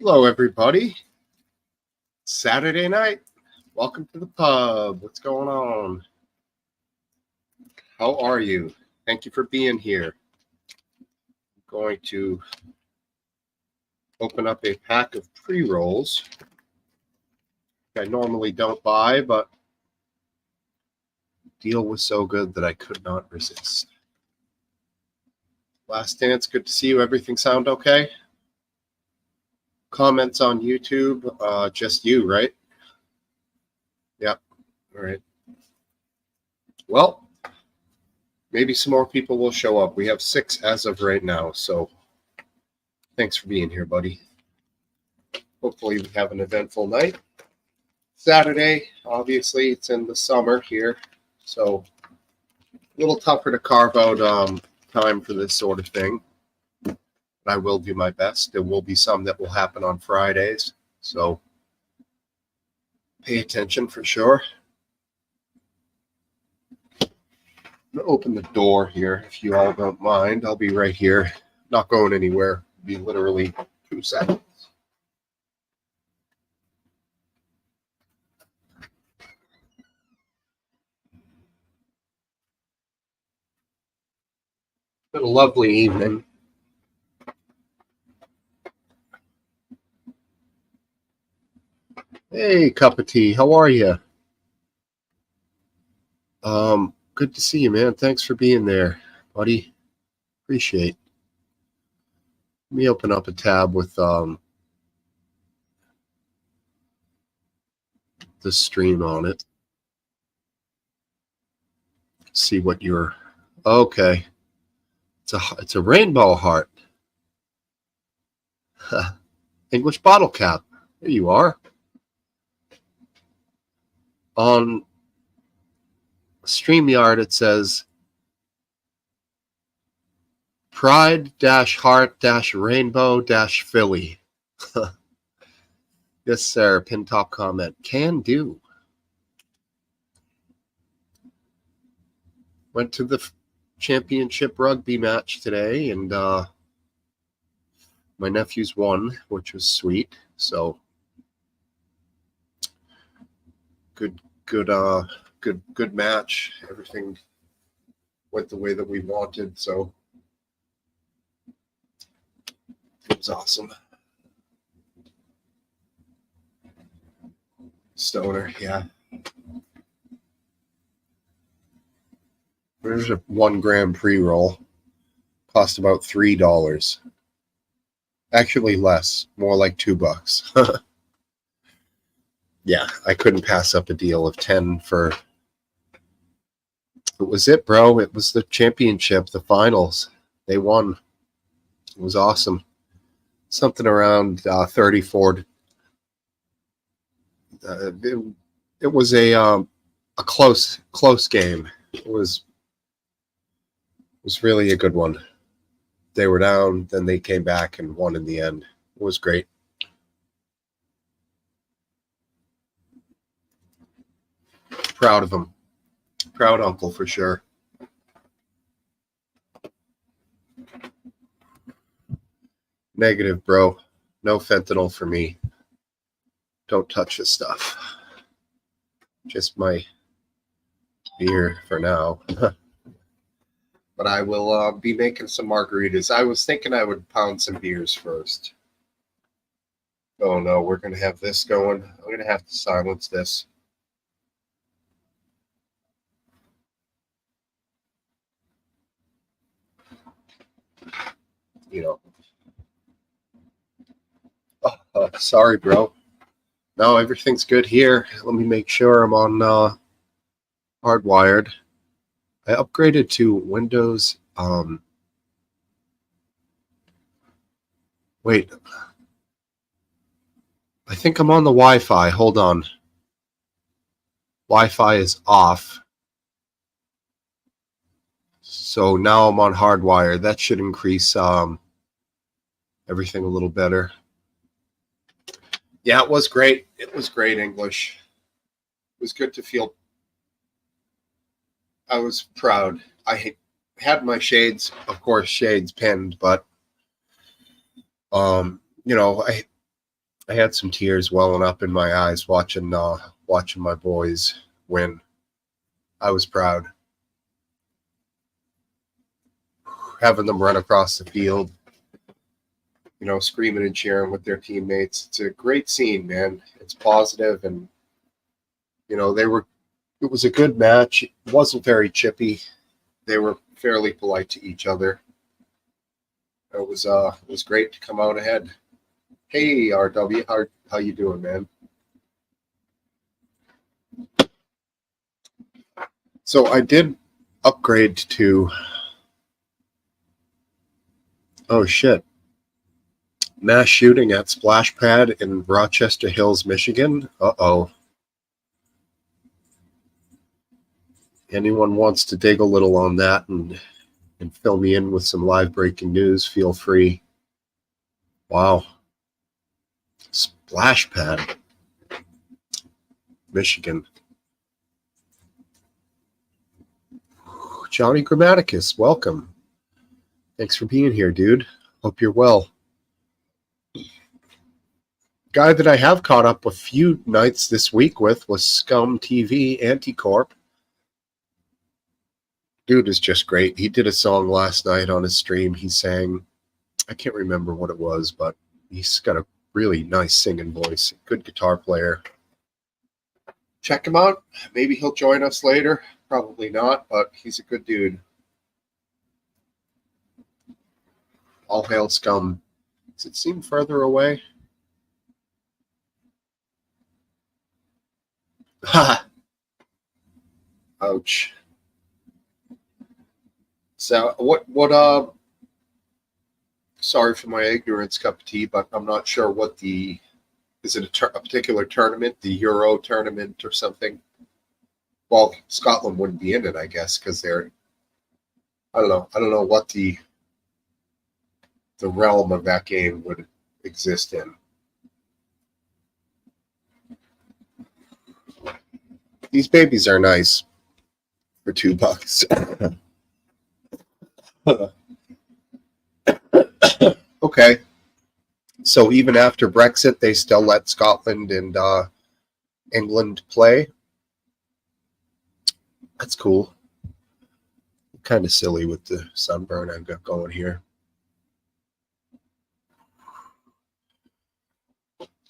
Hello, everybody. Saturday night. Welcome to the pub. What's going on? How are you? Thank you for being here. I'm going to open up a pack of pre-rolls. I normally don't buy, but the deal was so good that I could not resist. Last Dance, good to see you. Everything sound okay? Comments on YouTube, just you, right? Yep. All right. Well, maybe some more people will show up. We have 6 as of right now, so thanks for being here, buddy. Hopefully we have an eventful night. Saturday, obviously, it's in the summer here, so a little tougher to carve out time for this sort of thing. I will do my best. There will be some that will happen on Fridays, so pay attention for sure. I'm going to open the door here, if you all don't mind. I'll be right here, not going anywhere. It'll be literally 2 seconds. Been a lovely evening. Hey, cup of tea. How are you? Good to see you, man. Thanks for being there, buddy. Appreciate. Let me open up a tab with the stream on it. See what you're. Okay. It's a rainbow heart. English bottle cap. There you are. On StreamYard, it says pride-heart-rainbow-Philly. Yes, sir. Pin top comment. Can do. Went to the championship rugby match today, and my nephews won, which was sweet. So good match. Everything went the way that we wanted, so it was awesome. Stoner, yeah. There's a 1 gram pre-roll. Cost about $3. Actually less, more like $2. Yeah, I couldn't pass up a deal of 10 for. It was it, bro. It was the championship, the finals. They won. It was awesome. Something around 34. It was a close game. It was really a good one. They were down, then they came back and won in the end. It was great. Proud of him. Proud uncle for sure. Negative, bro. No fentanyl for me. Don't touch this stuff. Just my beer for now. But I will be making some margaritas. I was thinking I would pound some beers first. Oh no, we're going to have this going. I'm going to have to silence this. Sorry, bro. No, everything's good here. Let me make sure I'm on hardwired. I upgraded to Windows. Wait. I think I'm on the Wi-Fi. Hold on. Wi-Fi is off. So now I'm on hardwire. That should increase everything a little better. Yeah, it was great. It was great English. It was good to feel. I was proud. I had my shades, of course, shades pinned, but I I had some tears welling up in my eyes watching my boys win. I was proud. Having them run across the field, screaming and cheering with their teammates. It's a great scene, man. It's positive, and it was a good match. It wasn't very chippy. They were fairly polite to each other. It was great to come out ahead. Hey, RW, how you doing, man? So I did upgrade to, oh shit, mass shooting at Splash Pad in Rochester Hills, Michigan. Uh-oh. Anyone wants to dig a little on that and fill me in with some live breaking news, feel free. Wow. Splash Pad, Michigan. Johnny Grammaticus, welcome. Thanks for being here, dude. Hope you're well. Guy that I have caught up a few nights this week with was Scum TV Anticorp. Dude is just great. He did a song last night on his stream. He sang, I can't remember what it was, but he's got a really nice singing voice. Good guitar player. Check him out. Maybe he'll join us later. Probably not, but he's a good dude. All hail Scum. Does it seem further away? Ha! Ouch. So sorry for my ignorance, cup of tea, but I'm not sure what is it a particular tournament, the Euro tournament or something? Well, Scotland wouldn't be in it, I guess, because they're, I don't know what the realm of that game would exist in. These babies are nice for $2. Okay. So even after Brexit, they still let Scotland and England play. That's cool. Kind of silly with the sunburn I've got going here.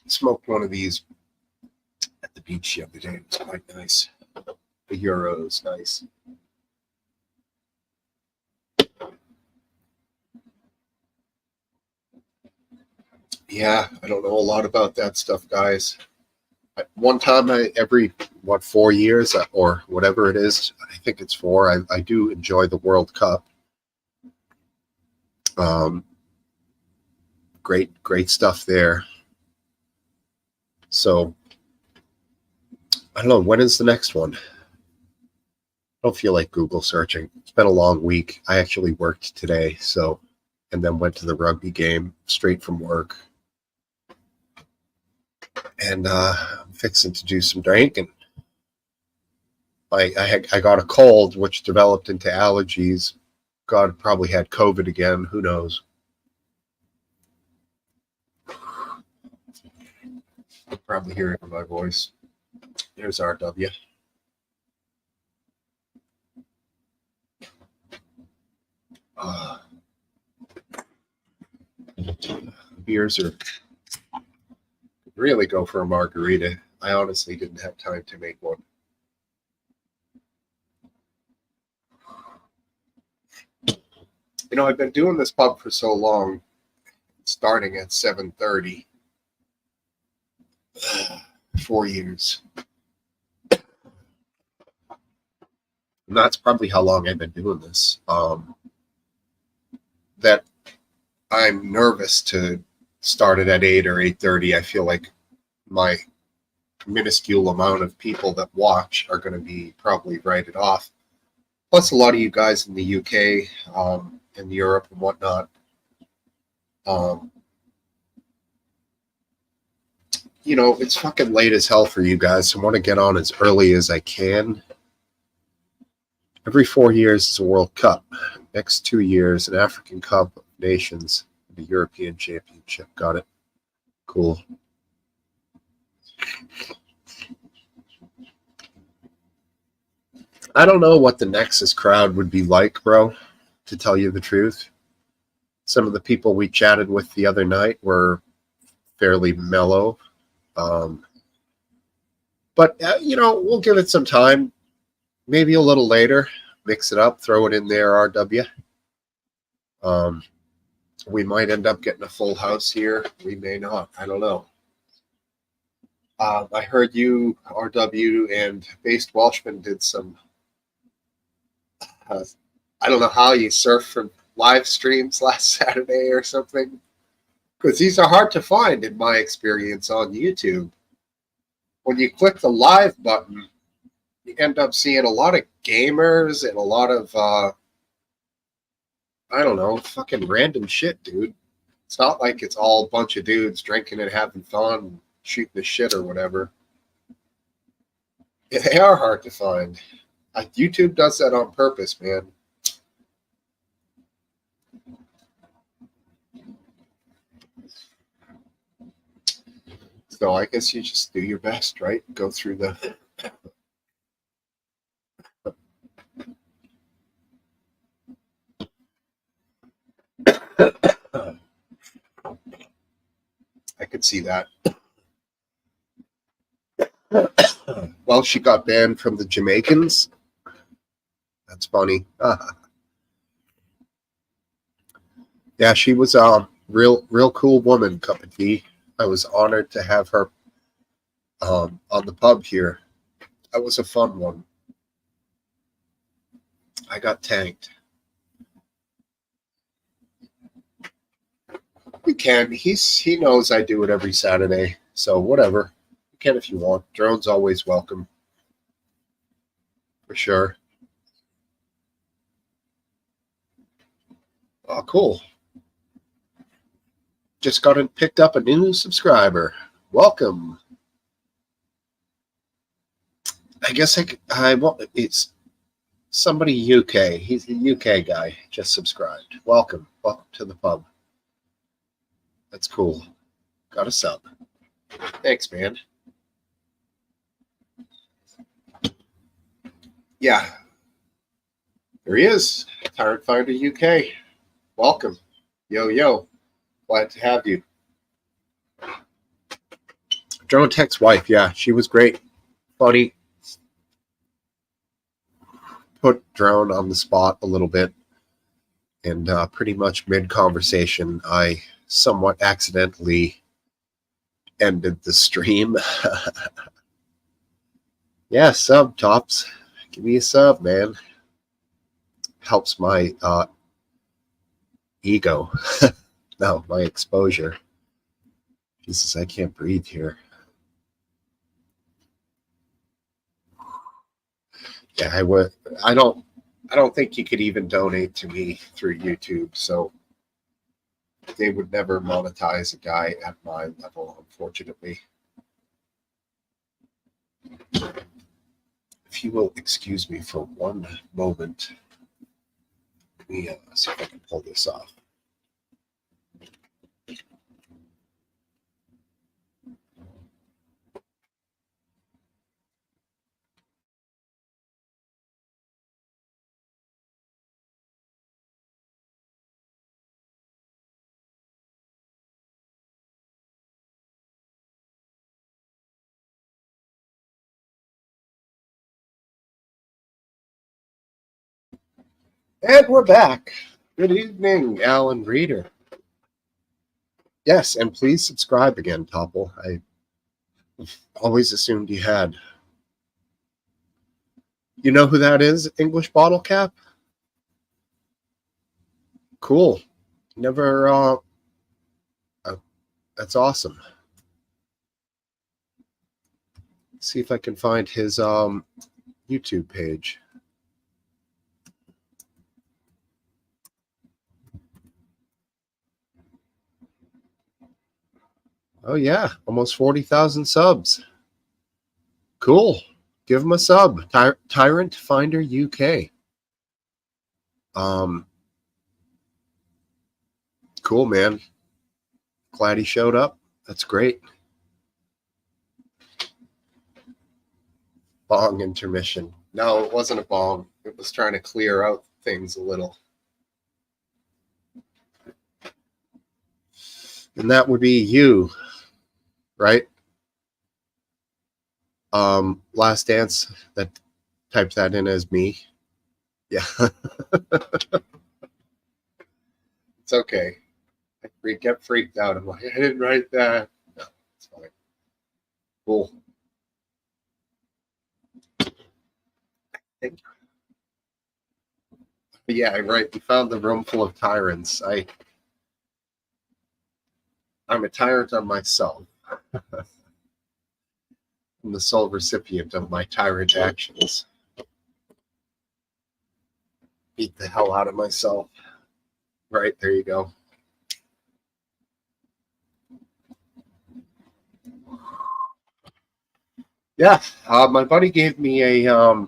Smoked one of these at the beach the other day. It was quite nice. The Euro's nice. Yeah, I don't know a lot about that stuff, guys. One time, every 4 years or whatever it is, I think it's 4. I do enjoy the World Cup. Great stuff there. So I don't know, when is the next one? I don't feel like Google searching. It's been a long week. I actually worked today, and then went to the rugby game straight from work. And I'm fixing to do some drinking. I got a cold, which developed into allergies. God, probably had COVID again. Who knows? You'll probably hear it in my voice. There's RW. Beers are really go for a margarita. I honestly didn't have time to make one. I've been doing this pub for so long, starting at 7:30. 4 years. And that's probably how long I've been doing this. That I'm nervous to start it at 8 or 8:30. I feel like my minuscule amount of people that watch are going to be probably write it off. Plus, a lot of you guys in the UK, in Europe and whatnot, it's fucking late as hell for you guys. So I want to get on as early as I can. Every 4 years is a World Cup. Next 2 years, an African Cup of Nations, the European Championship. Got it. Cool. I don't know what the Nexus crowd would be like, bro, to tell you the truth. Some of the people we chatted with the other night were fairly mellow. But, we'll give it some time. Maybe a little later. Mix it up. Throw it in there, RW. We might end up getting a full house here. We may not. I don't know. I heard you, RW, and Based Welshman did some... I don't know how you surf from live streams last Saturday or something. Because these are hard to find, in my experience, on YouTube. When you click the live button, you end up seeing a lot of gamers and a lot of, I don't know, fucking random shit, dude. It's not like it's all a bunch of dudes drinking and having fun, shooting the shit or whatever. Yeah, they are hard to find. YouTube does that on purpose, man. So I guess you just do your best, right? Go through the... I could see that. Well, she got banned from the Jamaicans. That's funny. Yeah, she was a real cool woman, cup of tea. I was honored to have her on the pub here. That was a fun one. I got tanked. We can. He knows I do it every Saturday, so whatever. You can if you want. Drone's always welcome. For sure. Oh, cool. Just picked up a new subscriber. Welcome. I guess it's somebody UK. He's a UK guy. Just subscribed. Welcome. Welcome to the pub. That's cool. Got a sub. Thanks, man. Yeah. There he is. Tyrant Finder UK. Welcome. Yo. Glad to have you. Drone Tech's wife, yeah. She was great. Funny. Put Drone on the spot a little bit. And pretty much mid-conversation, I somewhat accidentally ended the stream. Yeah, sub, Tops. Give me a sub, man. Helps my ego. No, my exposure. Jesus, I can't breathe here. Yeah, I don't think you could even donate to me through YouTube, so they would never monetize a guy at my level, unfortunately. If you will excuse me for one moment, let me see if I can pull this off. And we're back. Good evening, Alan Reeder. Yes, and please subscribe again, Topple. I always assumed you had. You know who that is, English Bottle Cap? Cool. Never, that's awesome. Let's see if I can find his YouTube page. Oh, yeah. Almost 40,000 subs. Cool. Give him a sub. Tyrant Finder UK. Cool, man. Glad he showed up. That's great. bong intermission. No, it wasn't a bong. It was trying to clear out things a little. And that would be you, right? Last Dance, that types that in as me. Yeah. It's okay. I get freaked out. I'm like, I didn't write that. No, it's fine. Cool. Yeah, right. We found the room full of tyrants. I'm a tyrant on myself. I'm the sole recipient of my tyrant actions. Beat the hell out of myself. Right, there you go. Yeah, my buddy gave me a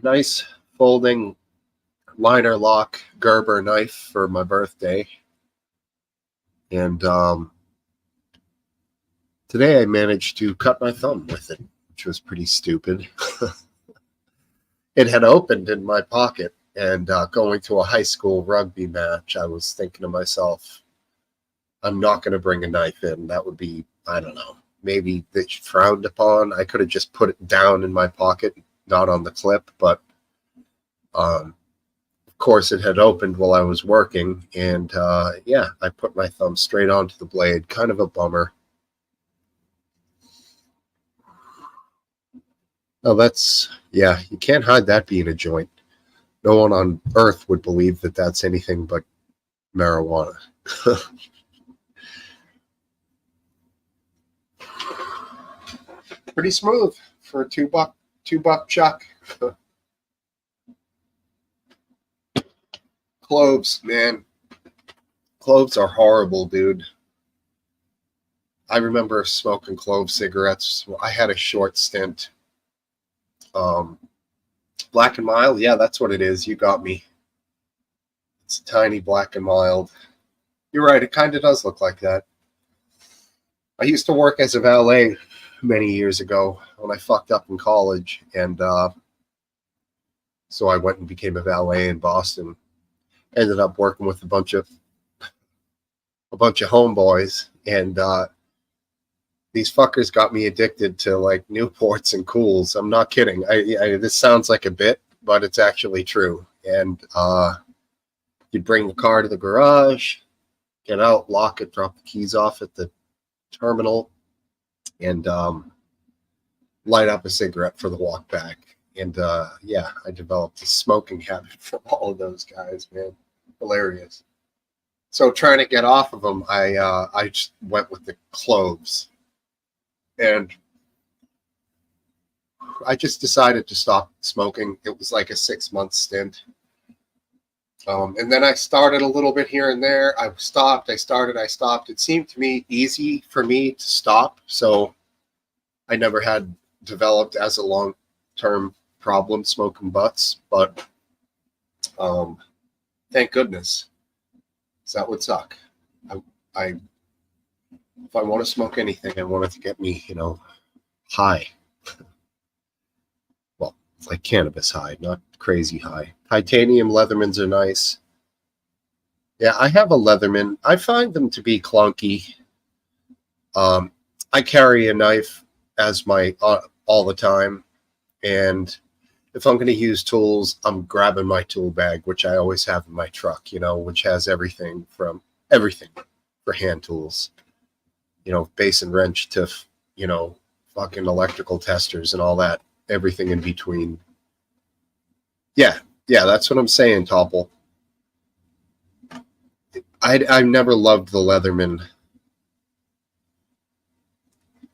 nice folding liner lock Gerber knife for my birthday. And today I managed to cut my thumb with it, which was pretty stupid. It had opened in my pocket, and going to a high school rugby match, I was thinking to myself, I'm not going to bring a knife in. That would be, I don't know, maybe it's frowned upon. I could have just put it down in my pocket, not on the clip, but of course it had opened while I was working, and yeah, I put my thumb straight onto the blade. Kind of a bummer. Oh, yeah, you can't hide that being a joint. No one on earth would believe that that's anything but marijuana. Pretty smooth for a $2 chuck. Cloves, man. Cloves are horrible, dude. I remember smoking clove cigarettes. I had a short stint. Black and Mild, yeah, that's what it is. You got me. It's a tiny Black and Mild. You're right, it kind of does look like that. I used to work as a valet many years ago when I fucked up in college, and so I went and became a valet in Boston. Ended up working with a bunch of homeboys, and these fuckers got me addicted to like Newports and Cools. I'm not kidding. This sounds like a bit, but it's actually true. And you'd bring the car to the garage, get out, lock it, drop the keys off at the terminal, and light up a cigarette for the walk back. And yeah, I developed a smoking habit from all of those guys, man. Hilarious. So trying to get off of them, I just went with the cloves. And I just decided to stop smoking. It was like a 6-month stint. And then I started a little bit here and there. I stopped, I started, I stopped. It seemed to me easy for me to stop. So I never had developed as a long-term problem smoking butts. But thank goodness. So that would suck. If I want to smoke anything, I want it to get me, high. Well, it's like cannabis high, not crazy high. Titanium Leathermans are nice. Yeah, I have a Leatherman. I find them to be clunky. I carry a knife as my all the time, and if I'm going to use tools, I'm grabbing my tool bag, which I always have in my truck, which has everything for hand tools. Base and wrench to, fucking electrical testers and all that, everything in between. Yeah, that's what I'm saying, Topple. I never loved the Leatherman.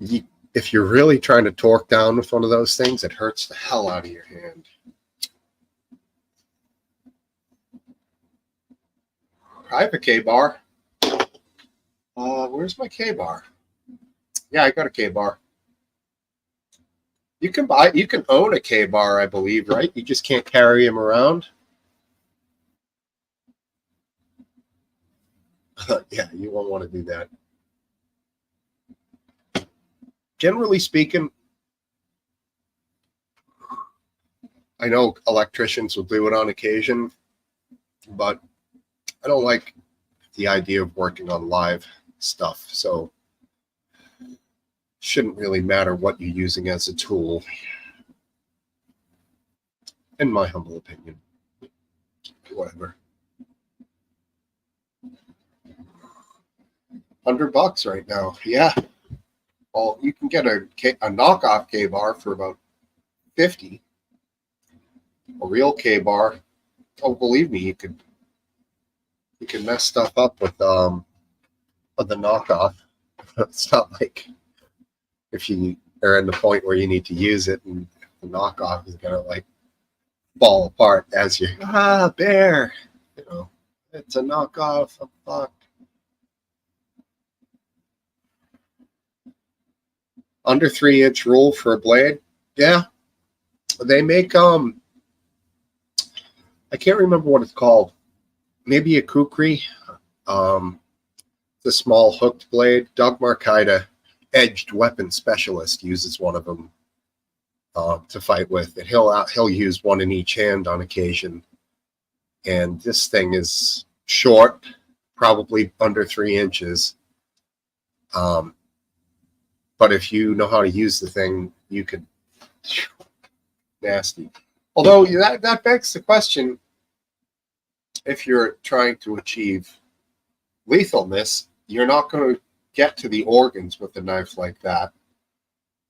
If you're really trying to torque down with one of those things, it hurts the hell out of your hand. I have a K-bar. Where's my K-bar? Yeah, I got a K-bar. You can own a K-bar, I believe, right? You just can't carry them around. Yeah, you won't want to do that. Generally speaking, I know electricians will do it on occasion, but I don't like the idea of working on live stuff. So shouldn't really matter what you're using as a tool, in my humble opinion. Whatever. $100 right now. Yeah. Well, you can get a knockoff K-bar for about 50. A real K-bar. Oh, believe me, you can mess stuff up with the knockoff. It's not like if you are in the point where you need to use it and the knockoff is gonna like fall apart as you bear. You know, it's a knockoff. I'm fucked. Under 3-inch rule for a blade. Yeah. They make I can't remember what it's called. Maybe a kukri. The small hooked blade. Doug Markida, edged weapon specialist, uses one of them to fight with, and he'll use one in each hand on occasion. And this thing is short, probably under 3 inches. But if you know how to use the thing, you could nasty. Although that begs the question: if you're trying to achieve lethalness, you're not going to get to the organs with a knife like that.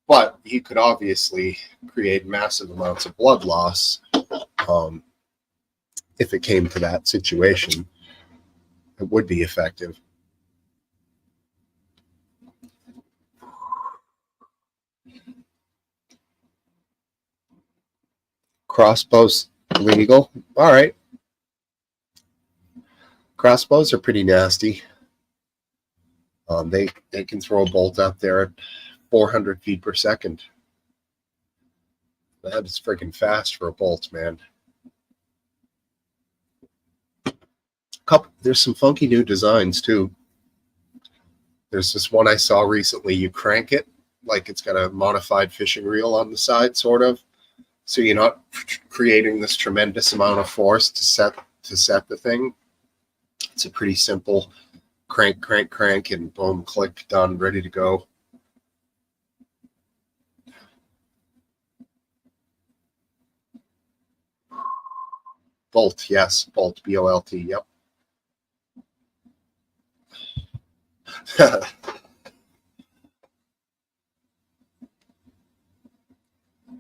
But he could obviously create massive amounts of blood loss if it came to that situation. It would be effective. Crossbows legal. All right. Crossbows are pretty nasty. They can throw a bolt out there at 400 feet per second. That is freaking fast for a bolt, man. There's some funky new designs too. There's this one I saw recently. You crank it like it's got a modified fishing reel on the side, sort of. So you're not creating this tremendous amount of force to set the thing. It's a pretty simple crank, and boom, click, done, ready to go. Bolt, yes, bolt, B-O-L-T, yep.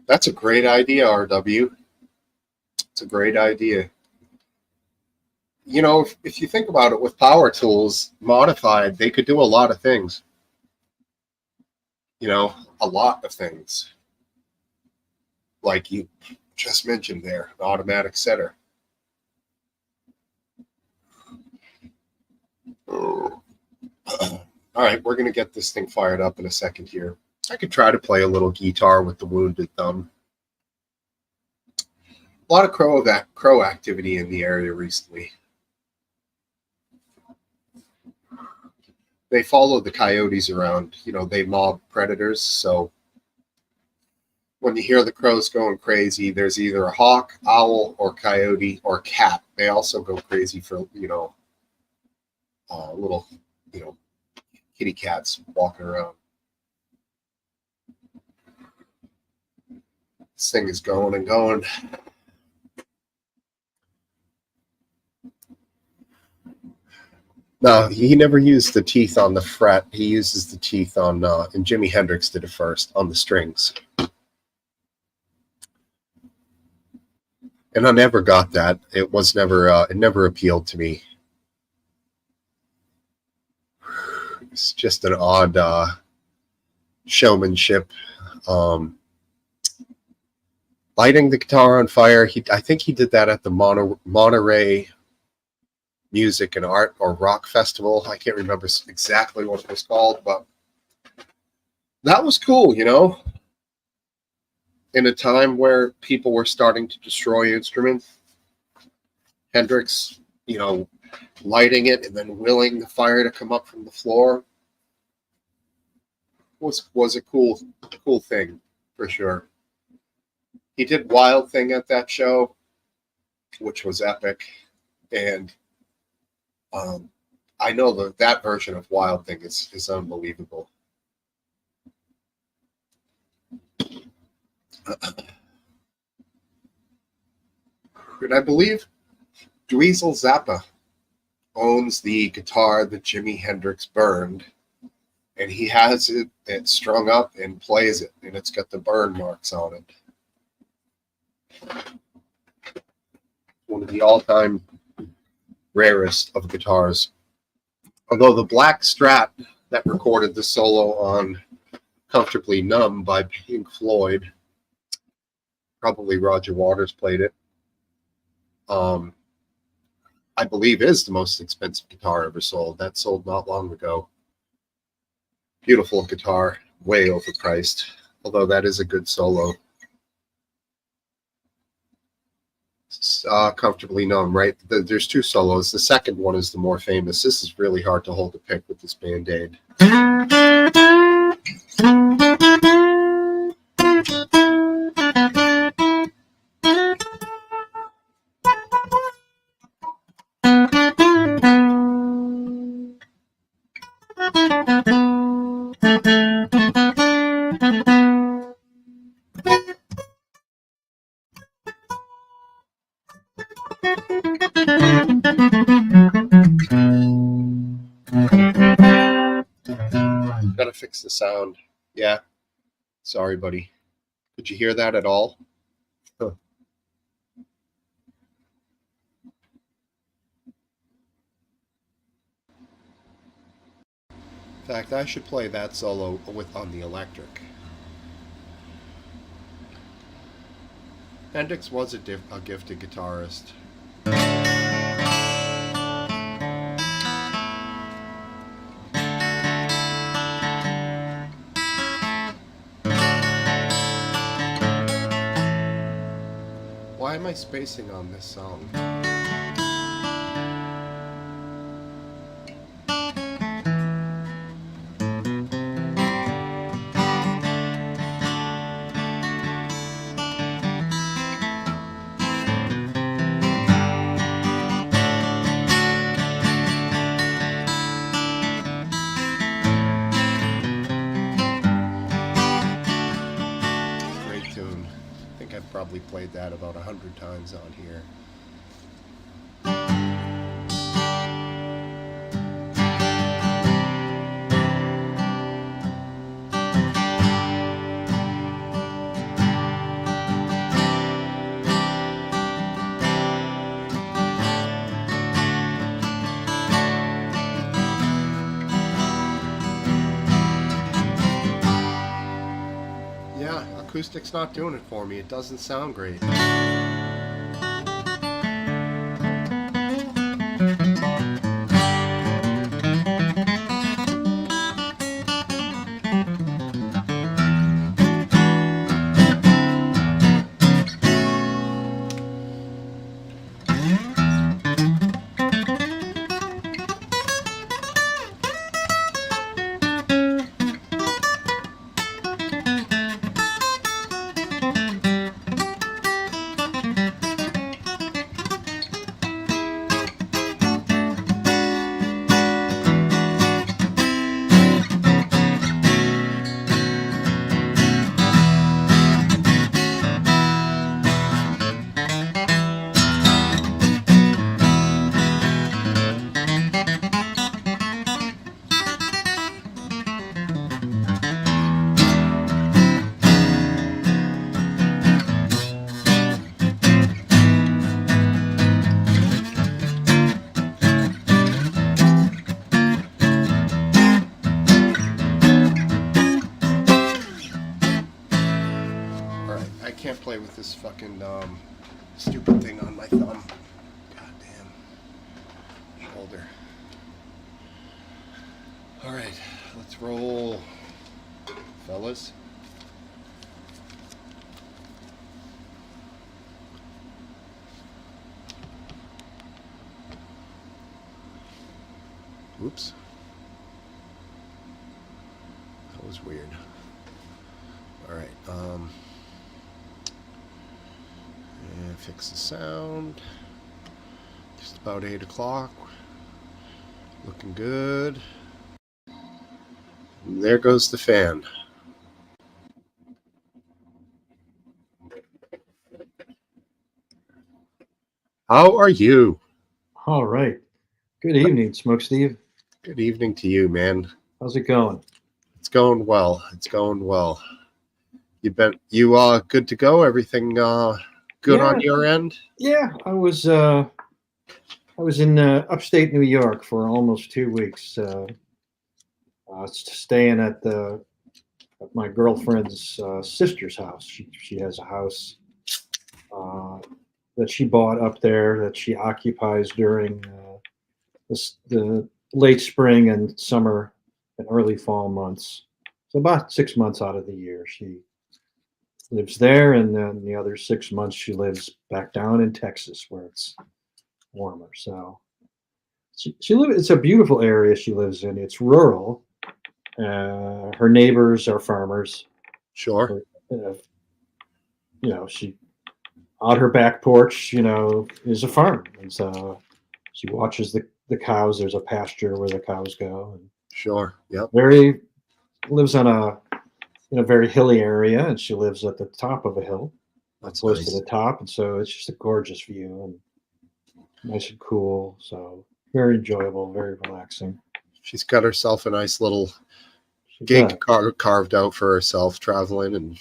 That's a great idea, RW. It's a great idea. You know, if you think about it, with power tools modified, they could do a lot of things. You know, a lot of things. Like you just mentioned there, an automatic setter. All right, we're going to get this thing fired up in a second here. I could try to play a little guitar with the wounded thumb. A lot of crow activity in the area recently. They follow the coyotes around. You know, they mob predators. So when you hear the crows going crazy, there's either a hawk, owl, or coyote, or cat. They also go crazy for, little, kitty cats walking around. This thing is going and going. No, he never used the teeth on the fret. He uses the teeth on, and Jimi Hendrix did it first, on the strings. And I never got that. It never appealed to me. It's just an odd showmanship. Lighting the guitar on fire. I think he did that at the Monterey Music and Art or Rock Festival. I can't remember exactly what it was called, but that was cool, in a time where people were starting to destroy instruments. Hendrix, lighting it and then willing the fire to come up from the floor was a cool thing for sure. He did Wild Thing at that show, which was epic. And I know that version of Wild Thing is unbelievable. And I believe Dweezil Zappa owns the guitar that Jimi Hendrix burned, and he has it strung up and plays it, and it's got the burn marks on it. One of the all-time rarest of guitars. Although the black Strat that recorded the solo on Comfortably Numb by Pink Floyd, probably Roger Waters played it, I believe is the most expensive guitar ever sold. That sold not long ago. Beautiful guitar, way overpriced, although that is a good solo. Comfortably Numb, right? There's two solos. The second one is the more famous. This is really hard to hold a pick with this Band-Aid. Gotta fix the sound. Yeah. Sorry, buddy. Did you hear that at all? Huh. In fact, I should play that solo on the electric. Hendrix was a gifted guitarist. Why am I spacing on this song? Great tune. I think I've probably played that about 100 times on here. Yeah, acoustic's not doing it for me. It doesn't sound great. I can't play with this fucking stupid thing on my thumb. Goddamn shoulder. Alright, let's roll, fellas. Oops. That was weird. Alright, fix the sound. Just about 8 o'clock. Looking good. And there goes the fan. How are you? All right. Good evening, Smokesteve. Good evening to you, man. How's it going? It's going well. It's going well. You good to go? Everything good on your end? Yeah. I was in upstate New York for almost 2 weeks, staying at my girlfriend's sister's house. She has a house uh, that she bought up there that she occupies during the late spring and summer and early fall months. So about 6 months out of the year, she lives there, and then the other 6 months she lives back down in Texas where it's warmer. So she lives. It's a beautiful area she lives in. It's rural. Her neighbors are farmers. Sure. She out her back porch, is a farm, and so she watches the cows. There's a pasture where the cows go, and Sure. Yep. Lives on in a very hilly area, and she lives at the top of a hill, That's close nice. to the top, and so it's just a gorgeous view and nice and cool. So very enjoyable, very relaxing. She's got herself a nice little She gig does. carved out for herself traveling, and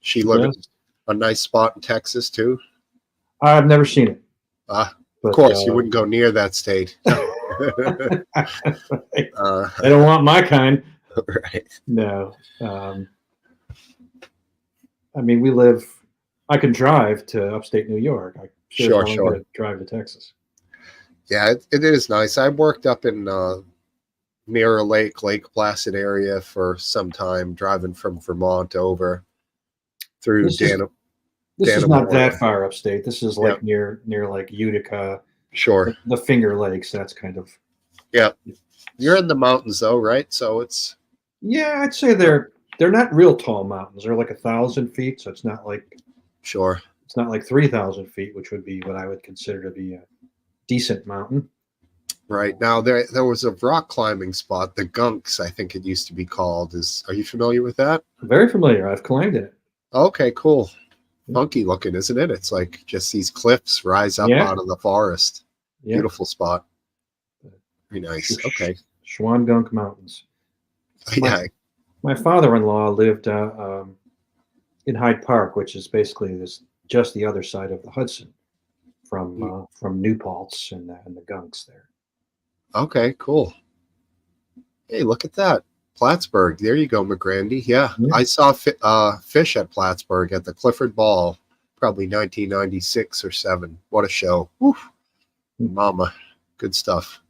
she lives in a nice spot in Texas too. I've never seen it. Of But, course, you wouldn't go near that state. I don't want my kind. Right. No. I mean, I can drive to upstate New York. I Sure. to drive to Texas. Yeah, it is nice. I worked up in Mirror Lake, Lake Placid area for some time, driving from Vermont over through This is not that far upstate. This is like near like Utica. Sure. The Finger Lakes. That's kind of. Yeah. You're in the mountains though, right? So it's. Yeah, I'd say they're not real tall mountains. They're like 1,000 feet, so it's not like. Sure. It's not like 3,000 feet, which would be what I would consider to be a decent mountain. Right. Now there was a rock climbing spot, the Gunks, I think it used to be called. Are you familiar with that? Very familiar. I've climbed it. Okay, cool. Funky looking, isn't it? It's like just these cliffs rise up out of the forest. Yeah. Beautiful spot. Very nice. Okay. Schwangunk Mountains. Yeah. My father-in-law lived in Hyde Park, which is basically just the other side of the Hudson from New Paltz and the Gunks there. Okay, cool. Hey, look at that. Plattsburgh. There you go, McGrandy. Yeah. I saw Fish at Plattsburgh at the Clifford Ball, probably 1996 or 7. What a show. Woo. Mama. Good stuff.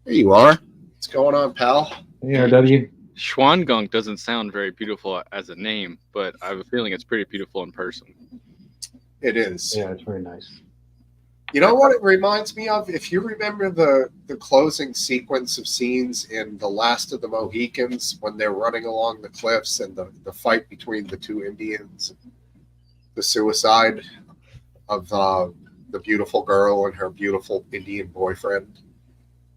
There you are. What's going on, pal? Hey, RW. Schwangunk doesn't sound very beautiful as a name, but I have a feeling it's pretty beautiful in person. It is. Yeah, it's very nice. You know what it reminds me of? If you remember the closing sequence of scenes in The Last of the Mohicans when they're running along the cliffs and the fight between the two Indians, the suicide of the beautiful girl and her beautiful Indian boyfriend.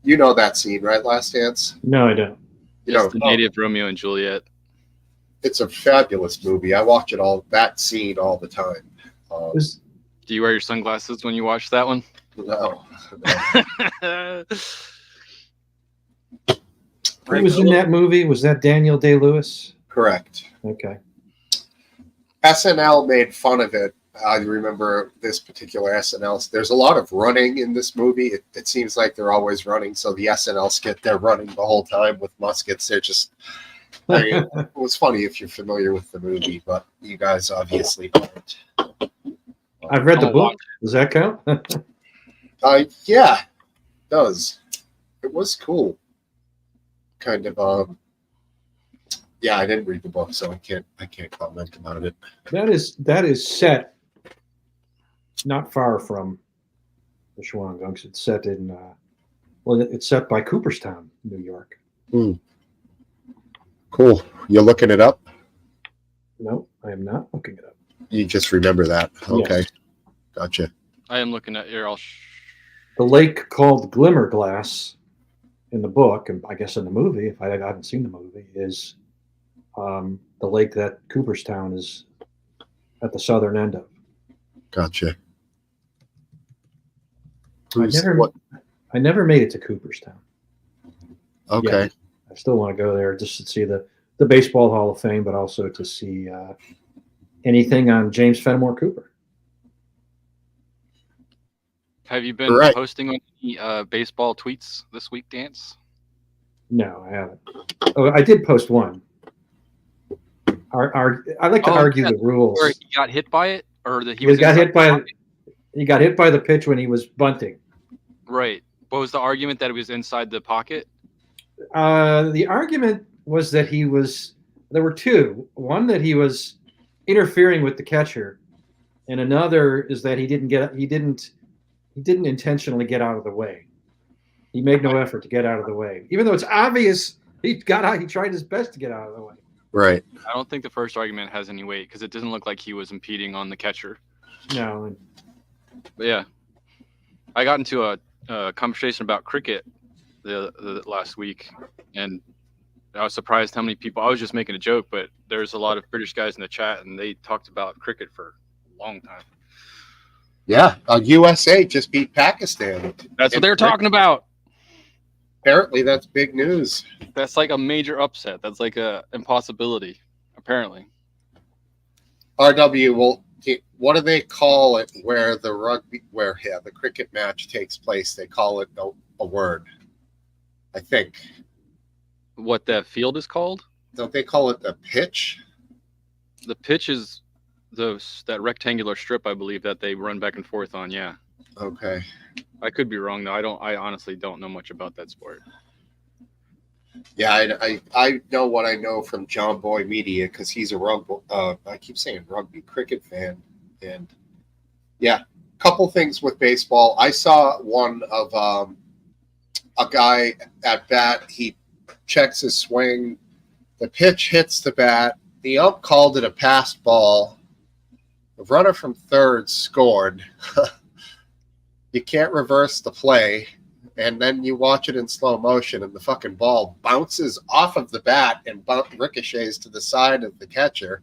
You know that scene, right, Last Dance? No, I don't. It's the native Romeo and Juliet. It's a fabulous movie. I watch that scene all the time. Do you wear your sunglasses when you watch that one? No. Who was in that movie? Was that Daniel Day-Lewis? Correct. Okay. SNL made fun of it. I remember this particular SNL. There's a lot of running in this movie. It seems like they're always running. So the SNL skit, they're running the whole time with muskets. They're just. I mean, it was funny if you're familiar with the movie, but you guys obviously aren't. I've read the book. Does that count? Yeah, it does. It was cool. Kind of. Yeah, I didn't read the book, so I can't comment about it. That is set not far from the Schwangunks. It's set in it's set by Cooperstown, New York. Cool. You're looking it up? No, I am not looking it up. You just remember that. Okay. Yes. Gotcha. I am looking at here. The lake called Glimmerglass in the book, and I guess in the movie, if I haven't seen the movie, is the lake that Cooperstown is at the southern end of. Gotcha. I never made it to Cooperstown. Okay. Yeah, I still want to go there just to see the Baseball Hall of Fame, but also to see anything on James Fenimore Cooper. Have you been Right. posting on any baseball tweets this week, Dance? No, I haven't. Oh, I did post one. I like to argue the rules. Where he got hit by it, or that He got hit by the pitch when he was bunting. Right. What was the argument, that he was inside the pocket? The argument was that there were two. One, that he was interfering with the catcher, and another is that he didn't intentionally get out of the way. He made no effort to get out of the way, even though it's obvious he got out. He tried his best to get out of the way. Right. I don't think the first argument has any weight because it doesn't look like he was impeding on the catcher. No. But yeah, I got into a conversation about cricket the last week, and I was surprised how many people. I was just making a joke, but there's a lot of British guys in the chat, and they talked about cricket for a long time. Yeah. USA just beat Pakistan. That's what they're talking about. Apparently, that's big news. That's like a major upset. That's like a impossibility, apparently. RW, well, what do they call it where the cricket match takes place? They call it a word, I think. What that field is called? Don't they call it the pitch? The pitch is that rectangular strip, I believe, that they run back and forth on. Yeah. Okay. I could be wrong though. I honestly don't know much about that sport. Yeah, I know what I know from John Boy Media because he's a I keep saying rugby cricket fan, and yeah, couple things with baseball. I saw one of a guy at bat. He checks his swing. The pitch hits the bat. The ump called it a passed ball. The runner from third scored. You can't reverse the play. And then you watch it in slow motion, and the fucking ball bounces off of the bat and ricochets to the side of the catcher.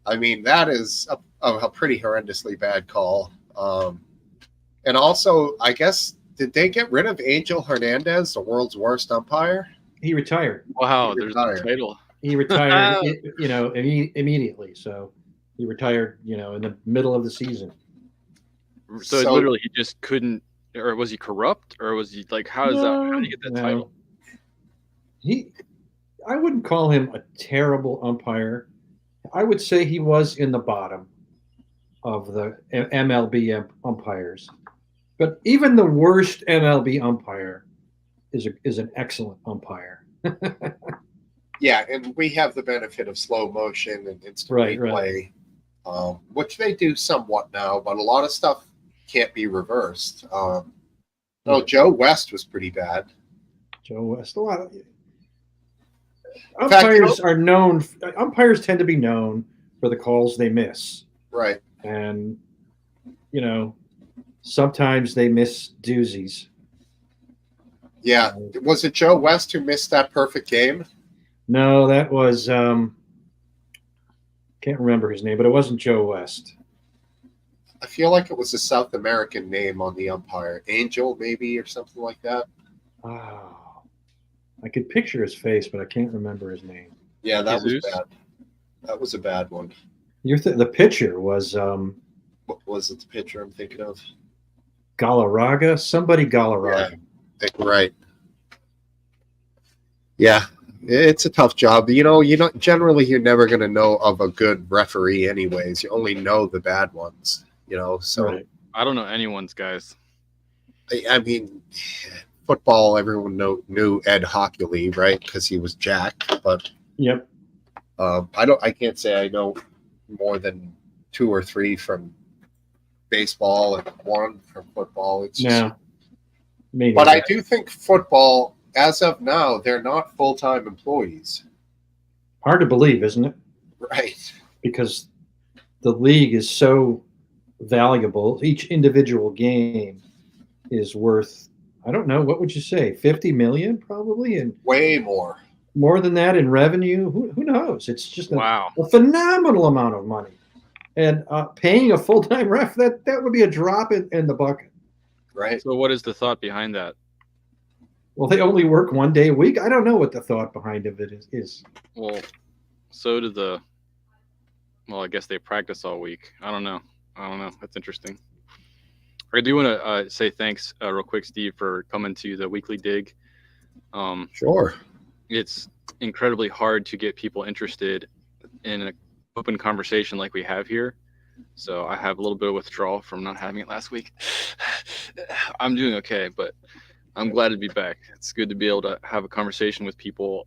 I mean, that is a pretty horrendously bad call. And also, I guess, did they get rid of Angel Hernandez, the world's worst umpire? He retired. Wow, there's a title. He retired, immediately. So he retired, in the middle of the season. So literally, he just couldn't. Or was he corrupt? Or was he like? How did he get that title? I wouldn't call him a terrible umpire. I would say he was in the bottom of the MLB umpires. But even the worst MLB umpire is an excellent umpire. Yeah, and we have the benefit of slow motion and instant replay, which they do somewhat now, but a lot of stuff can't be reversed. Joe West was pretty bad. Joe West, a lot of umpires are known. Umpires tend to be known for the calls they miss, right? And sometimes they miss doozies. Yeah, was it Joe West who missed that perfect game? No, that was can't remember his name, but it wasn't Joe West. I feel like it was a South American name on the umpire. Angel, maybe, or something like that. Oh, I could picture his face, but I can't remember his name. Yeah, that was bad. That was a bad one. The pitcher was... what was it, the pitcher I'm thinking of? Galarraga? Somebody Galarraga. Yeah, right. Yeah, it's a tough job. Generally, you're never going to know of a good referee anyways. You only know the bad ones. So right. I don't know anyone's, guys. I mean, football, everyone knew Ed Hockley, right? Because he was jacked. But yep. I can't say I know more than 2 or 3 from baseball and 1 from football. It's just, maybe. But I do think football, as of now, they're not full-time employees. Hard to believe, isn't it? Right. Because the league is so valuable. Each individual game is worth, I don't know, what would you say, 50 million probably, and Way more. more than that in revenue. Who knows? It's just Wow. a phenomenal amount of money. And paying a full-time ref, that would be a drop in the bucket. Right. So what is the thought behind that? Well, they only work 1 day a week. I don't know what the thought behind it is. Well, so do the. Well, I guess they practice all week. I don't know. That's interesting. I do want to say thanks real quick, Steve, for coming to the weekly dig. Sure. It's incredibly hard to get people interested in an open conversation like we have here. So I have a little bit of withdrawal from not having it last week. I'm doing okay, but I'm glad to be back. It's good to be able to have a conversation with people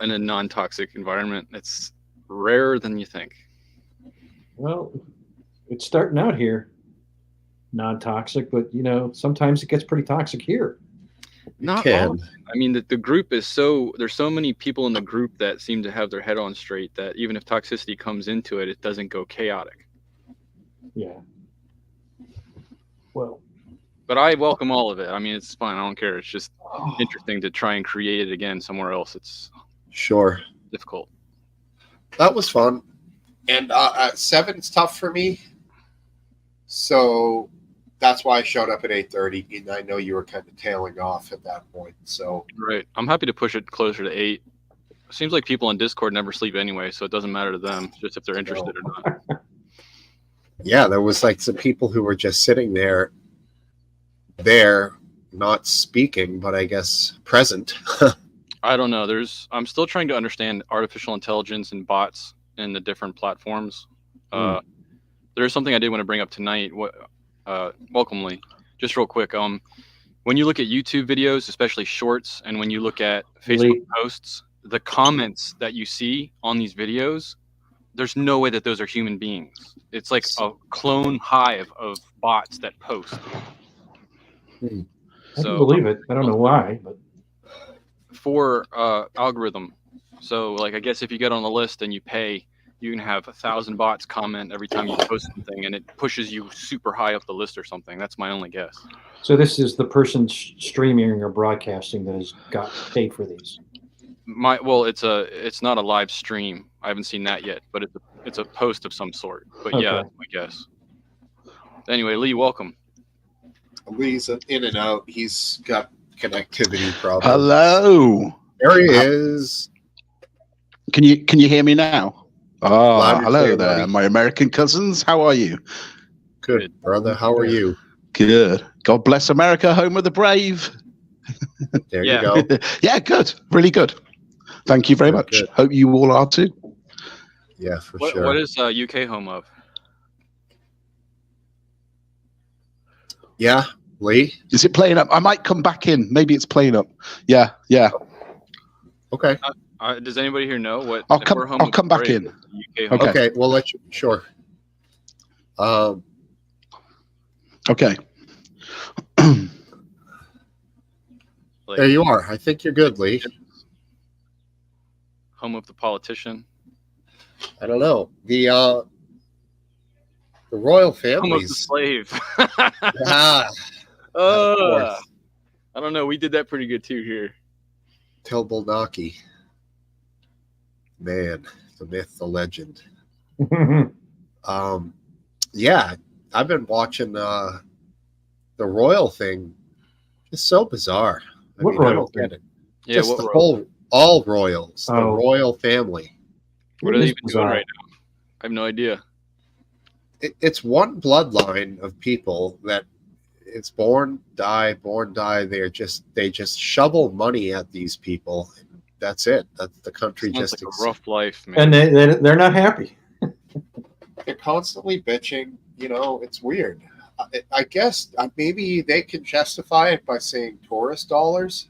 in a non-toxic environment. It's rarer than you think. Well, it's starting out here, non-toxic, but sometimes it gets pretty toxic here. Not all. I mean, the group is there's so many people in the group that seem to have their head on straight that even if toxicity comes into it, it doesn't go chaotic. Yeah. Well, but I welcome all of it. I mean, it's fine. I don't care. It's just interesting to try and create it again somewhere else. It's sure difficult. That was fun. And 7's tough for me. So that's why I showed up at 8:30, and I know you were kind of tailing off at that point. So right, I'm happy to push it closer to 8. It seems like people on Discord never sleep anyway, so it doesn't matter to them, just if they're interested or not. Yeah, there was like some people who were just sitting there, not speaking, but I guess present. I don't know. I'm still trying to understand artificial intelligence and bots in the different platforms. There's something I did want to bring up tonight. Welcomely, just real quick. When you look at YouTube videos, especially shorts, and when you look at Facebook posts, the comments that you see on these videos, there's no way that those are human beings. It's like a clone hive of bots that post. I can believe it. I don't know why, but for algorithm. So, like, I guess if you get on the list and you pay, you can have 1,000 bots comment every time you post something, and it pushes you super high up the list or something. That's my only guess. So this is the person streaming or broadcasting that has got paid for these. It's not a live stream. I haven't seen that yet, but it's a post of some sort. But yeah, that's my guess. Anyway, Lee, welcome. Lee's in and out. He's got connectivity problems. Hello. There he is. Can you hear me now? Oh, hello there, buddy. my American cousins. How are you? Good, brother. How are you? Good. God bless America, home of the brave. There you go. Yeah, good. Really good. Thank you very much. Good. Hope you all are too. Yeah, for sure. What is UK home of? Yeah, Lee? Is it playing up? I might come back in. Maybe it's playing up. Yeah. Okay. Does anybody here know what? I'll come back in. UK home Okay, we'll let you. Sure. Okay. There you are. I think you're good, Lee. Home of the politician. I don't know. The royal Home of the families. slave. Ah, I don't know. We did that pretty good too here. Telbolnaki. Man, the myth, the legend. Yeah, I've been watching the royal thing. It's so bizarre. I don't get it. Yeah, Just all royals, the royal family. What are they even doing right now? I have no idea. It's one bloodline of people that it's born, die. They just shovel money at these people. That's it. That's the country. Sounds just like a rough life, man. And they're not happy. They're constantly bitching. It's weird. I guess maybe they can justify it by saying tourist dollars.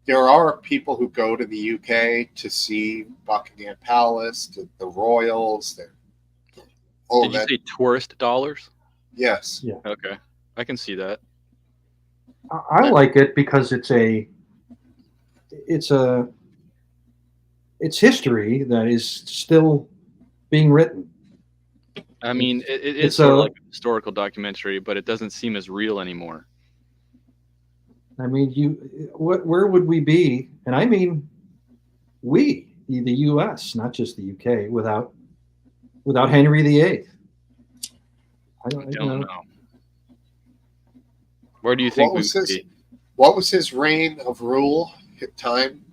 There are people who go to the UK to see Buckingham Palace, to the royals. Did you say tourist dollars? Yes. Yeah. Okay, I can see that. I like it because it's history that is still being written. I mean, it is It's sort of a- like a historical documentary, but it doesn't seem as real anymore. I mean, where would we be? And I mean, we, the U.S., not just the U.K., without Henry VIII. I I don't, don't know. Where do you think we would be? What was his reign of rule time?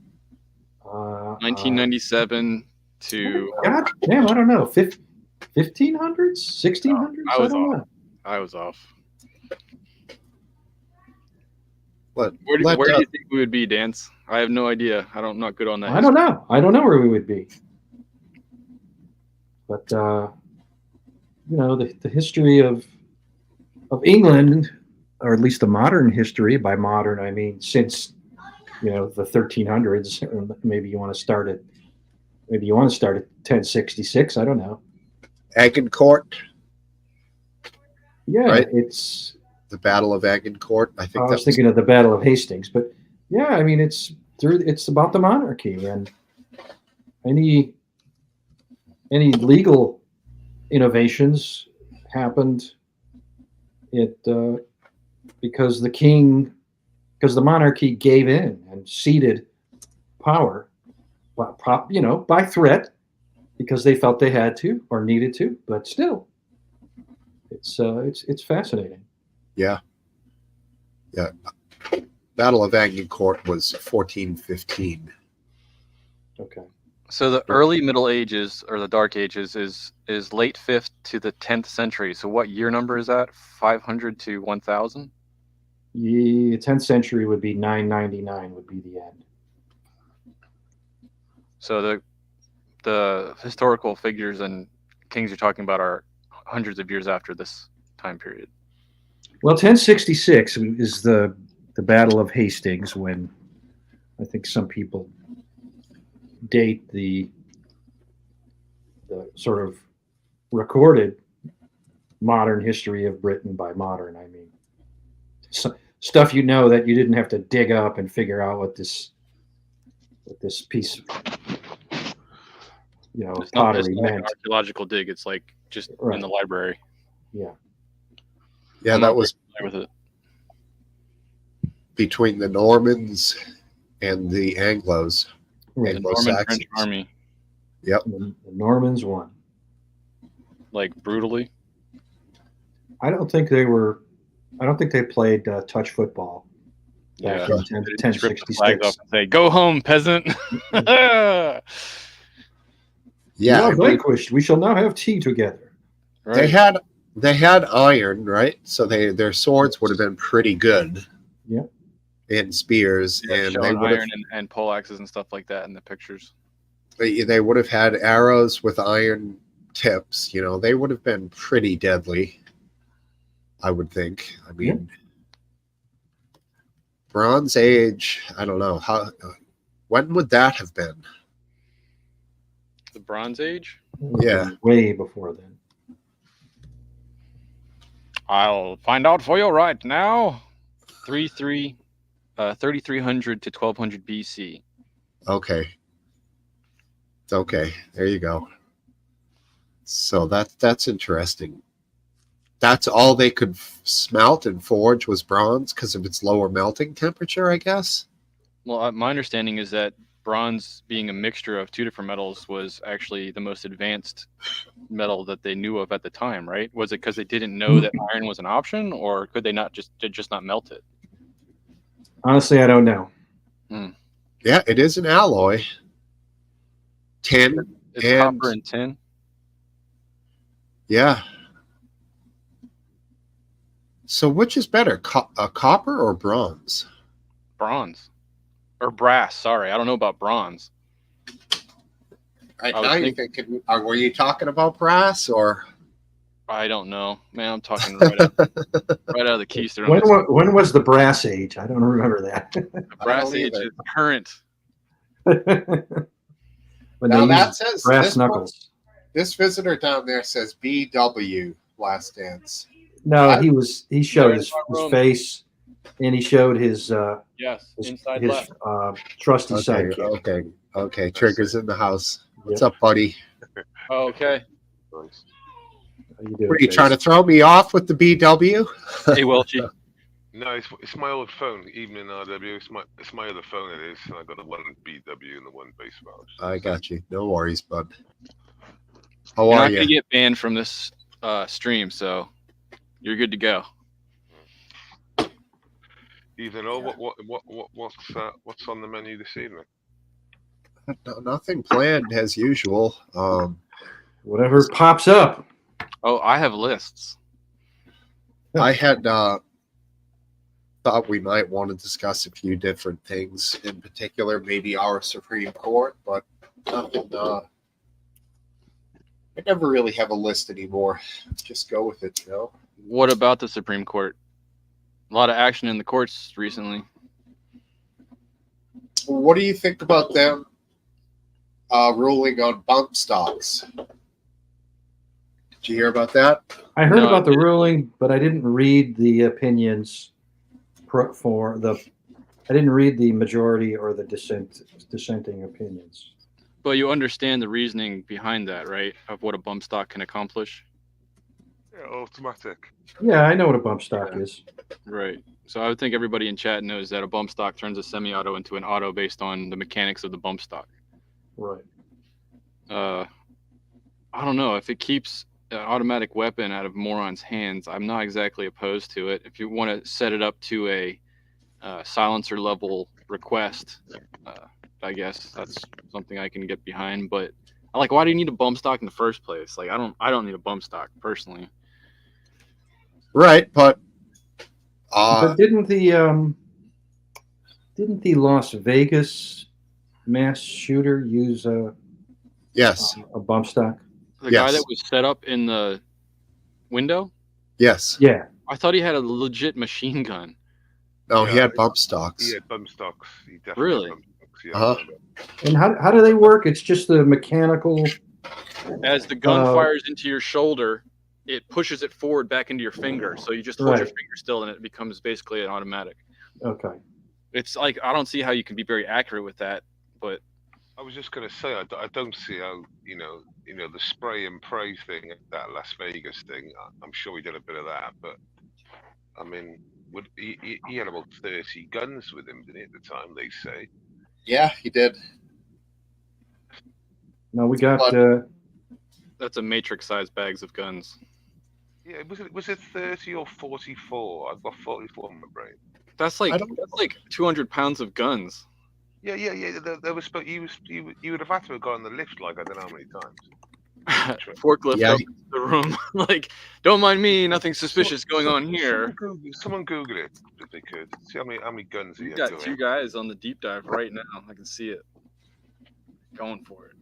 1997 to God damn, I don't know. 1500s, 1600s. I was don't off. know. I was off. What? Where do you think we would be, Dance? I have no idea. I'm not good on that. I don't know. I don't know where we would be. But the history of England, or at least the modern history. By modern, I mean since the 1300s. Or maybe you want to start at 1066. I don't know. Agincourt. Yeah, right? It's the Battle of Agincourt. I think I was thinking of the Battle of Hastings, but yeah, I mean it's about the monarchy and any legal innovations happened because the monarchy gave in and ceded power by threat because they felt they had to or needed to, but still it's fascinating. Yeah. Battle of Agincourt was 1415. Okay. So the early Middle Ages or the Dark Ages is late 5th to the 10th century. So what year number is that? 500 to 1000? The 10th century would be 999 would be the end. So the historical figures and kings you're talking about are hundreds of years after this time period. Well, 1066 is the Battle of Hastings, when I think some people date the sort of recorded modern history of Britain. By modern, I mean stuff that you didn't have to dig up and figure out what this piece of It's pottery not like an meant. archaeological dig. It's like just in the library. Yeah. Yeah, that was with it. Between the Normans and the Anglos. Right. The Norman French army. Yep. The Normans won. Like brutally. I don't think they played touch football back in 1066. Say, "Go home, peasant." Yeah, you are vanquished. We shall now have tea together. Right. They had iron, right? So their swords would have been pretty good. Yeah. And spears, and they would iron and pole axes and stuff like that in the pictures. They would have had arrows with iron tips. They would have been pretty deadly, I would think. I mean, Bronze Age, I don't know when would that have been? The Bronze Age? Yeah, way before then. I'll find out for you right now. 3300 to 1200 BC. Okay. There you go. So that's interesting. That's all they could smelt and forge was bronze because of its lower melting temperature, I guess. Well, my understanding is that bronze, being a mixture of two different metals, was actually the most advanced metal that they knew of at the time, right? Was it because they didn't know that iron was an option, or could they not just not melt it? Honestly, I don't know. Yeah, it is an alloy. Tin. It's copper and tin. Yeah. So which is better, copper or bronze? Bronze. Or brass, sorry. I don't know about bronze. You're thinking, were you talking about brass or? I don't know. Man, I'm talking right out of the keister. When was the Brass Age? I don't remember that. The Brass Age is current. Now that says brass knuckles. This visitor down there says BW Last Dance. No, he showed his face, and he showed his inside his left. Trusty sidekick. Okay. Trigger's in the house. What's up, buddy? Okay. How you doing, What are you Chase? trying to throw me off with the BW? Hey, Welchie. No, it's my old phone. Even in RW, it's my other phone. It is. I got the one BW and the one base valve. I got you. No worries, bud. How You're are not going to you? get banned from this stream, so you're good to go. Ethan, what's on the menu this evening? Nothing planned as usual. Whatever pops up. Oh, I have lists. I had thought we might want to discuss a few different things, in particular, maybe our Supreme Court, but nothing. I never really have a list anymore. Just go with it, you know. What about the Supreme Court? A lot of action in the courts recently. What do you think about them ruling on bump stocks? Did you hear about that? I heard No, about the ruling, but I didn't read the opinions I didn't read the majority or the dissenting opinions. But you understand the reasoning behind that, right? Of what a bump stock can accomplish. Yeah, automatic. Yeah, I know what a bump stock is. Right. So I would think everybody in chat knows that a bump stock turns a semi-auto into an auto based on the mechanics of the bump stock. Right. I don't know if it keeps an automatic weapon out of morons' hands. I'm not exactly opposed to it. If you want to set it up to a silencer level request, I guess that's something I can get behind. But why do you need a bump stock in the first place? Like, I don't need a bump stock personally. Right, but But didn't the Las Vegas mass shooter use yes, a bump stock? The guy Yes. that was set up in the window, yes. Yeah. I thought he had a legit machine gun. No, he Yeah, had bump stocks. He had bump stocks. He definitely Really? had bump stocks. Yeah, Uh-huh. And how do they work? It's just the mechanical. As the gun fires into your shoulder, it pushes it forward back into your finger. So you just hold your Right. finger still, and it becomes basically an automatic. Okay. It's like I don't see how you can be very accurate with that, but I was just gonna say I don't see how the spray and pray thing, that Las Vegas thing. I'm sure he did a bit of that, but I mean, he had about 30 guns with him, didn't he, at the time? They say. Yeah, he did. No, we got. that's a matrix-sized bags of guns. Yeah, was it 30 or 44? I've got 44 in my brain. That's like I don't know. 200 pounds of guns. Yeah. There was, but you would have had to have gone on the lift like I don't know how many times. Forklift Yeah. opens the room. Like, don't mind me, nothing suspicious going on here. Someone Google it if they could. See how many guns he You had got going. two guys on the deep dive right now. I can see it. Going for it.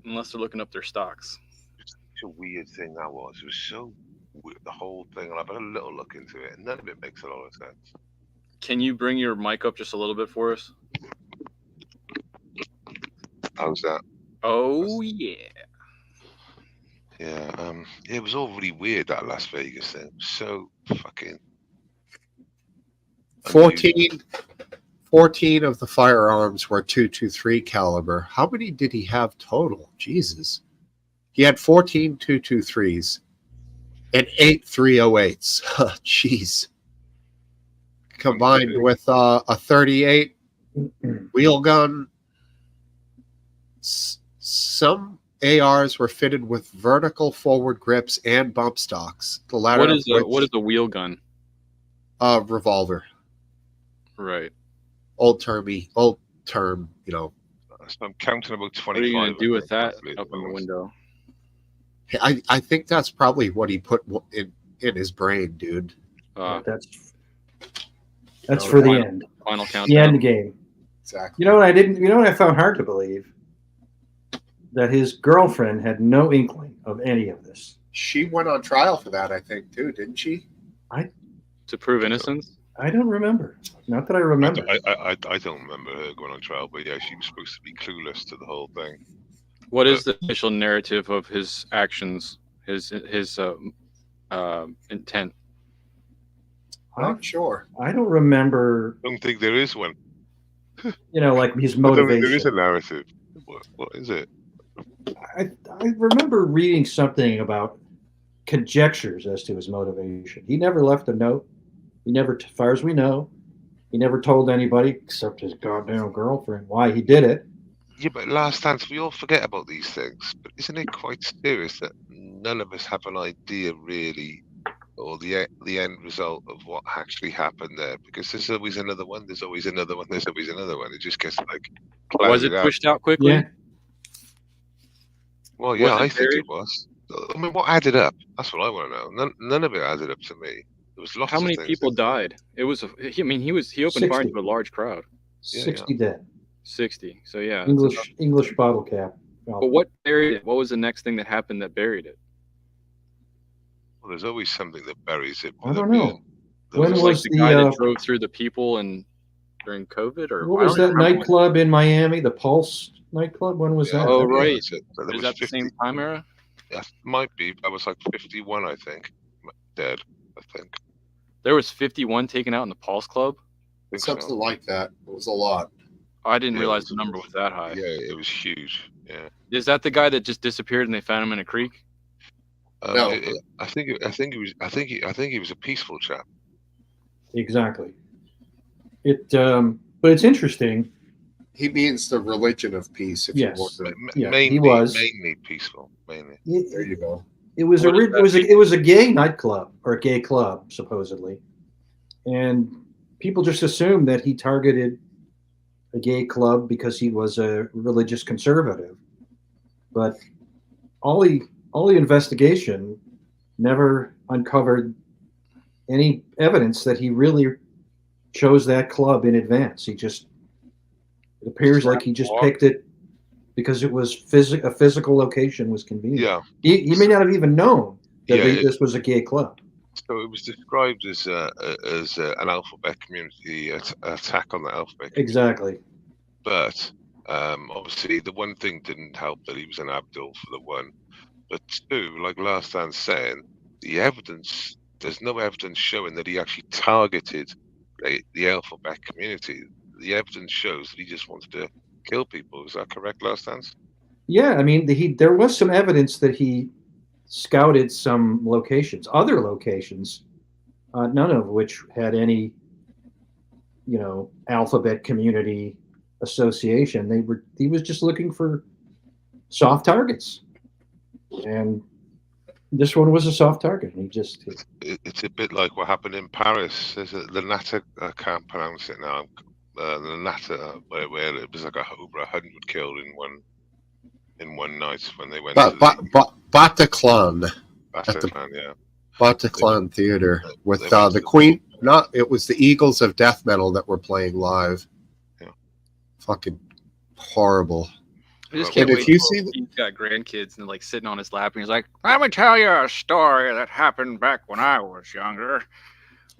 Unless they're looking up their stocks. Such a weird thing that was. It was so weird, the whole thing. And I've had a little look into it, and none of it makes a lot of sense. Can you bring your mic up just a little bit for us? How's that? Oh, yeah. Yeah, it was all really weird, that Las Vegas thing. So fucking 14 of the firearms were 223 caliber. How many did he have total? Jesus. He had 14 223s and 8 308s. Jeez. Combined with a 38 wheel gun. Some ARs were fitted with vertical forward grips and bump stocks. The latter What is a wheel gun? Revolver. Right. Old term, So I'm counting about 25. What are you going to do with that roughly, up in the window? I think that's probably what he put in his brain, dude. That's for the end. Final countdown. The end game. Exactly. You know what I found hard to believe? That his girlfriend had no inkling of any of this. She went on trial for that, I think, too, didn't she? To prove innocence? I don't remember. Not that I remember. I don't remember her going on trial, but yeah, she was supposed to be clueless to the whole thing. What is the official narrative of his actions, his intent? Not sure. I don't remember. I don't think there is one. Like his I don't think motivation. there is a narrative. What is it? I remember reading something about conjectures as to his motivation. He never left a note. He never, as far as we know, he never told anybody except his goddamn girlfriend why he did it. Yeah, but last dance, we all forget about these things. But isn't it quite serious that none of us have an idea really, or the end result of what actually happened there? Because there's always another one. There's always another one. There's always another one. It just gets like Was it clouded out. pushed out quickly? Yeah. Well, yeah, Was it I think buried? it was. I mean, what added up? That's what I want to know. None of it added up to me. There was lots How of many things people that- died? It was. He opened fire 60. into a large crowd. 60 dead. 60. So yeah. that's enough. English bottle cap. But what buried it? What was the next thing that happened that buried it? Well, there's always something that buries it. I don't know. Was When it was like the the, guy that drove through the people and during COVID, or What I was don't that remember when- nightclub in Miami? The Pulse nightclub? When was that? Oh, right. That's it. But there Is was that the 50 same time era? Yeah, might be. I was like 51, I think. Dead, I think. There was 51 taken out in the Pulse Club. Think Something so. like that. It was a lot. I didn't Yeah, realize it the number was that high. Yeah, it was huge. Yeah. Is that the guy that just disappeared and they found him in a creek? No. I think he was a peaceful chap. Exactly. But it's interesting. He means the religion of peace. If Yes. you want to. Yeah, mainly, he was. mainly peaceful. Mainly. There you go. It was What does that it was a gay nightclub or a gay club supposedly, and people just assumed that he targeted a gay club because he was a religious conservative. But all the investigation never uncovered any evidence that he really chose that club in advance. It appears like he just picked it because it was a physical location was convenient. Yeah. He may not have even known that Yeah, this was a gay club. So it was described as an alphabet community attack on the alphabet community. Exactly. But obviously, the one thing didn't help that he was an Abdul for the one. But two, like last time saying, there's no evidence showing that he actually targeted the alphabet community. The evidence shows that he just wanted to kill people. Is that correct, last dance? Yeah, I mean, there was some evidence that he scouted some locations, other locations, none of which had any, alphabet community association. He was just looking for soft targets, and this one was a soft target. And It's a bit like what happened in Paris. There's the Nata. I can't pronounce it now. The Nata, where it was like over 100 killed in one night when they went to the Bataclan. Bataclan, yeah. Bataclan Theater with they went the to- Queen. It was the Eagles of Death Metal that were playing live. Yeah. Fucking horrible. I just And can't if wait you till see he's got grandkids and like sitting on his lap and he's like, "Let me tell you a story that happened back when I was younger.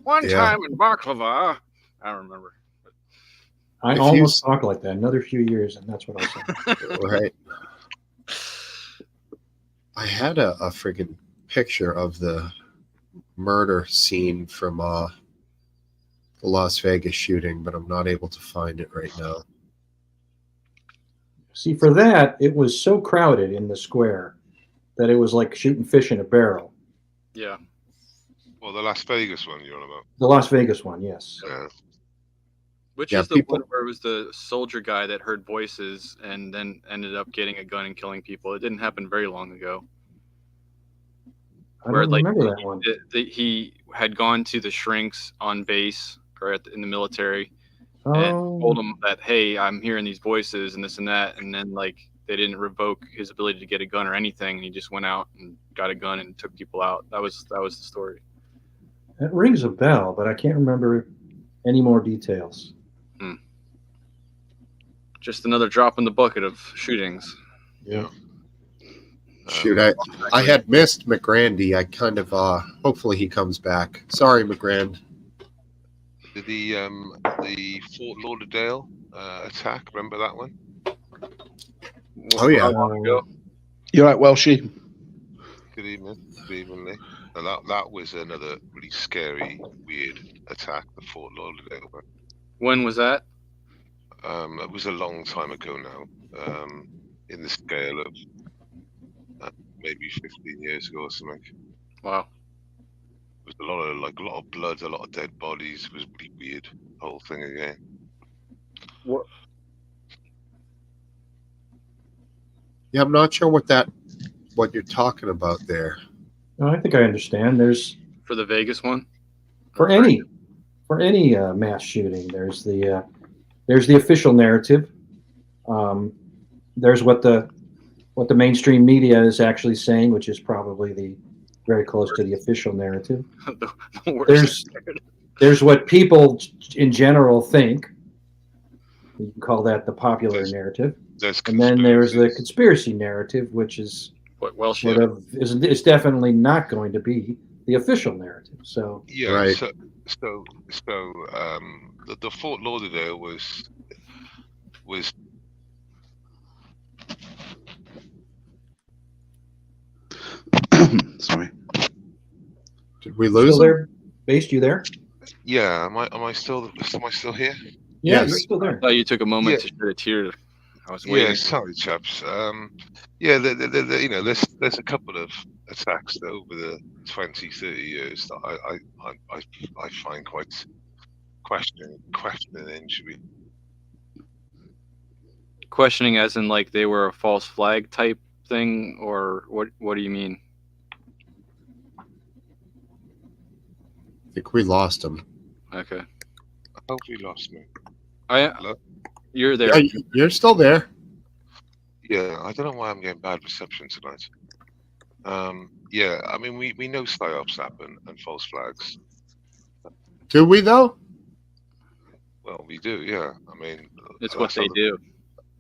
One Yeah. time in Baklava." I don't remember. I If almost talk like that. Another few years, and that's what I'll say. Right. I had a friggin' picture of the murder scene from the Las Vegas shooting, but I'm not able to find it right now. See, for that, it was so crowded in the square that it was like shooting fish in a barrel. Yeah. Well, the Las Vegas one you're on about. The Las Vegas one, yes. Yeah. Which Yeah, is the people- one where it was the soldier guy that heard voices and then ended up getting a gun and killing people. It didn't happen very long ago. I Where, don't like, remember that one. He had gone to the shrinks on base or in the military and told Oh, them that, hey, I'm hearing these voices and this and that. And then like they didn't revoke his ability to get a gun or anything. And he just went out and got a gun and took people out. That was the story. that rings a bell, but I can't remember any more details. Just another drop in the bucket of shootings. Yeah. Shoot, I had missed McGrandy. I kind of hopefully he comes back. Sorry, McGrand. The Fort Lauderdale attack. Remember that one? Oh yeah. How long ago? You're right, Welshie. Good evening. Good evening, Lee. And that was another really scary, weird attack. The Fort Lauderdale one. When was that? It was a long time ago now. In the scale of maybe 15 years ago or something. Wow. There's a lot of blood, a lot of dead bodies. It was really weird. Whole thing again. Yeah, I'm not sure what you're talking about there. No, I think I understand. There's For the Vegas one? for any mass shooting, there's the official narrative. There's what the mainstream media is actually saying, which is probably very close to the official narrative. The worst. There's what people in general think. You can call that the popular narrative. And then there's the conspiracy narrative, which is What sort of is definitely not going to be the official narrative. So yeah, right. So the Fort Lauderdale was Sorry. Did we lose still him? there? Based, you there? yeah. Am I still here? Yeah, Yes. you're still I there. thought you took a moment Yeah. to shed a tear. I was waiting. Yeah, sorry, chaps. Yeah, you know, there's a couple of attacks that over the 20, 30 years that I find quite questioning. Should we? Questioning as in like they were a false flag type thing, or what do you mean? I think we lost him. Okay. I hope we lost me. You're there. Yeah, you're still there. Yeah, I don't know why I'm getting bad reception tonight. Yeah, I mean we know psyops happen and false flags. Do we though? Well, we do. Yeah, I mean It's what they do.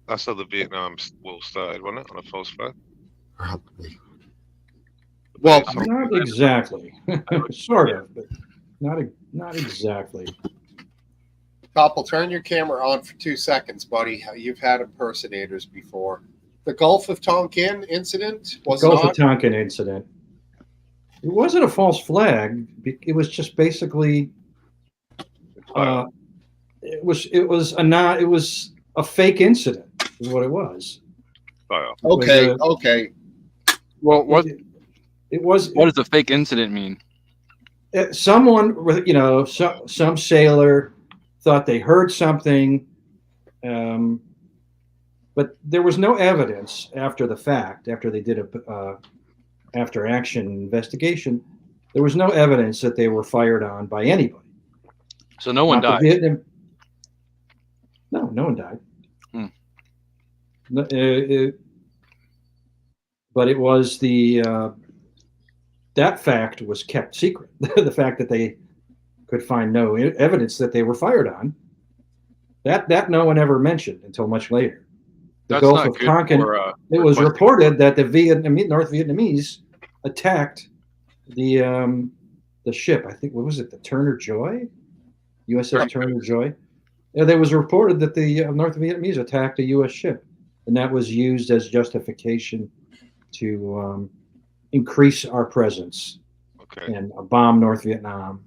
That's how the Vietnam War started, wasn't it? On a false flag. Probably. Well, Not exactly. Sort of, but not exactly. Koppel, turn your camera on for 2 seconds, buddy. You've had impersonators before. The Gulf of Tonkin incident was Gulf not. of Tonkin incident. It wasn't a false flag. It was just basically. It was a fake incident. Is what it was. Psyop. Okay, was okay. Well, what was. what does a fake incident mean? Someone, some sailor thought they heard something, but there was no evidence after the fact. After they did a after action investigation, there was no evidence that they were fired on by anybody. So no one Not died. No one died. Hmm. But it was that fact was kept secret. The fact that they could find no evidence that they were fired on, that no one ever mentioned until much later. The That's Gulf not of good Tonkin. for, It was requesting- reported that the North Vietnamese attacked the ship. I think, what was it? The Turner Joy, USS Turner Joy. Yeah, it was reported that the North Vietnamese attacked a U.S. ship, and that was used as justification to increase our presence Okay. and bomb North Vietnam.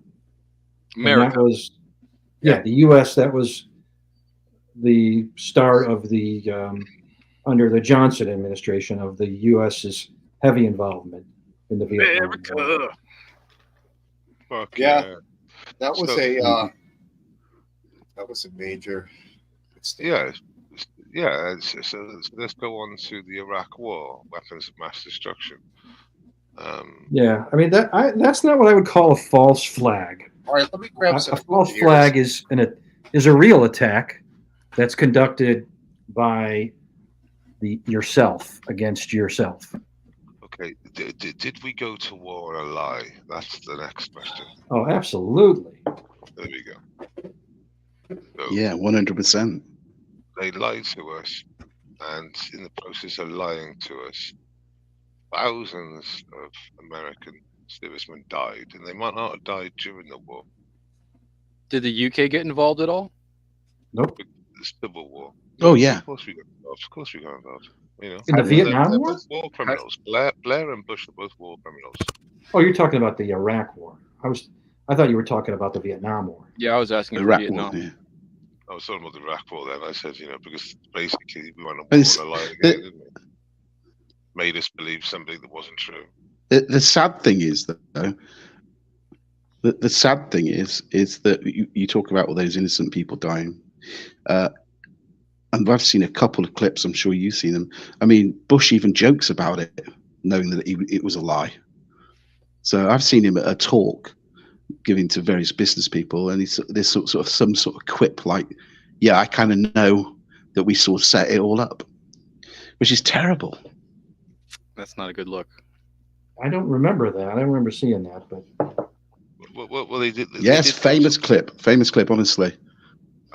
America. And that was, the U.S. That was the start of the under the Johnson administration of the U.S.'s heavy involvement in the Vietnam War. America. Fuck Yeah. That was So- that was a major. Yeah. Yeah. So let's go on to the Iraq War, weapons of mass destruction. Yeah, I mean that's not what I would call a false flag. All right, let me grab A some. false beers. flag is a real attack that's conducted by yourself against yourself. Okay. Did we go to war on a lie? That's the next question. Oh, absolutely. There we go. So Yeah, 100%. they lied to us, and in the process of lying to us, thousands of American servicemen died, and they might not have died during the war, Did the UK get involved at all? Nope. the Civil War. Oh, yeah. Of course we got involved. Of course we got involved. You know, In the Vietnam they're War? both war criminals. Blair and Bush are both war criminals. Oh, you're talking about the Iraq War. I thought you were talking about the Vietnam War. Yeah, I was asking for Iraq Vietnam. War, yeah. I was talking about the Iraq War then. I said, because basically we went to But war it's- on a lie again, didn't we? Made us believe something that wasn't true. The sad thing is that though, the sad thing is that you talk about all those innocent people dying, and I've seen a couple of clips. I'm sure you've seen them. I mean, Bush even jokes about it, knowing that it was a lie. So I've seen him at a talk giving to various business people, and there's sort of some sort of quip like, "Yeah, I kind of know that we sort of set it all up," which is terrible. That's not a good look. I don't remember that. I don't remember seeing that, but Well, they did. Yes, they did famous clip, honestly.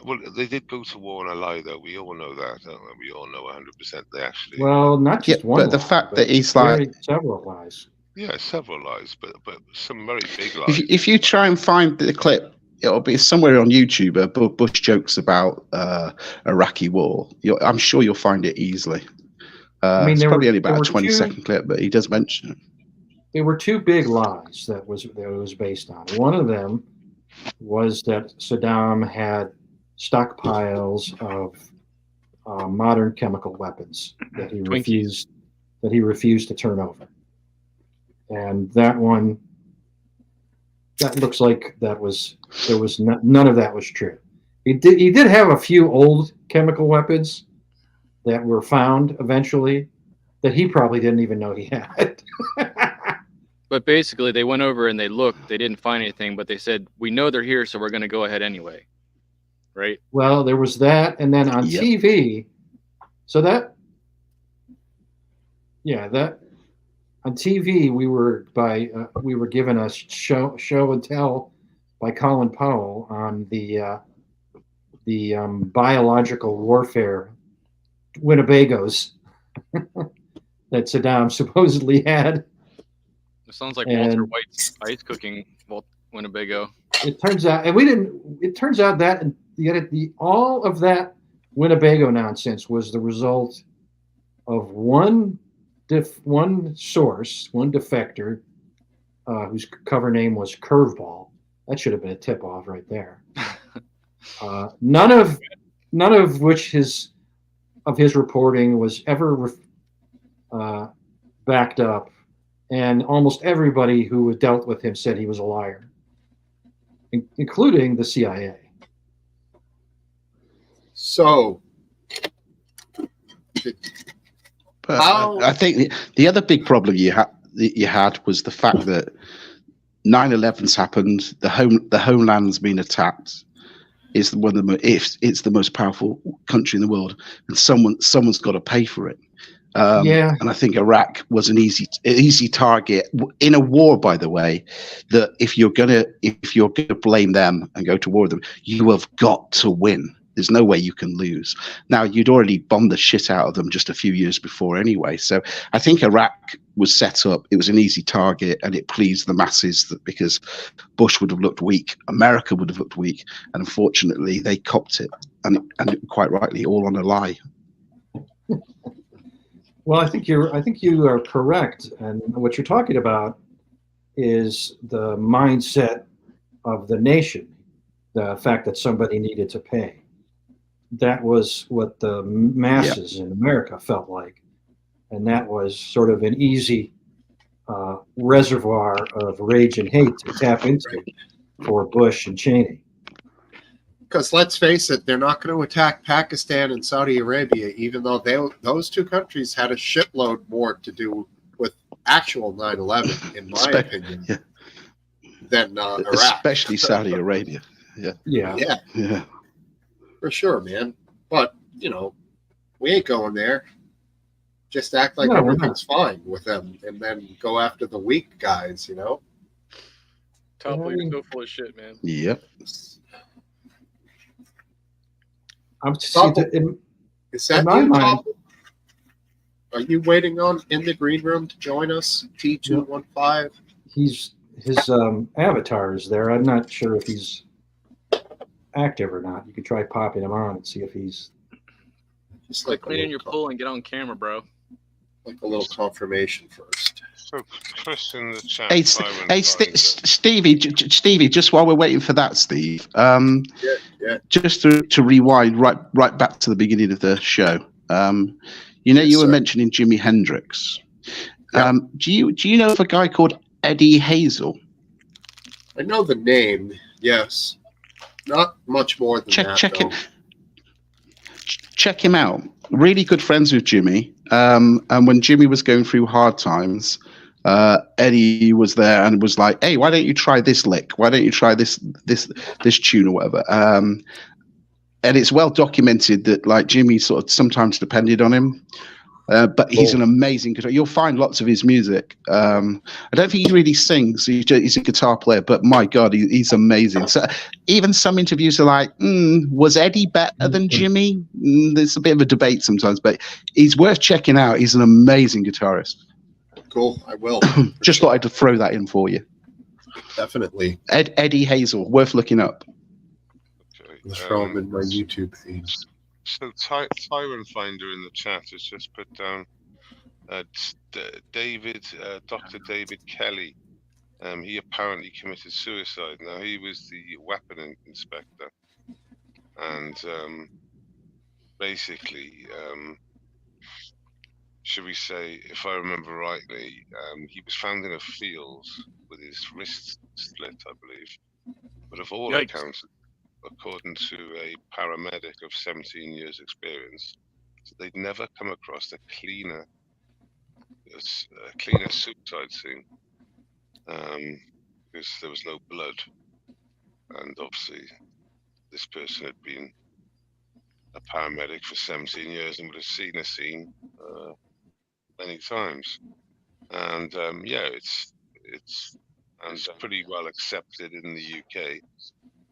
Well, they did go to war on a lie, though. We all know that, don't we? We all know 100% they actually. well, not just one. But the lie, fact but that he's like, several lies. Yeah, several lies, but some very big lies. if you try and find the clip, it'll be somewhere on YouTube. Bush jokes about Iraqi war. I'm sure you'll find it easily. I mean, it's probably only about a 20 second clip, but he does mention it. There were two big lies that was based on. One of them was that Saddam had stockpiles of modern chemical weapons that he refused to turn over, and that one, that looks like none of that was true. He did have a few old chemical weapons that were found eventually that he probably didn't even know he had. But basically, they went over and they looked. They didn't find anything, but they said, "We know they're here, so we're going to go ahead anyway." Right? Well, there was that, and then on TV. So that on TV we were given a show and tell by Colin Powell on the biological warfare Winnebagos that Saddam supposedly had. It sounds like Walter White's ice cooking Winnebago. It turns out, It turns out that all of that Winnebago nonsense was the result of one defector whose cover name was Curveball. That should have been a tip-off right there. None of which his reporting was ever backed up, and almost everybody who dealt with him said he was a liar, including the CIA. So, but I think the other big problem you had was the fact that 9/11's happened. The homeland's been attacked. It's it's the most powerful country in the world, and someone's got to pay for it. And I think Iraq was an easy target in a war, by the way, that if you're gonna blame them and go to war with them, you have got to win. There's no way you can lose. Now, you'd already bombed the shit out of them just a few years before anyway. So I think Iraq was set up. It was an easy target, and it pleased the masses because Bush would have looked weak, America would have looked weak, and unfortunately they copped it, and quite rightly, all on a lie. Well, I think you are correct, and what you're talking about is the mindset of the nation, the fact that somebody needed to pay. That was what the masses in America felt like, and that was sort of an easy reservoir of rage and hate to tap into for Bush and Cheney. because let's face it, they're not going to attack Pakistan and Saudi Arabia, even though those two countries had a shitload more to do with actual 9/11, in my opinion, than Iraq. Especially Saudi Arabia. Yeah. For sure, man. But, we ain't going there. Just act like everything's fine with them and then go after the weak guys, Top league's so full of shit, man. Yep. Is that you, Tom? Are you waiting in the green room to join us, T215? His avatar is there. I'm not sure if he's active or not. You could try popping him on and see if he's just like clean in your pool and get on camera, bro. Like a little confirmation first. So Chris in the chat. Hey, Stevie, just while we're waiting for that, Steve. Just to rewind right back to the beginning of the show. You were mentioning Jimi Hendrix. Yeah. Do you know of a guy called Eddie Hazel? I know the name. Yes. Not much more than Check that, check though. him check him out. Really good friends with Jimmy. And when Jimmy was going through hard times, Eddie was there and was like, "Hey, why don't you try this lick? Why don't you try this tune or whatever?" And it's well documented that like Jimmy sort of sometimes depended on him. But he's Cool. an amazing guitar. You'll find lots of his music. I don't think he really sings. He's a guitar player, but my God, he's amazing. So even some interviews are like, was Eddie better than Jimmy? There's a bit of a debate sometimes, but he's worth checking out. He's an amazing guitarist. Cool. I will. Just thought I'd throw that in for you. Definitely. Eddie Hazel, worth looking up. Okay, Let's throw him in my YouTube feed. So Tyrant Finder in the chat has just put down Dr. David Kelly. He apparently committed suicide. Now he was the weapon inspector, and basically, should we say, if I remember rightly, he was found in a field with his wrist split, I believe. But of all Yikes. accounts, according to a paramedic of 17 years experience, they'd never come across a cleaner suicide scene, because there was no blood, and obviously this person had been a paramedic for 17 years and would have seen a scene many times. And yeah, it's pretty well accepted in the UK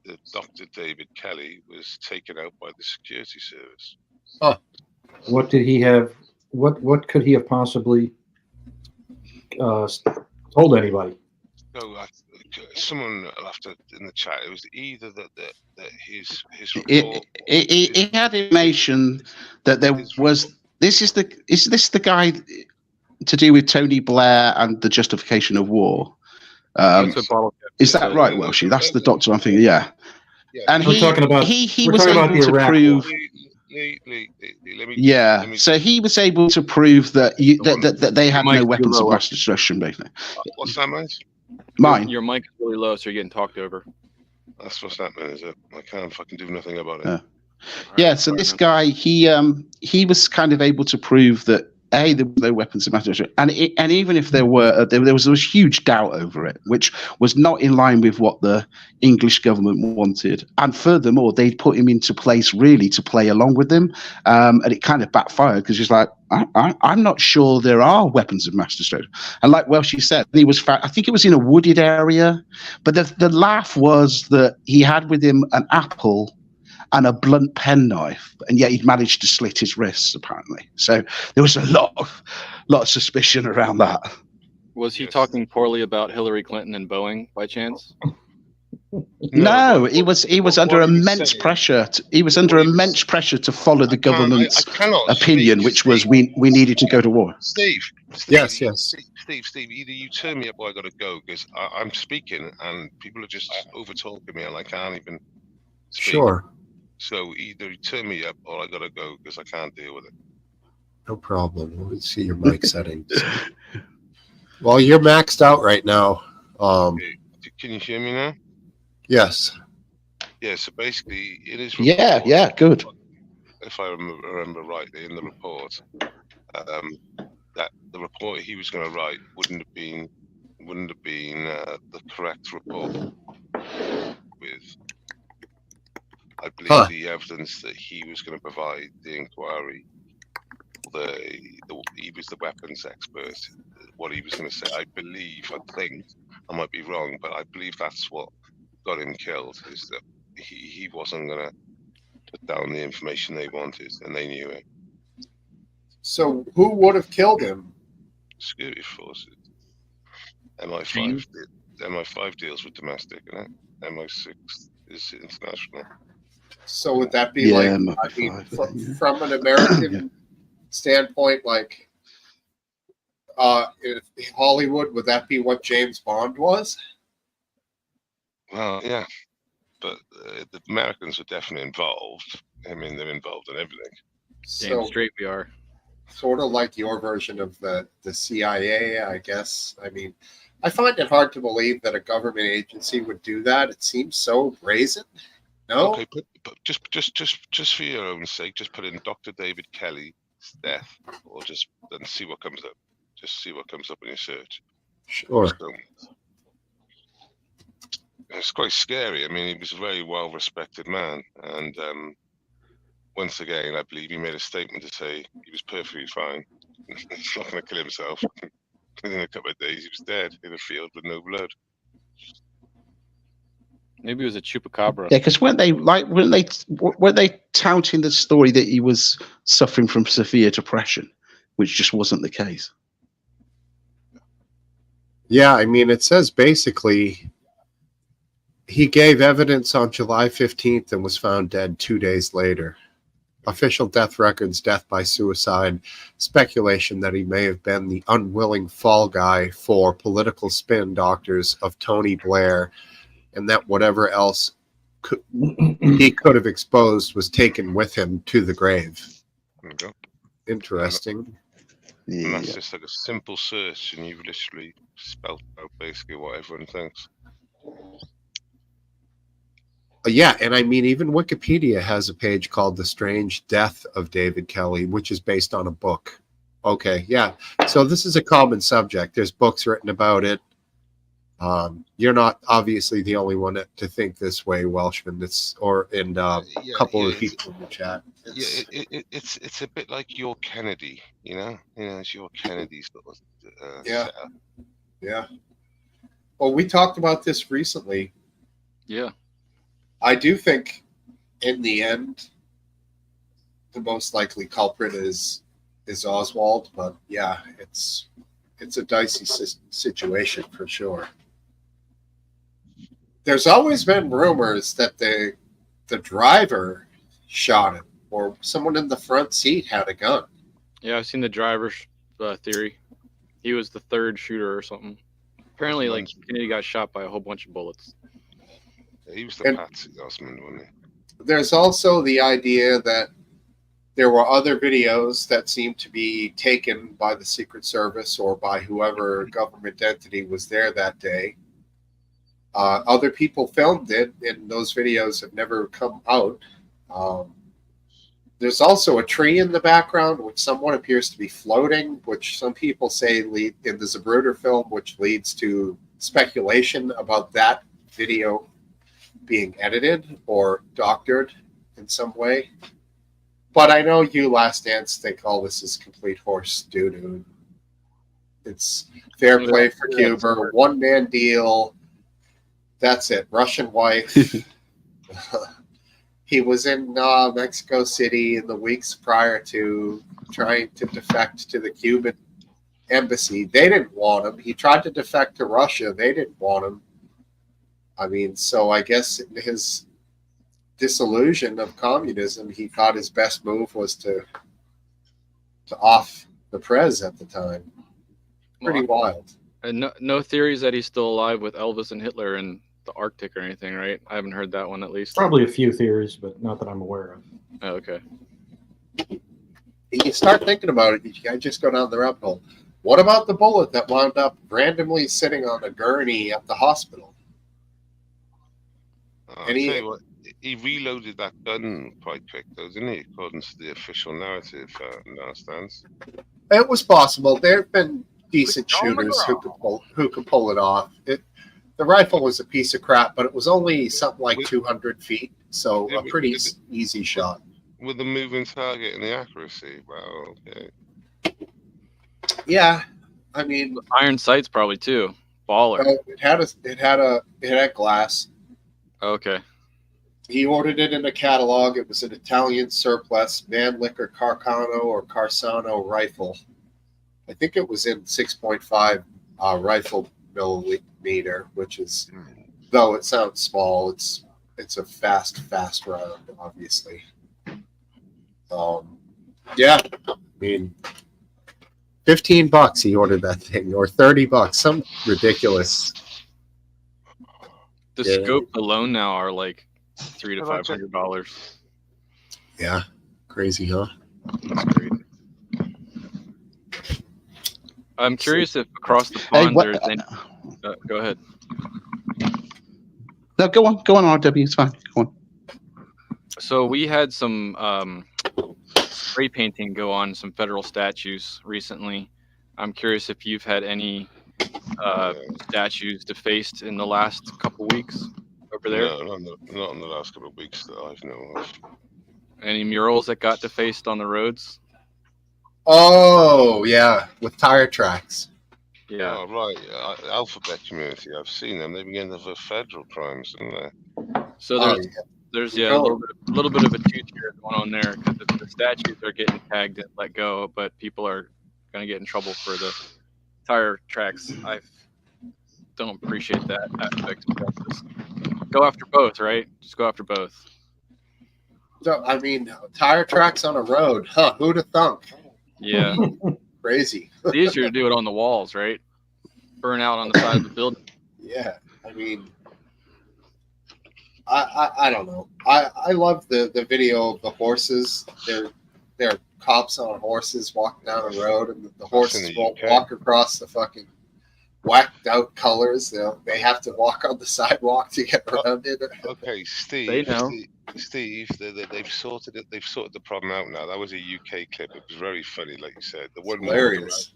that Dr. David Kelly was taken out by the security service. What did he have? What could he have possibly told anybody? So someone will have to in the chat. It was either that his report. It had information that there was. Is this the guy to do with Tony Blair and the justification of war? That's what bottle cap Is that right, Welshie? That's the doctor I'm thinking. Yeah. Yeah. And We're talking about he we're was talking about able the to Iraq prove. War. Yeah, so he was able to prove that that they had Mike's no too weapons of low. mass destruction, basically. What's that, mate? Mine. Your mic is really low, so you're getting talked over. That's what's happening, is it? I can't fucking do nothing about it. Yeah. All Yeah, right, so sorry, this man. guy, he was kind of able to prove that there were no weapons of mass destruction, and even if there were, there was huge doubt over it, which was not in line with what the English government wanted. And furthermore, they'd put him into place really to play along with them, and it kind of backfired because he's like, I'm not sure there are weapons of mass destruction. And like Welshie said, he was I think it was in a wooded area, but the laugh was that he had with him an apple and a blunt penknife, and yet he'd managed to slit his wrists, apparently. So there was a lot of suspicion around that. Was he Yes. talking poorly about Hillary Clinton and Boeing by chance? No, but he was what under he was immense saying- pressure. He was under what he was- immense pressure to follow the I government's cannot, opinion, Steve, which was Steve. we needed to go to war. Steve. Yes, you- yes. Steve, either you turn me up or I gotta go, because I'm speaking and people are just over talking me and I can't even speak. Sure. So either you turn me up or I gotta go because I can't deal with it. No problem. Let's see your mic settings. Well, you're maxed out right now. Can you hear me now? Yes. Yeah, so basically it is Yeah, good. if I remember rightly in the report, that the report he was going to write wouldn't have been the correct report. With, I believe, the evidence that he was going to provide the inquiry, he was the weapons expert. What he was going to say, I think, I might be wrong, but I believe that's what got him killed. Is that he wasn't going to put down the information they wanted, and they knew it. So who would have killed him? Security forces. MI5 deals with domestic, and MI6 is international. So would that be Yeah, like, I MI5, mean, yeah. from an American standpoint, like, if Hollywood, would that be what James Bond was? Well, yeah, but the Americans are definitely involved. I mean, they're involved in everything. Damn So straight we are. sort of like your version of the CIA, I guess. I mean, I find it hard to believe that a government agency would do that. It seems so brazen. No? Okay, but just for your own sake, just put in Dr. David Kelly's death, or just and see what comes up. Just see what comes up in your search. Sure. So, it's quite scary. I mean, he was a very well-respected man, and once again, I believe he made a statement to say he was perfectly fine. He's not going to kill himself. Within a couple of days, he was dead in a field with no blood. Maybe it was a chupacabra. Yeah, because weren't they touting the story that he was suffering from severe depression, which just wasn't the case? Yeah, I mean, it says basically he gave evidence on July 15th and was found dead 2 days later. Official death records, death by suicide, speculation that he may have been the unwilling fall guy for political spin doctors of Tony Blair, and that whatever else he could have exposed was taken with him to the grave. There we go. Interesting. And that's Yeah. just like a simple search, and you've literally spelled out basically what everyone thinks. Yeah, and I mean, even Wikipedia has a page called The Strange Death of David Kelly, which is based on a book. Okay, yeah. So this is a common subject. There's books written about it. You're not obviously the only one to think this way, Welshman. A couple of people in the chat. It's a bit like your Kennedy, you know? It's your Kennedy sort of Yeah. setup. Yeah. Well, we talked about this recently. Yeah. I do think, in the end, the most likely culprit is Oswald. But yeah, it's a dicey situation for sure. There's always been rumors that the driver shot him, or someone in the front seat had a gun. Yeah, I've seen the driver's theory. He was the third shooter or something. Apparently, like, Kennedy got shot by a whole bunch of bullets. Yeah, he was the Patsy Osmond, wasn't he? There's also the idea that there were other videos that seemed to be taken by the Secret Service or by whoever government entity was there that day. Other people filmed it, and those videos have never come out. There's also a tree in the background, which somewhat appears to be floating, which some people say in the Zapruder film, which leads to speculation about that video being edited or doctored in some way. But I know you Last Dance think all this is complete horse doo-doo. It's fair play for Cuba, one-man deal. That's it. Russian wife. He was in Mexico City in the weeks prior to trying to defect to the Cuban embassy. They didn't want him. He tried to defect to Russia. They didn't want him. I mean, so I guess in his disillusion of communism, he thought his best move was to off the Prez at the time. Pretty wild. And no theories that he's still alive with Elvis and Hitler in the Arctic or anything, right? I haven't heard that one at least. Probably a few theories, but not that I'm aware of. Oh, okay. You start thinking about it, you just go down the rabbit hole. What about the bullet that wound up randomly sitting on a gurney at the hospital? I'll tell you what, he reloaded that gun quite quick, though, didn't he? According to the official narrative, now stands. It was possible. There have been decent shooters who could pull it off. The rifle was a piece of crap, but it was only something like 200 feet, so a pretty easy shot. With the moving target and the accuracy, wow, okay. Yeah, I mean, iron sights probably too. Baller. It had glass. Okay. He ordered it in a catalog. It was an Italian surplus Mannlicher Carcano or Carsano rifle. I think it was in 6.5 rifle millimeter, which is, though it sounds small, it's a fast round, obviously. Yeah, I mean, $15 he ordered that thing, or $30, some ridiculous. The scopes alone now are like $300 to $500. Yeah, crazy, huh? That's crazy. I'm curious if across the Hey, pond what? there's any. Go ahead. No, go on, RW. It's fine. Go on. So we had some spray painting go on some federal statues recently. I'm curious if you've had any statues defaced in the last couple weeks over there. No, not in the last couple of weeks that I've known of. Any murals that got defaced on the roads? Oh yeah, with tire tracks. Yeah. Oh, right. Alphabet community. I've seen them. They begin for federal crimes, don't they? So Oh, there's yeah. a little bit of a two-tier going on there because the statues are getting tagged and let go, but people are going to get in trouble for the tire tracks. I don't appreciate that aspect of justice. Go after both, right? Just go after both. So, I mean, tire tracks on a road. Huh, who'd have thunk? Yeah. Crazy. It's easier to do it on the walls, right? Burn out on the side of the building. Yeah. I mean, I don't know. I love the video of the horses. They're cops on horses walking down a road, and the horses the won't UK. walk across the fucking whacked out colors. They have to walk on the sidewalk to get around it. Okay, Steve. They know. Steve, they've sorted it. They've sorted the problem out now. That was a UK clip. It was very funny, like you said. The one Hilarious.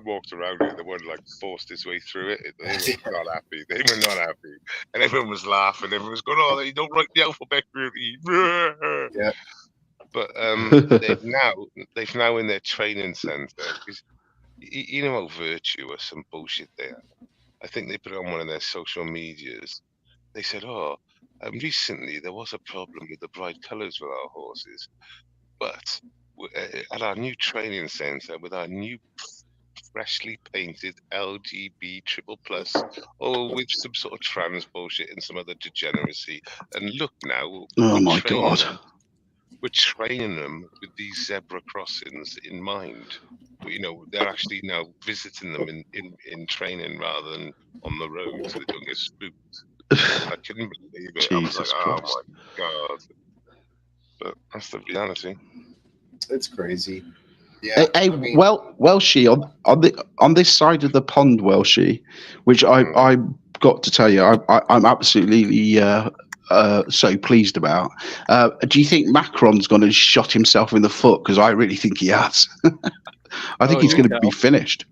walked around it. The one like forced his way through it. They were not happy. They were not happy, and everyone was laughing. Everyone was going, "Oh, they don't write the alphabet really." Yeah. But they've now in their training centre, because you know how virtuous and bullshit they are. I think they put it on one of their social medias. They said, "Oh, recently there was a problem with the bright colours with our horses, but at our new training centre with our new freshly painted LGB triple plus, or with some sort of trans bullshit and some other degeneracy, and look now, Oh we're my training God. them- we're training them with these zebra crossings in mind." You know, they're actually now visiting them in training rather than on the road, so they don't get spooked. I couldn't believe it. I was like, Jesus oh Christ. my God. But that's the reality. It's crazy. Yeah. Hey, I mean, Welshie, on this side of the pond, Welshie, which I got to tell you, I'm absolutely so pleased about. Do you think Macron's going to shot himself in the foot? Because I really think he has. I think he's going to be finished.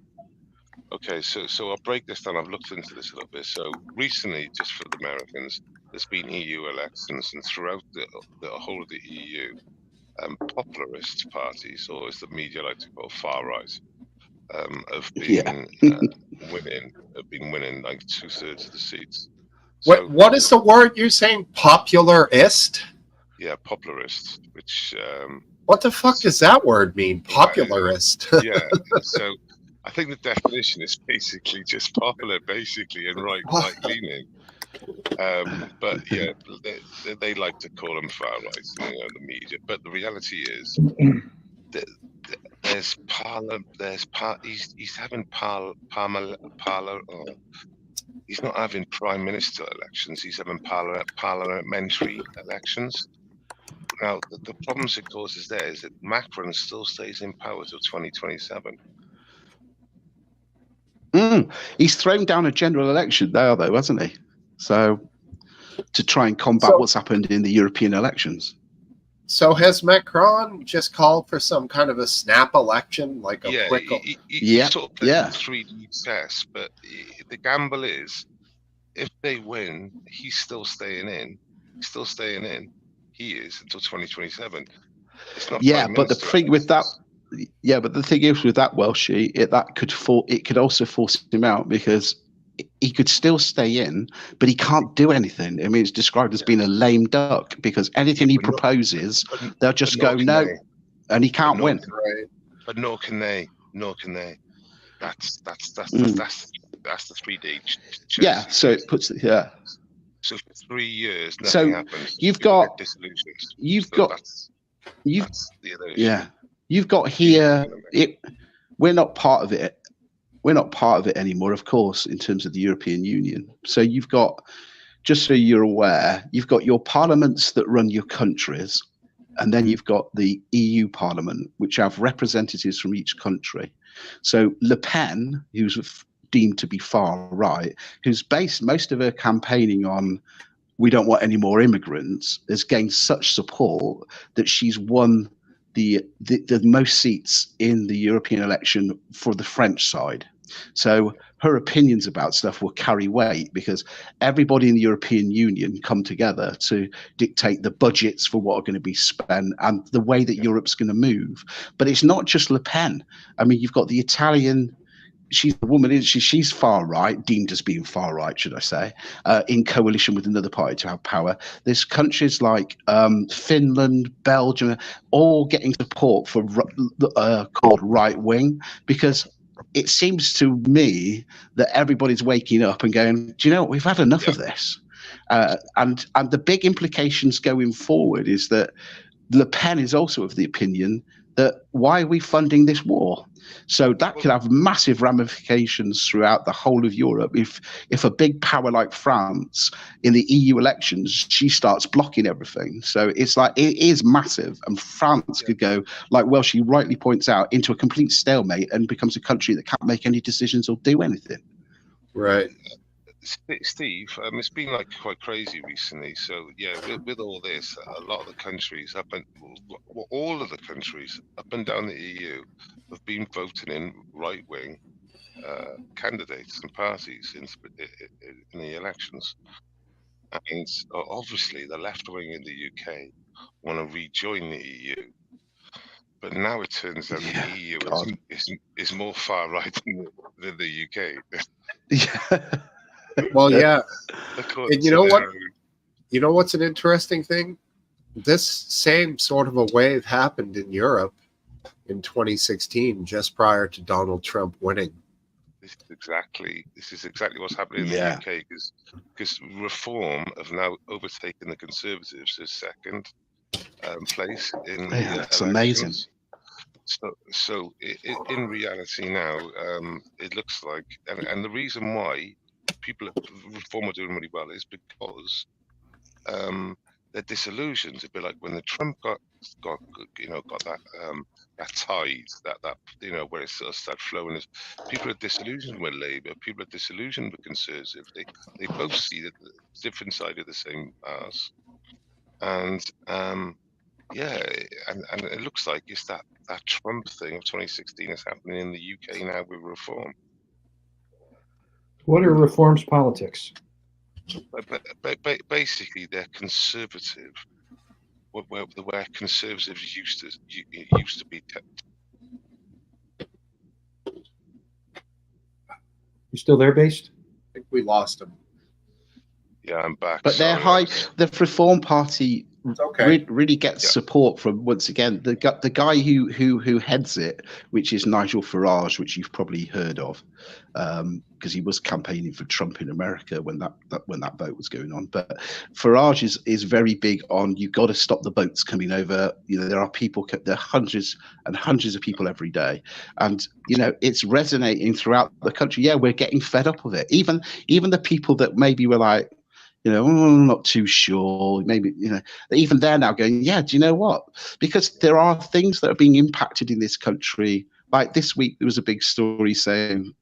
Okay, so I'll break this down. I've looked into this a little bit. So recently, just for the Americans, there's been EU elections, and throughout the whole of the EU, popularist parties, or as the media like to call far right, have been winning like 2/3 of the seats. So, what is the word you're saying? Popularist? Yeah, popularist, which What the fuck does that word mean? Popularist. yeah. So I think the definition is basically just popular, basically, and right leaning. But yeah, they like to call them far right in the media. But the reality is that he's having he's not having prime minister elections. He's having parliamentary elections. Now, the problems it causes there is that Macron still stays in power till 2027. He's thrown down a general election there, though, hasn't he? So, to try and combat what's happened in the European elections. So has Macron just called for some kind of a snap election, like a quick? He sort of played 3D chess, but the gamble is, if they win, he's still staying in. He's still staying in. He is until 2027. It's not. Yeah, but the thing with that. Yeah, but the thing is with that Welshie, it could also force him out, because he could still stay in, but he can't do anything. I mean, it's described as being a lame duck, because anything he proposes, they'll just go no, and he can't win. Right. But nor can they. That's the 3D. Yeah, so it puts So for 3 years, nothing happens. You've got disillusions. You've got here. We're not part of it. We're not part of it anymore, of course, in terms of the European Union. So you've got, just so you're aware, you've got your parliaments that run your countries, and then you've got the EU Parliament, which have representatives from each country. So Le Pen, who's deemed to be far right, who's based most of her campaigning on we don't want any more immigrants, has gained such support that she's won the most seats in the European election for the French side. So her opinions about stuff will carry weight because everybody in the European Union come together to dictate the budgets for what are going to be spent and the way that Europe's going to move. But it's not just Le Pen. I mean, you've got the Italian. She's a woman, isn't she? She's far right, deemed as being far right, should I say, in coalition with another party to have power. There's countries like Finland, Belgium, all getting support for called right wing, because it seems to me that everybody's waking up and going, do you know what? We've had enough of this. And the big implications going forward is that Le Pen is also of the opinion that why are we funding this war? So that could have massive ramifications throughout the whole of Europe. If a big power like France in the EU elections, she starts blocking everything. So it's like, it is massive. And France could go, like she rightly points out, into a complete stalemate and becomes a country that can't make any decisions or do anything. Right. Steve, it's been like quite crazy recently. So yeah, with all this, a lot of the countries all of the countries up and down the EU have been voting in right-wing candidates and parties in the elections, and obviously the left wing in the UK want to rejoin the EU. But now it turns out the EU is more far right than the UK. Yeah. Well, yeah. And you know what? You know what's an interesting thing? This same sort of a wave happened in Europe in 2016, just prior to Donald Trump winning. This is exactly what's happening in the UK, because Reform have now overtaken the Conservatives as second place in the That's elections. amazing. So in reality now, it looks like, and the reason why Reform are doing really well is because they're disillusioned. It'd be like when the Trump got that tide, that where it sort of started flowing. People are disillusioned with Labour. People are disillusioned with Conservative. They both see the different side of the same arse. And and it looks like it's that Trump thing of 2016 is happening in the UK now with Reform. What are Reform's politics? But basically, they're conservative, where conservatives used to be. You still there, Based? I think we lost him. Yeah, I'm back. But they're high. The Reform Party really gets support from, once again, the guy who heads it, which is Nigel Farage, which you've probably heard of, because he was campaigning for Trump in America when that vote was going on. But Farage is very big on, you've got to stop the boats coming over. There are people, there are hundreds and hundreds of people every day, and it's resonating throughout the country. Yeah, we're getting fed up of it. Even the people that maybe were like, I'm not too sure. Maybe, even they're now going, yeah, do you know what? Because there are things that are being impacted in this country. Like this week, there was a big story saying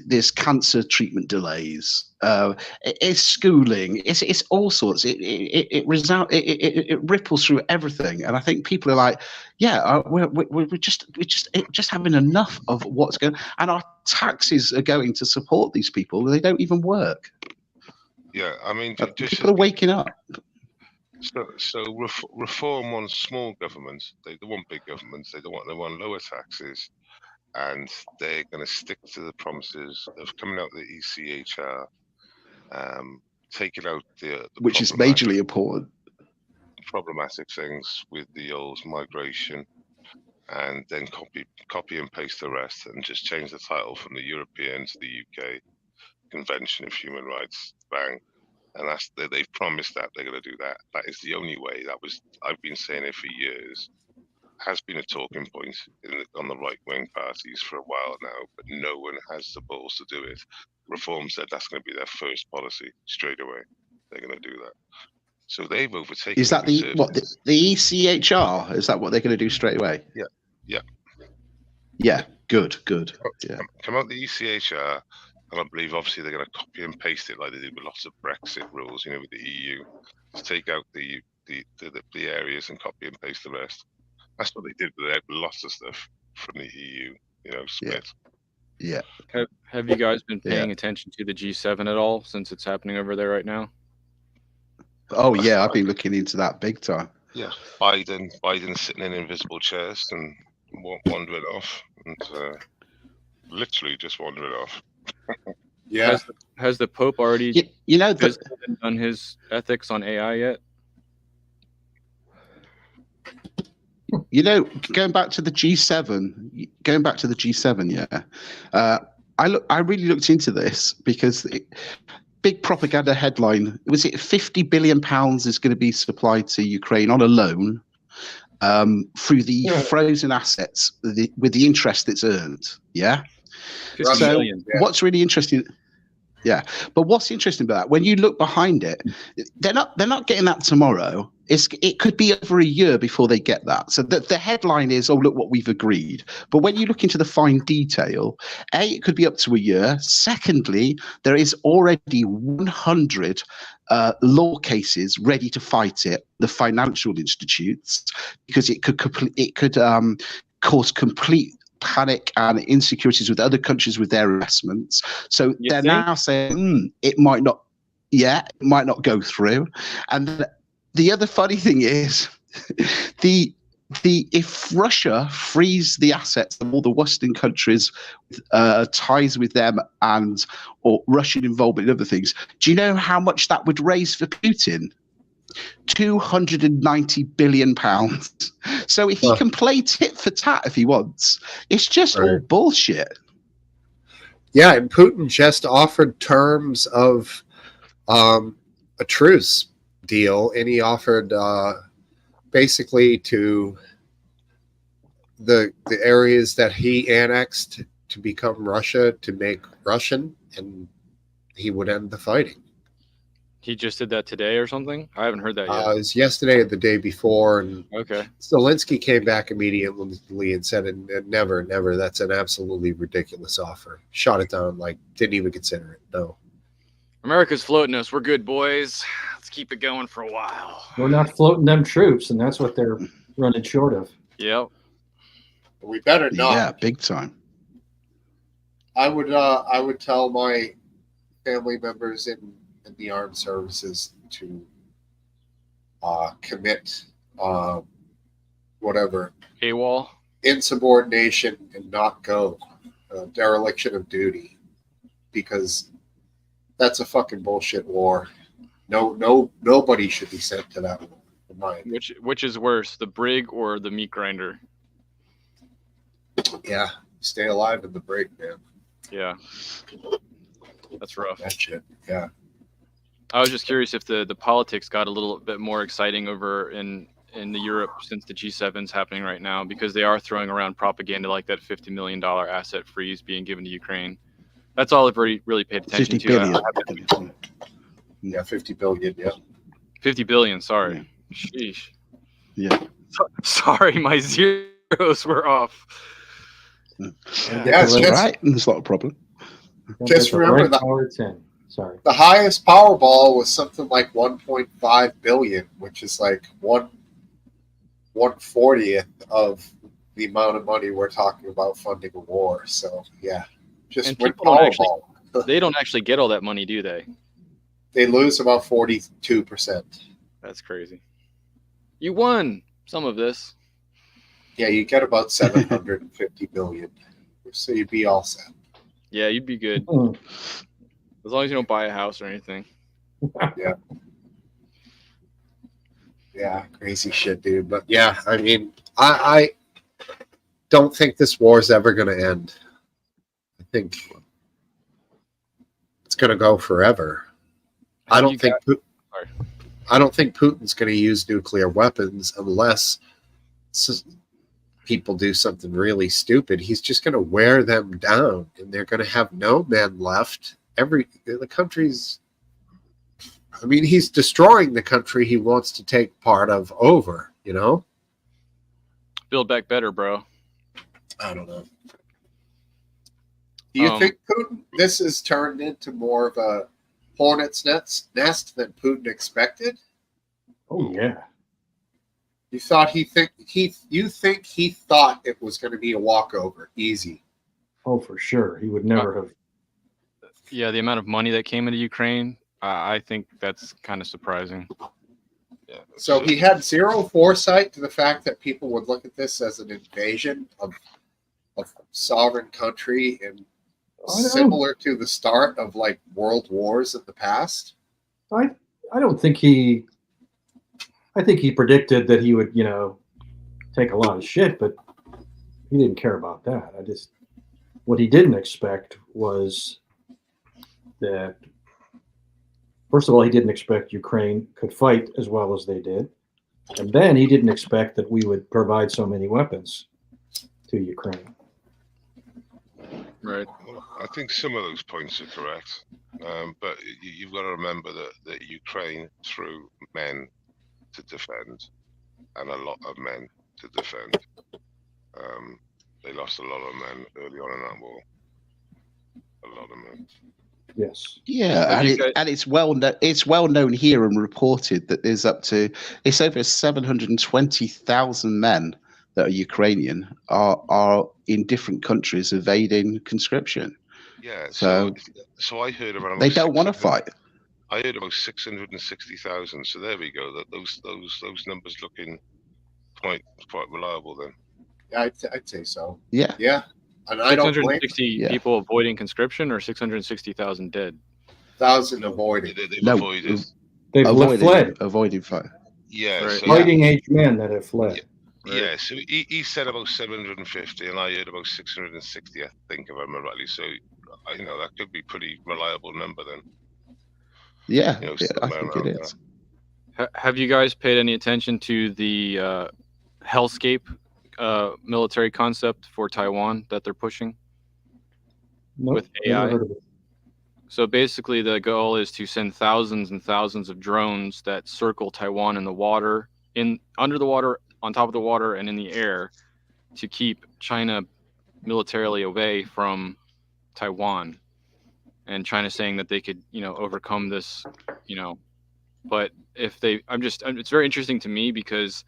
there's cancer treatment delays. It's schooling. It's all sorts. It ripples through everything. And I think people are like, yeah, we're just having enough of what's going. And our taxes are going to support these people. They don't even work. Yeah, I mean, people are waking up. So Reform wants small governments. They don't want big governments. They want lower taxes, and they're going to stick to the promises of coming out the ECHR, taking out the which is majorly important. Problematic things with the old migration, and then copy and paste the rest, and just change the title from the European to the UK Convention of Human Rights. Bang. And they've promised that they're going to do that. That is the only way. I've been saying it for years. Has been a talking point on the right-wing parties for a while now, but no one has the balls to do it. Reform said that's going to be their first policy straight away. They're going to do that. So they've overtaken. Is that the ECHR? Is that what they're going to do straight away? Yeah. Yeah. Good. Yeah. Come out the ECHR, and I believe obviously they're going to copy and paste it like they did with lots of Brexit rules, with the EU. Just take out the areas and copy and paste the rest. That's what they did with lots of stuff from the EU, split. Yeah. Have you guys been paying attention to the G7 at all since it's happening over there right now? Oh yeah, I've been looking into that big time. Yeah, Biden sitting in invisible chairs and wandering off, and literally just wandering off. Yeah. Has the Pope already done his ethics on AI yet? Going back to the G7, I really looked into this because big propaganda headline was it 50 billion pounds is going to be supplied to Ukraine on a loan through the frozen assets with the interest it's earned. Yeah. 50 So million. what's really interesting. Yeah, but what's interesting about that, when you look behind it, they're not getting that tomorrow. It could be over a year before they get that. So the headline is, oh, look what we've agreed. But when you look into the fine detail, A, it could be up to a year. Secondly, there is already 100 law cases ready to fight it, the financial institutes, because it could cause complete panic and insecurities with other countries with their investments. So they're now saying it might not go through. And the other funny thing is if Russia frees the assets of all the Western countries ties with them or Russian involvement in other things, do you know how much that would raise for Putin? 290 billion pounds. So he can play tit for tat if he wants. It's just all bullshit. Yeah, and Putin just offered terms of a truce deal, and he offered basically to the areas that he annexed to become Russia to make Russian, and he would end the fighting. He just did that today or something? I haven't heard that yet. It was yesterday or the day before, and okay. Zelensky came back immediately and said, never, that's an absolutely ridiculous offer. Shot it down, didn't even consider it. No. America's floating us. We're good, boys. Let's keep it going for a while. We're not floating them troops, and that's what they're running short of. Yep. We better not. Yeah, big time. I would tell my family members in the armed services to commit whatever AWOL, insubordination, and not go, dereliction of duty, because that's a fucking bullshit war. Nobody should be sent to that war, in my opinion. which is worse, the brig or the meat grinder? Yeah, stay alive in the brig, man. Yeah, that's rough. That shit. Yeah. I was just curious if the politics got a little bit more exciting over in the Europe since the G7's happening right now, because they are throwing around propaganda like that $50 million asset freeze being given to Ukraine. That's all I've really paid attention 50 to. billion. Yeah, 50 billion. Yeah. 50 billion. Sorry. Sheesh. Yeah. Sorry, my zeros were off. Yeah, That's right. That's not a problem. Just remember that. Power 10. Sorry. The highest Powerball was something like 1.5 billion, which is like 1/40th of the amount of money we're talking about funding a war. So yeah, just win Powerball. They don't actually get all that money, do they? They lose about 42%. That's crazy. You won some of this. Yeah, you get about 750 billion. So you'd be all set. Yeah, you'd be good. As long as you don't buy a house or anything. Yeah, crazy shit, dude. But yeah, I mean, I don't think this war is ever going to end. I think it's going to go forever. I don't think Putin's going to use nuclear weapons unless people do something really stupid. He's just going to wear them down, and they're going to have no men left. The country's I mean, he's destroying the country he wants to take part of over, you know? Build back better, bro. I don't know. Do you Um, think Putin, this has turned into more of a hornet's nest than Putin expected? Oh yeah. You think he thought it was going to be a walkover, easy. Oh, for sure. He would never have. Yeah, the amount of money that came into Ukraine, I think that's kind of surprising. Yeah. So he had zero foresight to the fact that people would look at this as an invasion of sovereign country, and similar to the start of like world wars in the past. I don't think he. I think he predicted that he would, take a lot of shit, but he didn't care about that. What he didn't expect was that, first of all, he didn't expect Ukraine could fight as well as they did. And then he didn't expect that we would provide so many weapons to Ukraine. Right. Well, I think some of those points are correct, but you've got to remember that Ukraine threw men to defend, and a lot of men to defend. They lost a lot of men early on in that war. A lot of men. Yes. Yeah, and it's well known here and reported that it's over 720,000 men that are Ukrainian are in different countries evading conscription. Yeah, So I heard around. They don't want to fight. I heard about 660,000. So there we go. That those numbers looking quite reliable then. Yeah, I'd say so. Yeah. Yeah. And I don't blame 660 people avoiding conscription, or 660,000 dead. 1,000 avoided. They've No, avoided. They've fled. Avoiding fight. Yeah, Right. so, Fighting age men that have fled. yeah. So he said about 750, and I heard about 660. I think, if I remember rightly. So, that could be pretty reliable number then. Yeah, Yeah, I think it is. Have you guys paid any attention to the hellscape military concept for Taiwan that they're pushing Nope, with never AI? heard of it. So basically, the goal is to send thousands and thousands of drones that circle Taiwan in the water, under the water, on top of the water, and in the air, to keep China militarily away from Taiwan. And China saying that they could, overcome this, But if they, it's very interesting to me because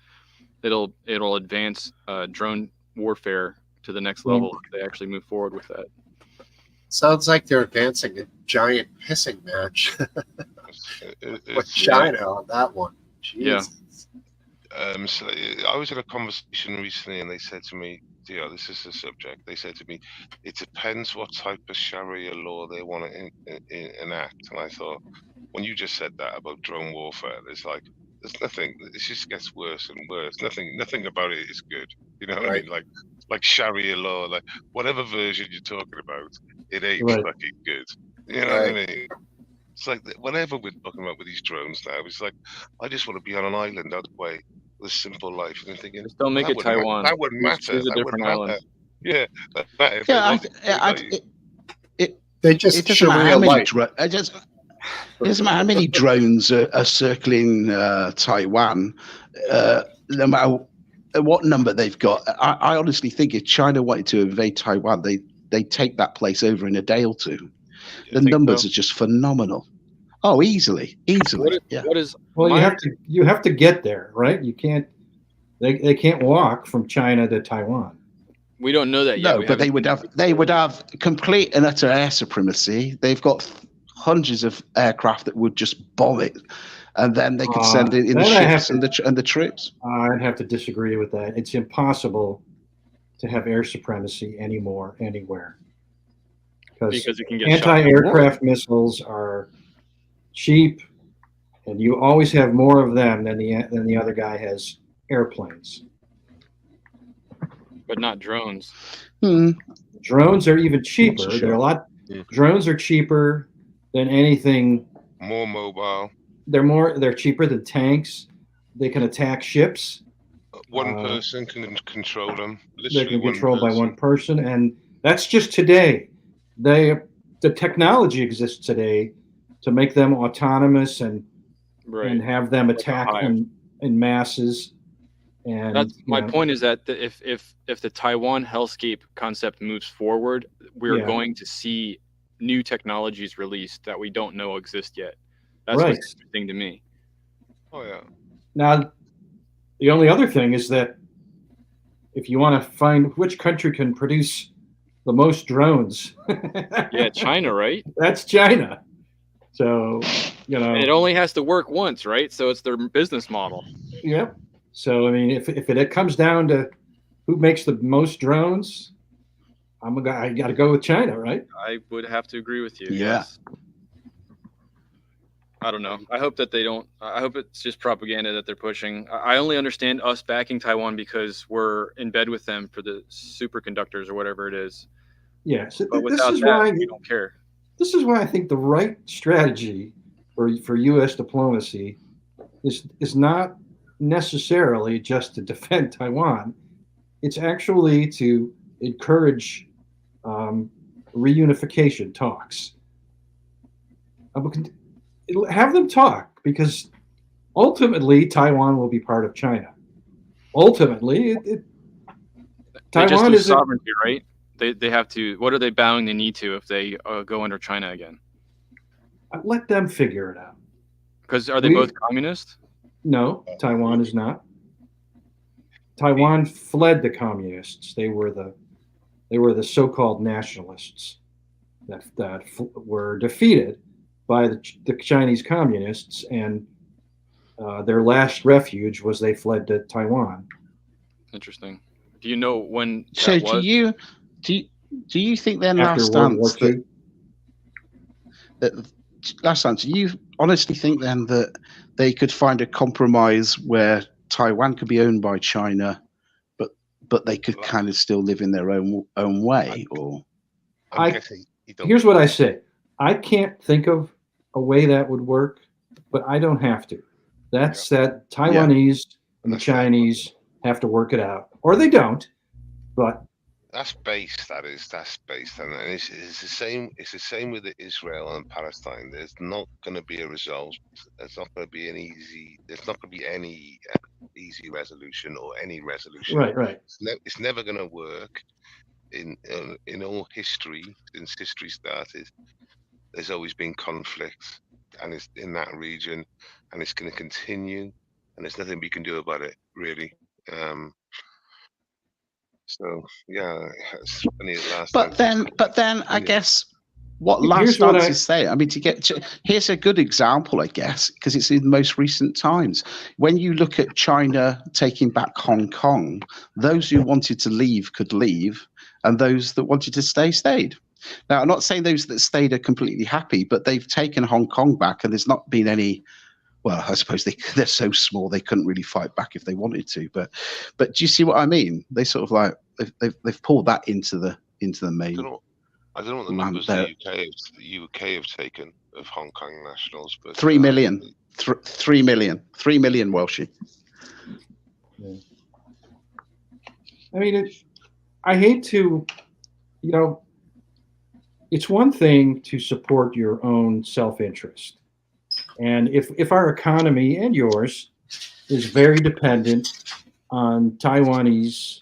it'll advance drone warfare to the next level if they actually move forward with that. Sounds like they're advancing a giant pissing match with China on that one. Jesus. Yeah. So I was in a conversation recently, and they said to me, this is the subject. They said to me, it depends what type of Sharia law they want to enact. And I thought, when you just said that about drone warfare, there's nothing. It just gets worse and worse. Nothing about it is good. You know what I mean? Like Sharia law, like whatever version you're talking about, it ain't fucking good. You know what I mean? It's like whatever we're talking about with these drones now. It's like I just want to be on an island out the way with a simple life. And I'm thinking, just don't make it Taiwan. That wouldn't matter. Choose a different island. Yeah, they just it doesn't matter Sharia how many light. it doesn't matter how many drones are circling Taiwan, no matter what number they've got. I honestly think if China wanted to invade Taiwan, they'd take that place over in a day or two. The numbers are just phenomenal. Oh, easily. What is? Well, you have to get there, right? You can't. They can't walk from China to Taiwan. We don't know that yet. No, but they would have complete and utter air supremacy. They've got hundreds of aircraft that would just bomb it, and then they could send in the ships and the troops. I'd have to disagree with that. It's impossible to have air supremacy anymore anywhere because you can get anti-aircraft missiles are cheap, and you always have more of them than the other guy has airplanes. But not drones. Drones are even cheaper. Sure. They're a lot. Drones are cheaper than anything. More mobile. They're cheaper than tanks. They can attack ships. One person can control them. They can control by one person, and that's just today. The technology exists today to make them autonomous and Right. and have them a attack hive. in masses. And That's you my know, point. Is that if the Taiwan hellscape concept moves forward, we're Yeah. going to see new technologies released that we don't know exist yet. That's Right. what's interesting to me. Oh yeah. Now, the only other thing is that if you want to find which country can produce the most drones, Yeah, China, right? that's China. So, you And it know, only has to work once, right? So it's their business model. yep. So, I mean, if it comes down to who makes the most drones, I got to go with China, right? I would have to agree with you. Yeah. Yes. I don't know. I hope that they don't. I hope it's just propaganda that they're pushing. I only understand us backing Taiwan because we're in bed with them for the superconductors or whatever it is. Yeah. So But this without is that, why we don't care. this is why I think the right strategy for U.S. diplomacy is not necessarily just to defend Taiwan. It's actually to encourage reunification talks. Have them talk because ultimately Taiwan will be part of China. Ultimately, They just Taiwan lose is a sovereignty, right? They have to. What are they bowing the knee to if they go under China again? let them figure it out. Because are they We both communist? no, Taiwan is not. Taiwan fled the communists. They were the so-called nationalists that were defeated by the Chinese communists, and their last refuge was they fled to Taiwan. Interesting. Do you know when So that was? do you think then After last World War dance that, II. that last dance, do you honestly think then that they could find a compromise where Taiwan could be owned by China, but they could kind of still live in their own way? Or I'm guessing you don't. Here's what I say. I can't think of a way that would work, but I don't have to. That's that Taiwanese and the That's fair. Chinese have to work it out, or they don't. But That's base. That's base, and it's the same. It's the same with Israel and Palestine. There's not going to be a result. There's not going to be an easy. There's not going to be any easy resolution or any resolution. right. It's never going to work. In all history, since history started, there's always been conflict, and it's in that region, and it's going to continue, and there's nothing we can do about it, really. So yeah, it's funny at last. but then I guess what Here's last what dance is saying. I mean, here's a good example, I guess, because it's in most recent times. When you look at China taking back Hong Kong, those who wanted to leave could leave, and those that wanted to stay stayed. Now, I'm not saying those that stayed are completely happy, but they've taken Hong Kong back, and there's not been any. Well, I suppose they're so small they couldn't really fight back if they wanted to. But do you see what I mean? They sort of like they've pulled that into the main. I don't know what the numbers the UK have taken of Hong Kong nationals, but 3 million, 3 million, 3 million Welshie. Yeah. I mean, I hate to, it's one thing to support your own self-interest. And if our economy and yours is very dependent on Taiwanese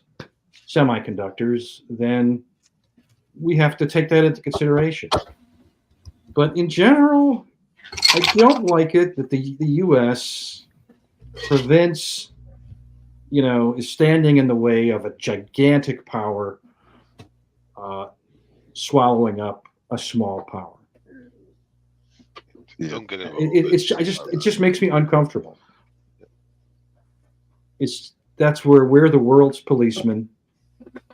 semiconductors, then we have to take that into consideration. But in general, I don't like it that the U.S. prevents, is standing in the way of a gigantic power swallowing up a small power. Don't get It just makes me uncomfortable. That's where we're the world's policeman,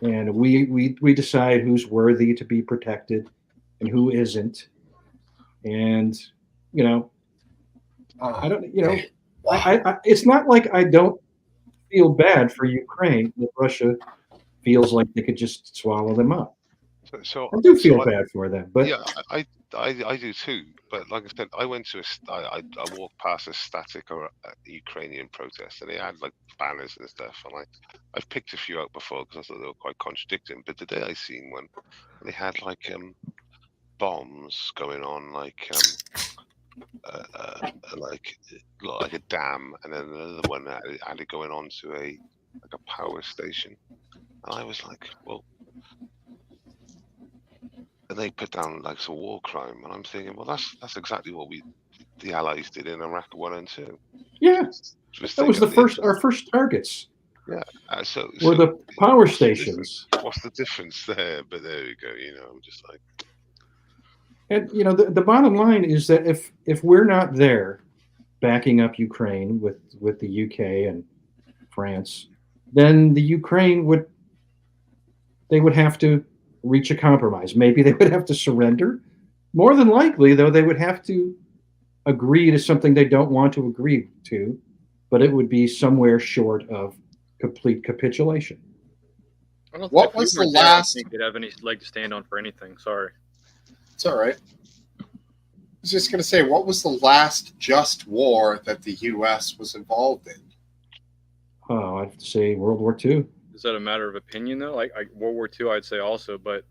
and we decide who's worthy to be protected and who isn't. And I don't. It's not like I don't feel bad for Ukraine that Russia feels like they could just swallow them up. So I do feel bad for them, but yeah, I do too. But like I said, I walked past a static or a Ukrainian protest, and they had like banners and stuff, and I've picked a few out before because I thought they were quite contradicting. But today I seen one, and they had like bombs going on, like like a dam, and then another one that had it going on to a power station. And I was like, well, and they put down like some war crime, and I'm thinking, well, that's exactly what the Allies did in Iraq 1 and 2. Yeah, Just that was our first targets. Yeah, were the power what's the stations. What's the difference there? But there you go. I'm just like, And the bottom line is that if we're not there backing up Ukraine with the UK and France, then the Ukraine would have to reach a compromise. Maybe they would have to surrender. More than likely, though, they would have to agree to something they don't want to agree to, but it would be somewhere short of complete capitulation. What was the last? I think they'd have any leg to stand on for anything. Sorry. It's all right. I was just going to say, what was the last just war that the U.S. was involved in? Oh, I have to say World War II. Is that a matter of opinion, though? Like World War II, I'd say also, but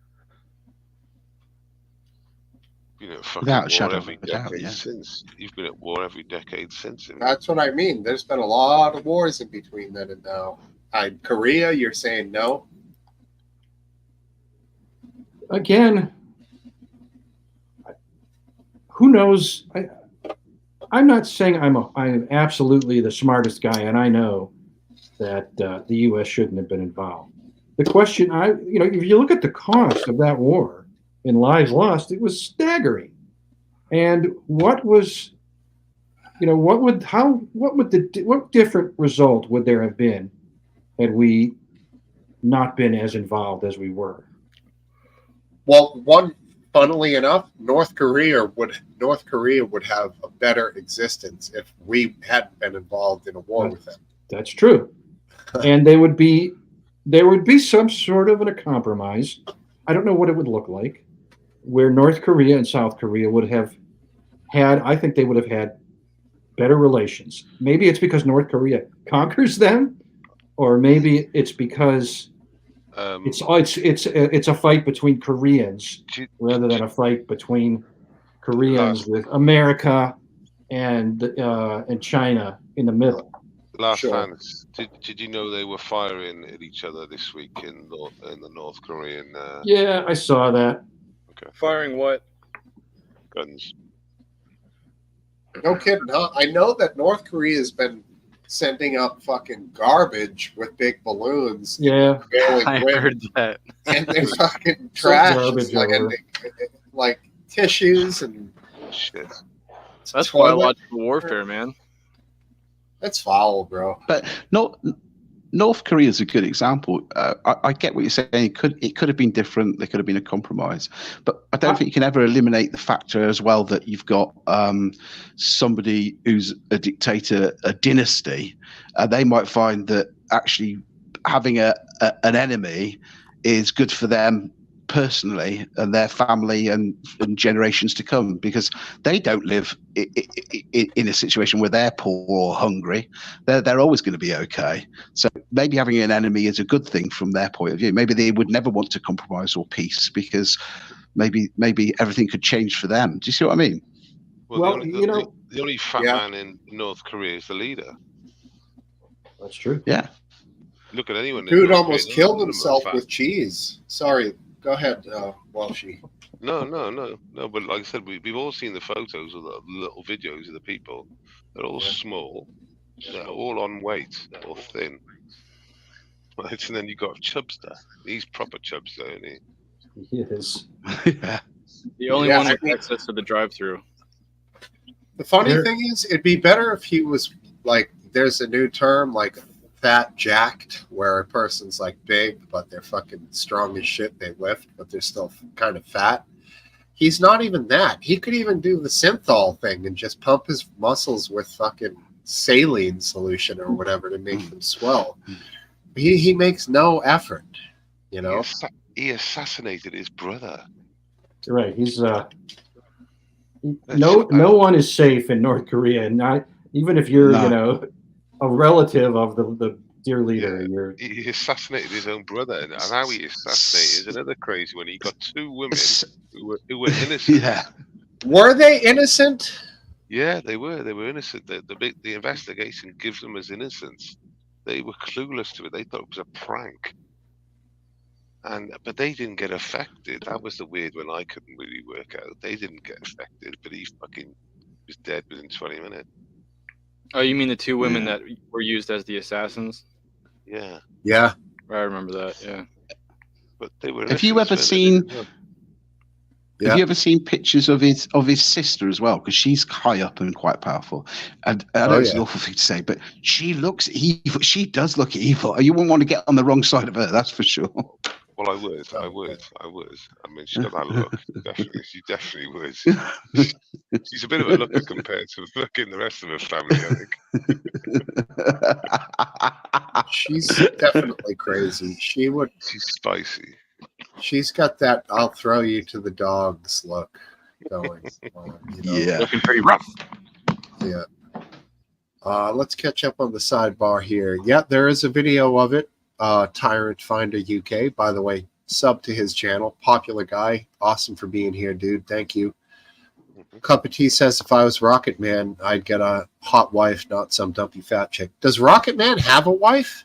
fucking Without war shadow every of a doubt, decade yeah. since. You've been at war every decade since. That's what I mean. There's been a lot of wars in between then and now. Korea, you're saying no? Again, who knows? I'm not saying I'm absolutely the smartest guy, and I know that the U.S. shouldn't have been involved. The question, if you look at the cost of that war in lives lost, it was staggering. And what different result would there have been had we not been as involved as we were? Well, funnily enough, North Korea would have a better existence if we hadn't been involved in a war with them. That's true. And there would be some sort of a compromise. I don't know what it would look like, where North Korea and South Korea would have had, I think they would have had better relations. Maybe it's because North Korea conquers them, or maybe it's because it's a fight between Koreans rather than a fight between Koreans with America and China in the middle. Last chance. Did you know they were firing at each other this week in the North Korean? Yeah, I saw that. Okay. Firing what? Guns. No kidding, huh? I know that North Korea has been sending up fucking garbage with big balloons. Yeah, I heard that. And they're fucking trash, like tissues and shit. That's biological warfare, man. That's foul, bro. But North Korea is a good example. I get what you're saying. It could have been different. There could have been a compromise, but I don't think you can ever eliminate the factor as well that you've got somebody who's a dictator, a dynasty. They might find that actually having an enemy is good for them personally and their family and generations to come, because they don't live in a situation where they're poor or hungry. They're always going to be okay. So maybe having an enemy is a good thing from their point of view. Maybe they would never want to compromise or peace, because maybe everything could change for them. Do you see what I mean? Well, the only fat man in North Korea is the leader. That's true. Yeah. Look at anyone. Dude almost killed himself with cheese. Sorry. Go ahead, Walshy. No. But like I said, we've all seen the photos of the little videos of the people. They're all small. They're all on weight or thin. Right, and then you got Chubster. He's proper Chubster, isn't he? He is. Yeah. The only one with access to the drive-through. The funny thing is, it'd be better if he was like. There's a new term like fat jacked, where a person's like big, but they're fucking strong as shit. They lift, but they're still kind of fat. He's not even that. He could even do the synthol thing and just pump his muscles with fucking saline solution or whatever to make them swell. He makes no effort, He assassinated his brother. You're right. He's no one is safe in North Korea, not even if you're a relative of the dear leader. Yeah, he assassinated his own brother, and how he assassinated is another crazy one. He got two women who were innocent. Yeah. Were they innocent? Yeah, they were. They were innocent. The investigation gives them as innocents. They were clueless to it. They thought it was a prank. But they didn't get affected. That was the weird one I couldn't really work out. They didn't get affected, but he fucking was dead within 20 minutes. Oh, you mean the two women that were used as the assassins? Yeah. Yeah. I remember that. Yeah. But they were. Have you ever seen? Yeah. Have you ever seen pictures of his sister as well? Because she's high up and quite powerful. And I know it's an awful thing to say, but she looks evil. She does look evil. You wouldn't want to get on the wrong side of her, that's for sure. Well, I would. I mean, she's got that look. Definitely, she definitely would. She's a bit of a looker compared to fucking the rest of her family, I think. She's definitely crazy. She's spicy. She's got that "I'll throw you to the dogs" look going. Yeah, looking pretty rough. Yeah. Let's catch up on the sidebar here. Yeah, there is a video of it. Tyrant Finder UK, by the way, sub to his channel. Popular guy. Awesome for being here, dude. Thank you. Cup of Tea says, if I was Rocket Man, I'd get a hot wife, not some dumpy fat chick. Does Rocket Man have a wife?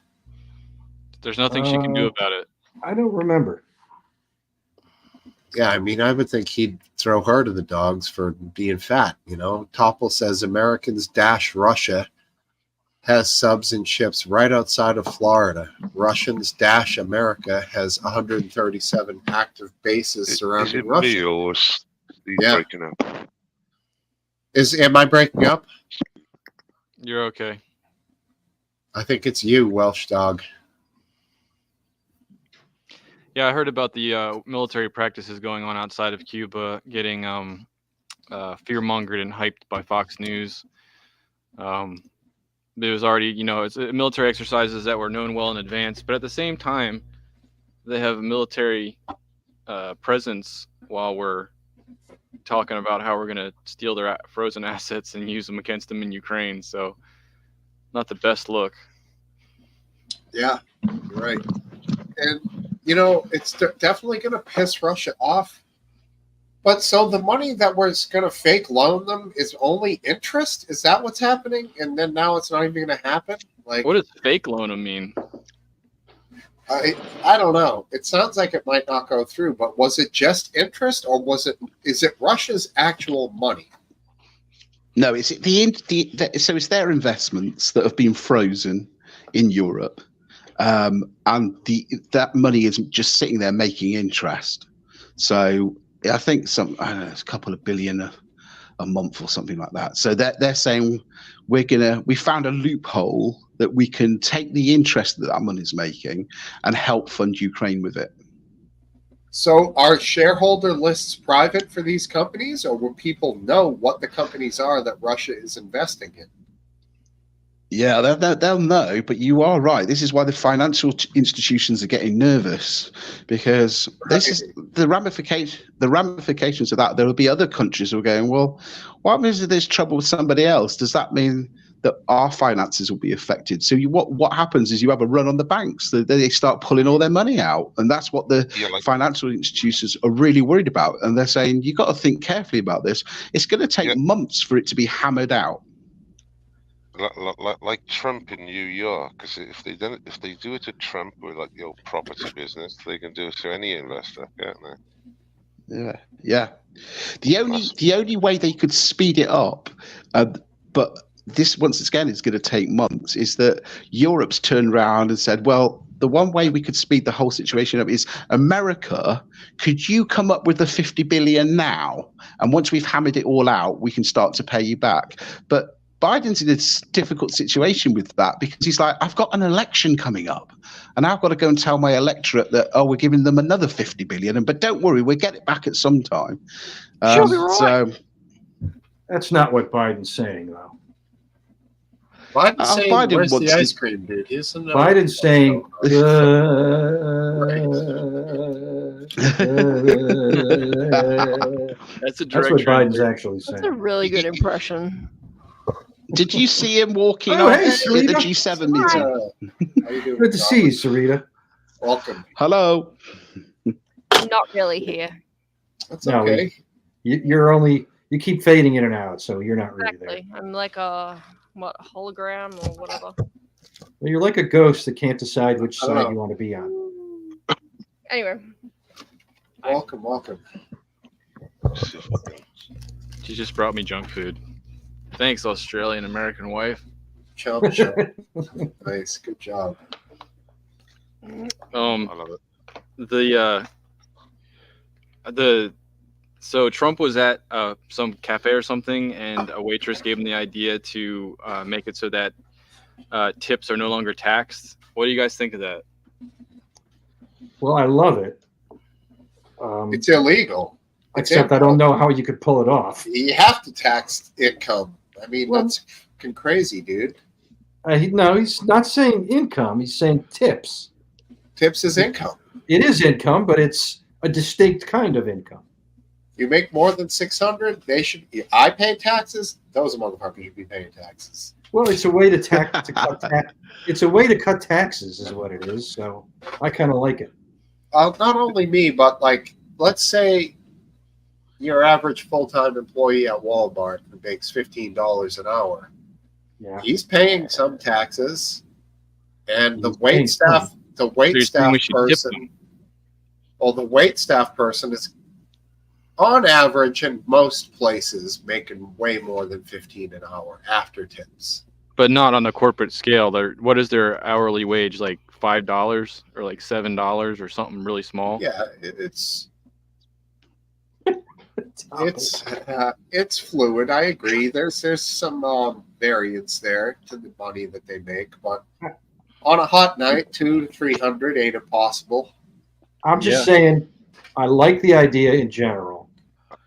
There's nothing she can do about it. I don't remember. Yeah, I mean, I would think he'd throw her to the dogs for being fat, you know. Topple says Americans dash Russia has subs and ships right outside of Florida. Russians dash America has 137 active bases surrounding Russia. Me or is he breaking up? Am I breaking up? You're okay. I think it's you, Welsh dog. Yeah, I heard about the military practices going on outside of Cuba, getting fear-mongered and hyped by Fox News. It was already, it's military exercises that were known well in advance, but at the same time, they have military presence while we're talking about how we're going to steal their frozen assets and use them against them in Ukraine. So, not the best look. Yeah, you're right. And, it's definitely going to piss Russia off. But so the money that we're going to fake loan them is only interest? Is that what's happening? And then now it's not even going to happen? Like, what does fake loan them mean? I don't know. It sounds like it might not go through, but was it just interest or is it Russia's actual money? No, it's so it's their investments that have been frozen in Europe. And that money isn't just sitting there making interest. So I think it's a couple of billion a month or something like that. So they're saying we found a loophole that we can take the interest that money's making and help fund Ukraine with it. So are shareholder lists private for these companies, or will people know what the companies are that Russia is investing in? Yeah, they'll know, but you are right. This is why the financial institutions are getting nervous, because this is the ramifications of that. There will be other countries who are going, well, what happens if there's trouble with somebody else? Does that mean that our finances will be affected? So what happens is you have a run on the banks. They start pulling all their money out, and that's what the financial institutions are really worried about. And they're saying, you've got to think carefully about this. It's going to take months for it to be hammered out. Like Trump in New York, because if they do it to Trump with like the old property business, they can do it to any investor, can't they? Yeah. The only way they could speed it up, but this once again is going to take months, is that Europe's turned around and said, well, the one way we could speed the whole situation up is America, could you come up with the 50 billion now? And once we've hammered it all out, we can start to pay you back. But Biden's in a difficult situation with that, because he's like, I've got an election coming up and I've got to go and tell my electorate that, we're giving them another 50 billion. But don't worry, we'll get it back at some time. She'll be right. So that's not what Biden's saying, though. Biden's saying, Biden where's wants the ice cream, dude? Biden's saying, That's what Biden's actually saying. That's a really good impression. did you see him walking Oh, off hey, at Sarita. the G7 meeting? How you doing, Good to see you, Sarita. Welcome. Hello. Not really here. That's No, okay. You're only you keep fading in and out, so you're not really there. Exactly. I'm like a hologram or whatever. Well, you're like a ghost that can't decide which I don't side know. you want to be on. Anyway, Welcome. She just brought me junk food. Thanks, Australian American wife. Chump. Nice, good job. I love it. So Trump was at some cafe or something, and a waitress gave him the idea to make it so that tips are no longer taxed. What do you guys think of that? Well, I love it. It's illegal. Except I don't know how you could pull it off. You have to tax income. I mean, Well- that's fucking crazy, dude. No, he's not saying income. He's saying tips. Tips is income. It is income, but it's a distinct kind of income. You make more than 600, they should. I pay taxes. Those motherfuckers should be paying taxes. Well, it's a way to it's a way to cut taxes, is what it is. So I kind of like it. Not only me, but like, let's say your average full-time employee at Walmart who makes $15 an hour. Yeah. He's paying some taxes, and the He's paying wait staff, the So wait you're saying staff we should tip person, them? well, the wait staff person is, on average, in most places, making way more than 15 an hour after tips. But not on a corporate scale. What is their hourly wage? Like $5 or like $7 or something really small? Yeah, it's fluid. I agree. There's some variance there to the money that they make, but on a hot night, 200 to 300 ain't impossible. I'm just saying, I like the idea in general,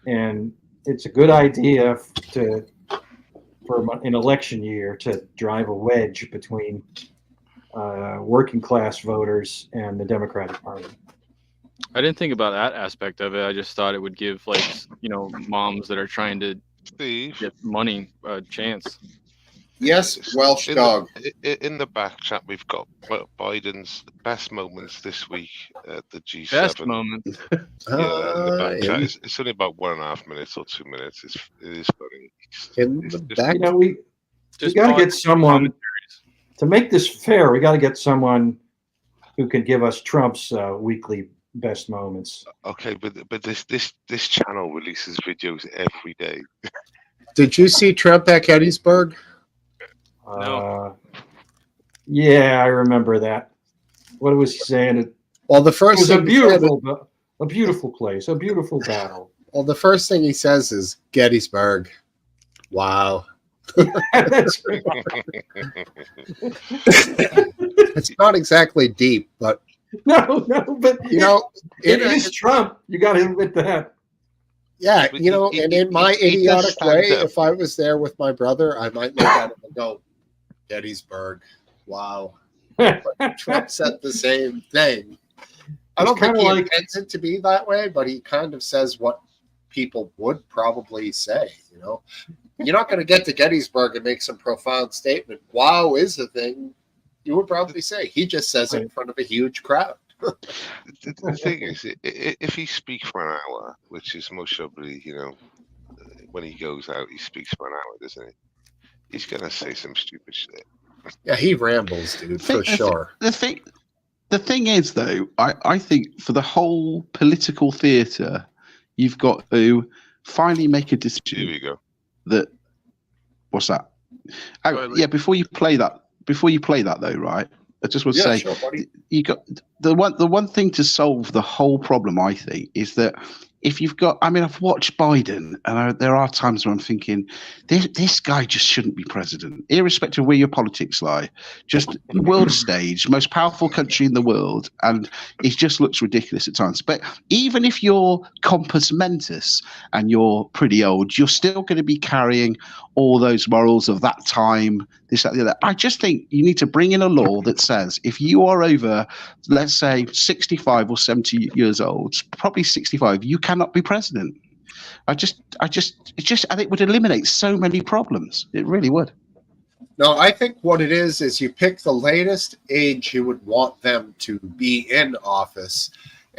and it's a good idea for an election year to drive a wedge between working class voters and the Democratic Party. I didn't think about that aspect of it. I just thought it would give, like, moms that are trying to Steve, get money a chance. Yes, Welsh in dog. In the back chat, we've got Biden's best moments this week at the G7. Best moment. Yeah, in the back chat. In, It's only about 1.5 minutes or 2 minutes. It is funny. in It's the just- back. We got to get someone to make this fair. We got to get someone who can give us Trump's weekly best moments. Okay, but this channel releases videos every day. Did you see Trump at Gettysburg? No. Yeah, I remember that. What was he saying? Well, the It first was a thing he said, beautiful place, a beautiful battle. well, the first thing he says is Gettysburg. Wow. That's It's not exactly deep, but no, but it in a- is Trump. You got to admit that. yeah, But and in my he does idiotic stand way, up. if I was there with my brother, I might look at him and go, Gettysburg. Wow. Trump said the same thing. I don't think he intends it to be that way, but he kind of says what people would probably say, You're not going to get to Gettysburg and make some profound statement. Wow is the thing you would probably say. He just says it in front of a huge crowd. The thing is, if he speaks for an hour, which is most probably, when he goes out, he speaks for an hour, doesn't he? He's going to say some stupid shit. Yeah, he rambles, dude, for sure. The thing is, though, I think for the whole political theatre, you've got to finally make a Here decision we go. that. What's that? Oh, yeah, before you play that, though, right? I just want to say, sure, buddy. you got the one thing to solve the whole problem. I think is that if you've got, I've watched Biden, and there are times where I'm thinking, this guy just shouldn't be president, irrespective of where your politics lie. Just world stage, most powerful country in the world, and it just looks ridiculous at times. But even if you're compos mentis and you're pretty old, you're still going to be carrying all those morals of that time, this, that, the other. I just think you need to bring in a law that says if you are over, let's say, 65 or 70 years old, probably 65, you cannot be president. I think it would eliminate so many problems. It really would. No, I think what it is you pick the latest age you would want them to be in office.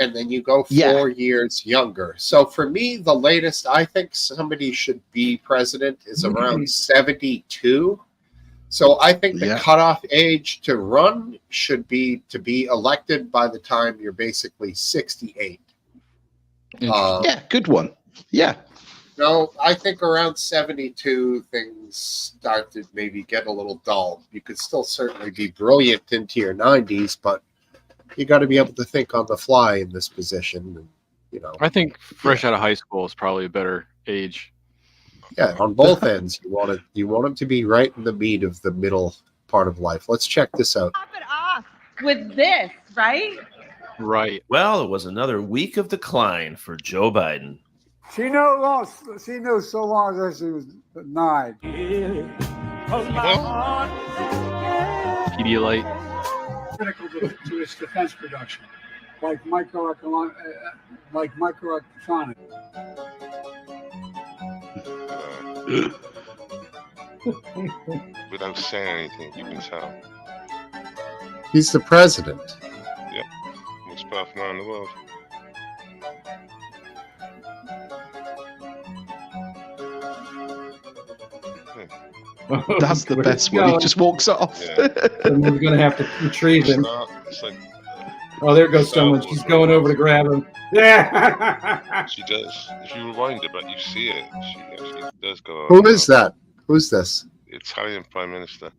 and then you go 4 years younger. So for me, the latest I think somebody should be president is around 72. So I think the cutoff age to run should be to be elected by the time you're basically 68. Yeah, good one. Yeah. No, I think around 72 things start to maybe get a little dull. You could still certainly be brilliant into your 90s, but you got to be able to think on the fly in this position. And, you know, I think fresh out of high school is probably a better age. yeah, on both ends, you want them to be right in the meat of the middle part of life. Let's check this out. Top it off with this, right? Right. Well, it was another week of decline for Joe Biden. She knows so long as she was 9. Pedialyte. Critical to its defense production, like microelectronics. Without saying anything, you can tell. He's the president. Yep. Most powerful man in the world. That's the best one. He just walks off. Yeah. Someone's going to have to retrieve him. It's like, Oh, there goes someone. She's going over to grab him. Yeah. she does. If you rewind it, but you see it, she actually does go. Who is that? Who's this? Italian Prime Minister.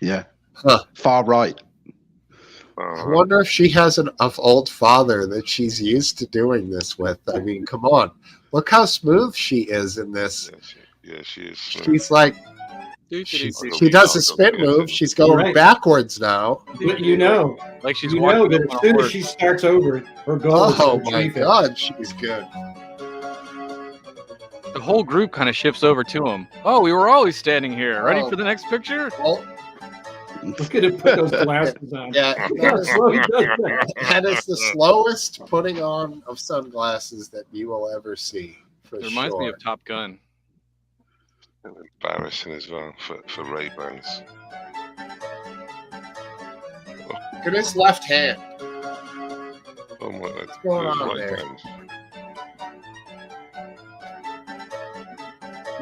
Yeah. Huh. Far right. I wonder if she has an old father that she's used to doing this with. I mean, come on. Look how smooth she is in this. Yeah, she is. She's like, she does a spin move. She's going backwards now. But you know, like she's you know that as soon as she starts over, her goal is to Oh my retrieve him. God, she's good. The whole group kind of shifts over to him. Oh, we were always standing here. Ready for the next picture? Well, Look at him put those glasses on. yeah, Look how slow he does that. that is the slowest putting on of sunglasses that you will ever see. For It reminds sure. me of Top Gun. Embarrassing as well for Ray-Bans. Look at his left hand. Oh my God. What's going his on right there? hand.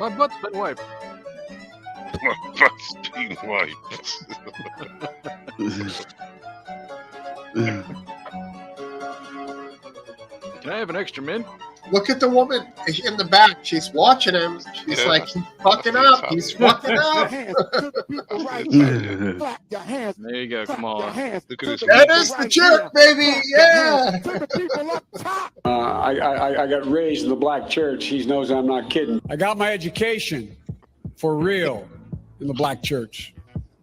My butt's been wiped. My butt's been wiped. Can I have an extra mint? Look at the woman in the back. She's watching him. She's like, he's fucking up. He's fucking up. There you go, Kamala. Look at his That is the jerk, baby. Yeah. I got raised in the black church. He knows I'm not kidding. I got my education for real in the black church.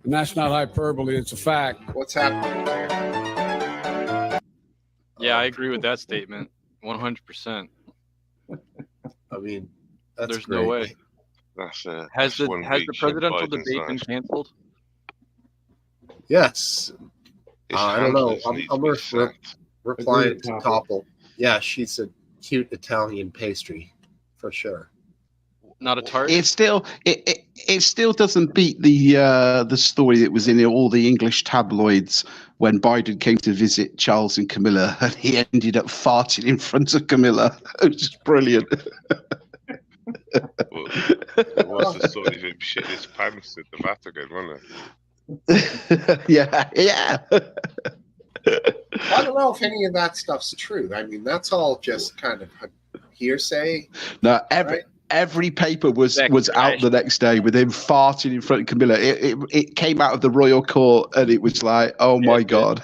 And that's not hyperbole, it's a fact. What's happening there? Yeah, I agree with that statement. 100%. I mean, that's There's great. no way. Has Has the one has the reach in presidential Biden's debate been life. canceled? Yes. His I don't know. handlers need to I'm be replying Agreed, to Topper. Topple. Yeah, she's a cute Italian pastry for sure. Not a tart? It still doesn't beat the story that was in all the English tabloids when Biden came to visit Charles and Camilla and he ended up farting in front of Camilla. It was just brilliant. Well, it was the story of him shit his pants at the Vatican, wasn't it? yeah. I don't know if any of that stuff's true. I mean, that's all just kind of hearsay. No, Right. every paper was out the next day with him farting in front of Camilla. It came out of the royal court and it was like, oh my God.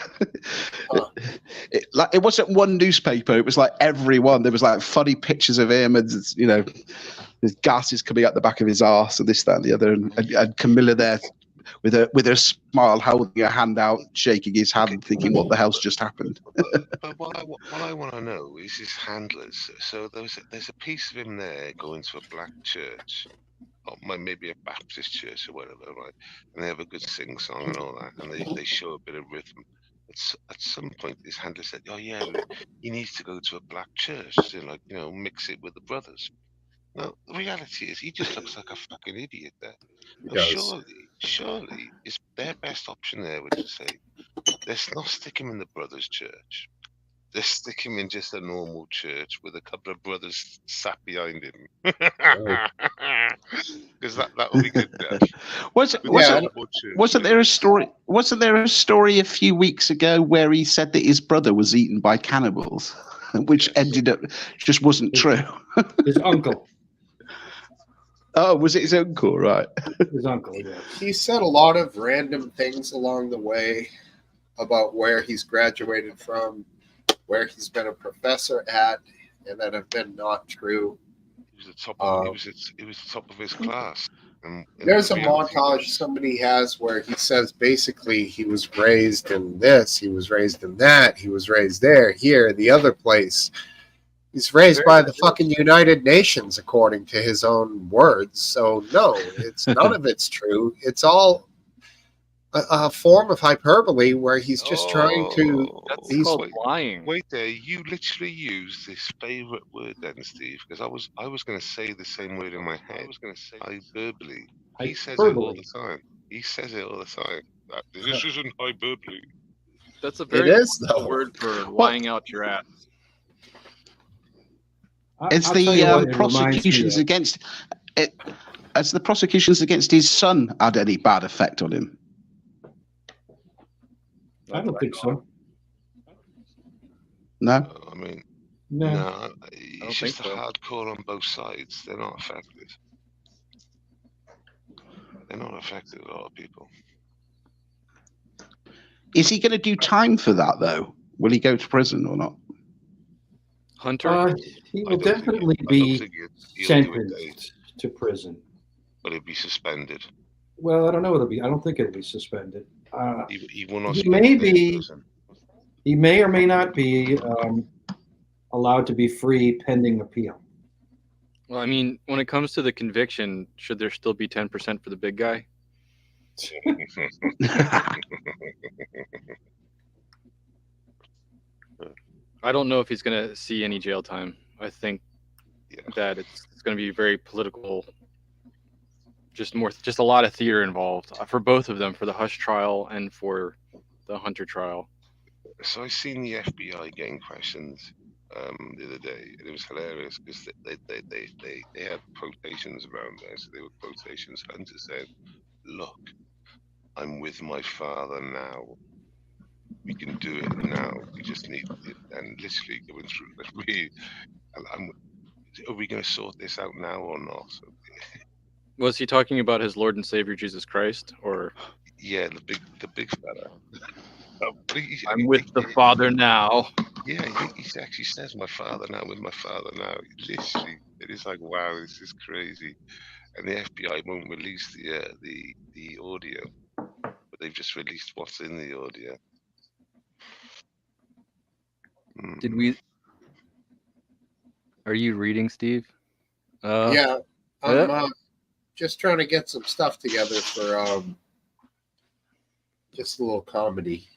It wasn't one newspaper. It was like everyone. There was like funny pictures of him and, you know, there's gases coming out the back of his arse and this, that, and the other. And Camilla there with her smile, holding her hand out, shaking his hand, thinking, what the hell's just happened? But what I want to know is his handlers. So there's a piece of him there going to a black church, or maybe a Baptist church or whatever, right? And they have a good sing song and all that, and they show a bit of rhythm. At some point, his handler said, "Oh yeah, he needs to go to a black church to, like, you know, mix it with the brothers." No, the reality is he just looks like a fucking idiot there. Now, surely, is their best option there would to say, let's not stick him in the brothers' church. Just stick him in just a normal church with a couple of brothers sat behind him. Because that would be good. Wasn't there a story? Wasn't there a story a few weeks ago where he said that his brother was eaten by cannibals, which ended up just wasn't true? His uncle. Oh, was it his uncle? Right. His uncle, yes. He said a lot of random things along the way about where he's graduated from, where he's been a professor at, and that have been not true. He was the top of, he was the top of his class. And There's a montage somebody has where he says basically he was raised in this, he was raised in that, he was raised there, here, the other place. He's raised by the fucking United Nations, according to his own words. So no, it's none of it's true. It's all a form of hyperbole where he's just trying to. That's called lying. Wait there, you literally used his favorite word then, Steve, because I was going to say the same word in my head. I was going to say hyperbole. He says it all the time. He says it all the time. This isn't hyperbole. That's a very though. word for lying out your ass. It's the prosecutions against it. Has the prosecutions against his son had any bad effect on him? I don't think so. No. I mean, no. No, it's just a hard call on both sides. They're not affected. They're not affected, a lot of people. Is he going to do time for that, though? Will he go to prison or not? Hunter? He will definitely be sentenced to prison. But he'll be suspended. Well, I don't know what it'll be. I don't think it'll be suspended. He will not. He may be. He may or may not be allowed to be free pending appeal. Well, I mean, when it comes to the conviction, should there still be 10% for the big guy? I don't know if he's going to see any jail time. I think that it's going to be very political. Just a lot of theater involved for both of them, for the Hush trial and for the Hunter trial. So I seen the FBI getting questions the other day, and it was hilarious because they had quotations around there. So they were quotations. Hunter said, "Look, I'm with my father now. We can do it now. We just need it." And literally going through the are we going to sort this out now or not? Was he talking about his Lord and Savior Jesus Christ, or? Yeah, the big fella. I'm with the Father now. Yeah, he actually says, "My father now, with my father now." Literally, it is like, wow, this is crazy. And the FBI won't release the audio, but they've just released what's in the audio. Did we? Are you reading, Steve? Yeah, I'm just trying to get some stuff together for just a little comedy.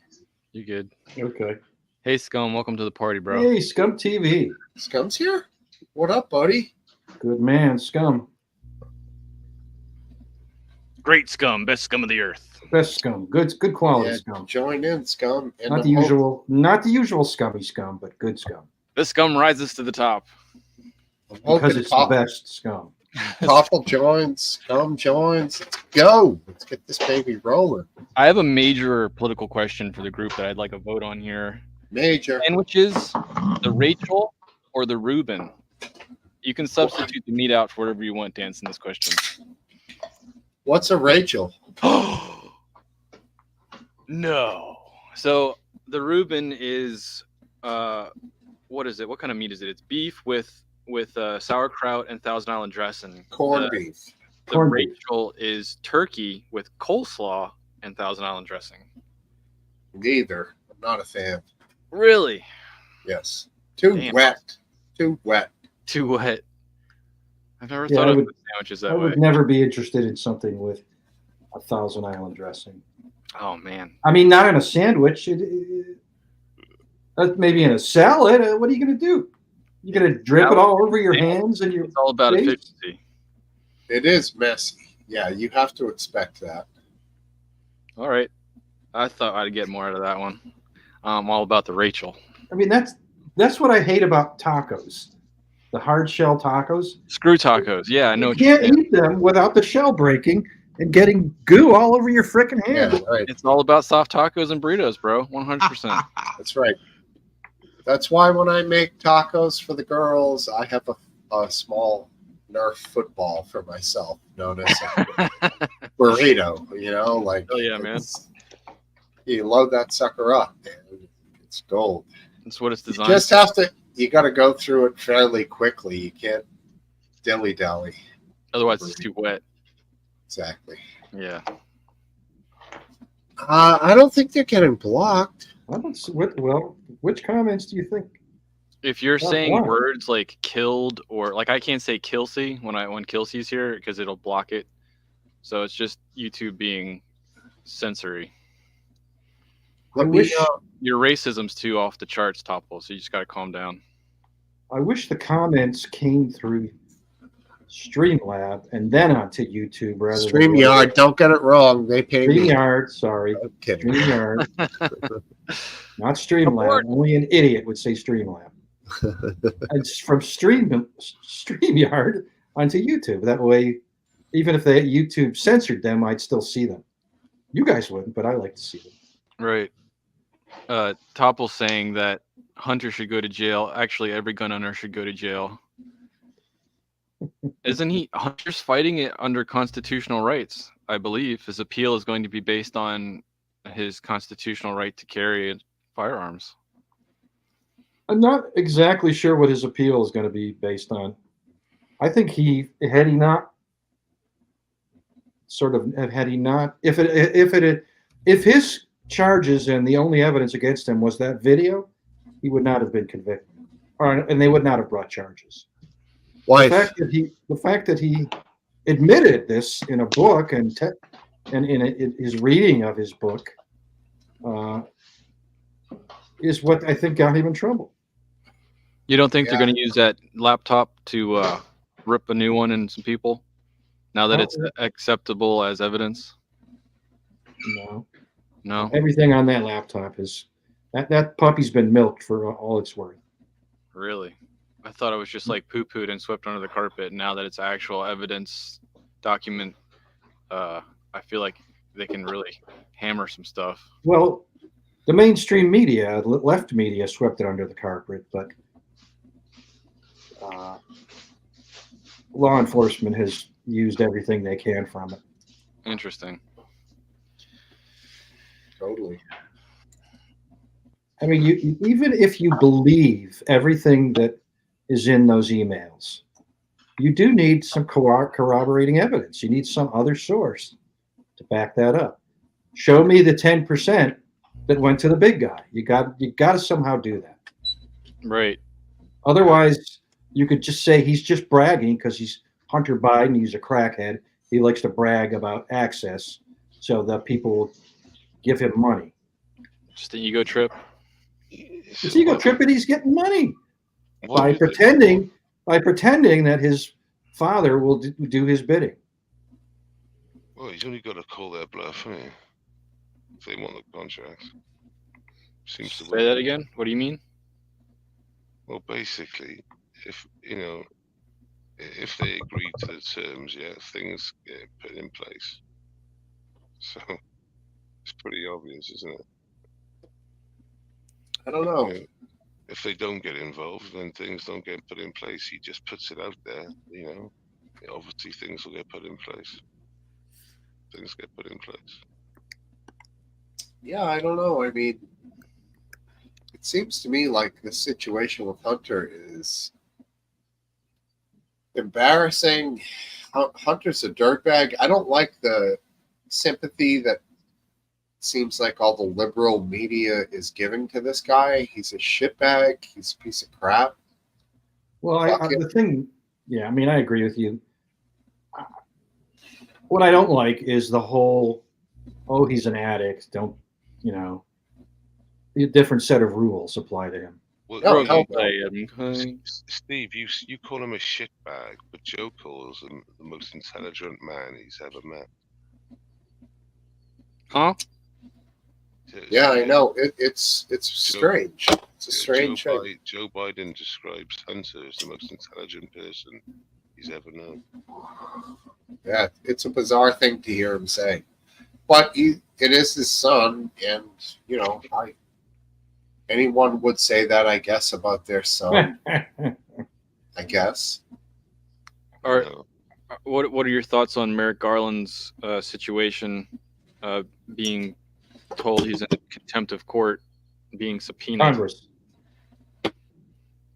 You good? Okay. Hey, Scum, welcome to the party, bro. Hey, Scum TV. Scum's here? What up, buddy? Good man, Scum. Great Scum, best Scum of the earth. Best Scum. Good quality Scum. Join in, Scum. And not the usual scummy Scum, but good Scum. This Scum rises to the top. Because it's the best Scum. Topple joins, Scum joins. Let's go. Let's get this baby rolling. I have a major political question for the group that I'd like a vote on here. Major. Sandwiches, the Rachel or the Reuben? You can substitute the meat out for whatever you want to answer this question. What's a Rachel? No. So the Reuben is what is it? What kind of meat is it? It's beef with sauerkraut and Thousand Island dressing. Corned beef. The Rachel is turkey with coleslaw and Thousand Island dressing. Neither. I'm not a fan. Really? Yes. Too wet. Too wet. Too wet. I've never thought of sandwiches that way. I would never be interested in something with a Thousand Island dressing. Oh, man. I mean, not in a sandwich. Maybe in a salad. What are you going to do? You're going to drip it all over your hands and your. It's all about efficiency. It is messy. Yeah, you have to expect that. All right. I thought I'd get more out of that one. I'm all about the Rachel. I mean, that's That's what I hate about tacos. The hard shell tacos. Screw tacos. Yeah, I know You what you're can't saying. eat them without the shell breaking and getting goo all over your freaking hand. Yeah, right. It's all about soft tacos and burritos, bro. 100%. That's right. That's why when I make tacos for the girls, I have a small Nerf football for myself, known as a burrito. You know, like Oh, yeah, man. you load that sucker up, man. It's gold. That's what it's You designed. just have to. You got to go through it fairly quickly. You can't dilly dally. Otherwise, it's too wet. Exactly. Yeah. I don't think they're getting blocked. I don't see well, which comments do you think? If you're That's saying why. words like killed or like I can't say Kelsey when Kelsey's here because it'll block it. So it's just YouTube being sensory. Let I me, wish Your racism's too off the charts, Topple. So you just got to calm down. I wish the comments came through Streamlab and then onto YouTube rather than StreamYard. Don't get it wrong. They pay me. StreamYard, sorry. I'm kidding. StreamYard. Not Streamlab. Abort. Only an idiot would say Streamlab. And from StreamYard onto YouTube. That way, even if YouTube censored them, I'd still see them. You guys wouldn't, but I like to see them. Right. Topple's saying that Hunter should go to jail. Actually, every gun owner should go to jail. Isn't he? Hunter's fighting it under constitutional rights, I believe. His appeal is going to be based on his constitutional right to carry firearms. I'm not exactly sure what his appeal is going to be based on. I think had he not, if his charges and the only evidence against him was that video, he would not have been convicted, and they would not have brought charges. Why? The fact that he admitted this in a book and in his reading of his book is what I think got him in trouble. You don't think they're going to use that laptop to rip a new one in some people now that it's acceptable as evidence? No. No. Everything on that laptop is that puppy's been milked for all it's worth. Really? I thought it was just like poo-pooed and swept under the carpet. Now that it's actual evidence document, I feel like they can really hammer some stuff. Well, the mainstream media, left media, swept it under the carpet, but law enforcement has used everything they can from it. Interesting. Totally. I mean, even if you believe everything that is in those emails, you do need some corroborating evidence. You need some other source to back that up. Show me the 10% that went to the big guy. You got to somehow do that. Right. Otherwise, you could just say he's just bragging because he's Hunter Biden. He's a crackhead. He likes to brag about access, so that people will give him money. Just an ego trip. It's ego trip, and he's getting money by pretending that his father will do his bidding. Well, he's only got to call their bluff, hasn't he? If they want the contract. Seems to Say that again? What do you mean? Well, basically, if if they agree to the terms, yeah, things get put in place. So it's pretty obvious, isn't it? I don't know. If they don't get involved, then things don't get put in place. He just puts it out there, you know. Obviously, things will get put in place. Things get put in place. Yeah, I don't know. I mean, it seems to me like the situation with Hunter is embarrassing. Hunter's a dirtbag. I don't like the sympathy that seems like all the liberal media is giving to this guy. He's a shitbag. He's a piece of crap. Well, I mean, I agree with you. What I don't like is the whole, oh, he's an addict. Don't, a different set of rules apply to him. Well, Steve, you call him a shitbag, but Joe calls him the most intelligent man he's ever met. Huh? Yeah, I know. It's strange. It's a strange thing. Joe Biden describes Hunter as the most intelligent person he's ever known. Yeah, it's a bizarre thing to hear him say. But it is his son, and, you know, anyone would say that, I guess, about their son, I guess. All right. What are your thoughts on Merrick Garland's situation, being told he's in contempt of court, being subpoenaed? Congress.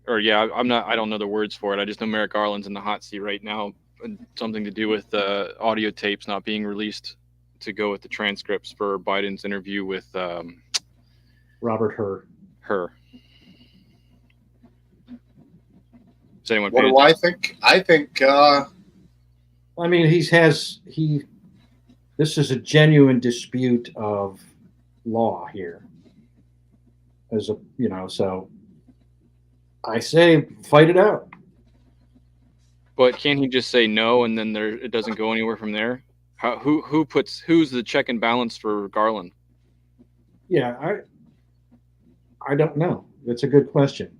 Or yeah, I don't know the words for it. I just know Merrick Garland's in the hot seat right now. Something to do with audio tapes not being released to go with the transcripts for Biden's interview with Robert Hur. Does anyone? What do I think? I think. I mean, this is a genuine dispute of law here. So I say fight it out. But can't he just say no and then it doesn't go anywhere from there? Who's the check and balance for Garland? Yeah, I don't know. It's a good question.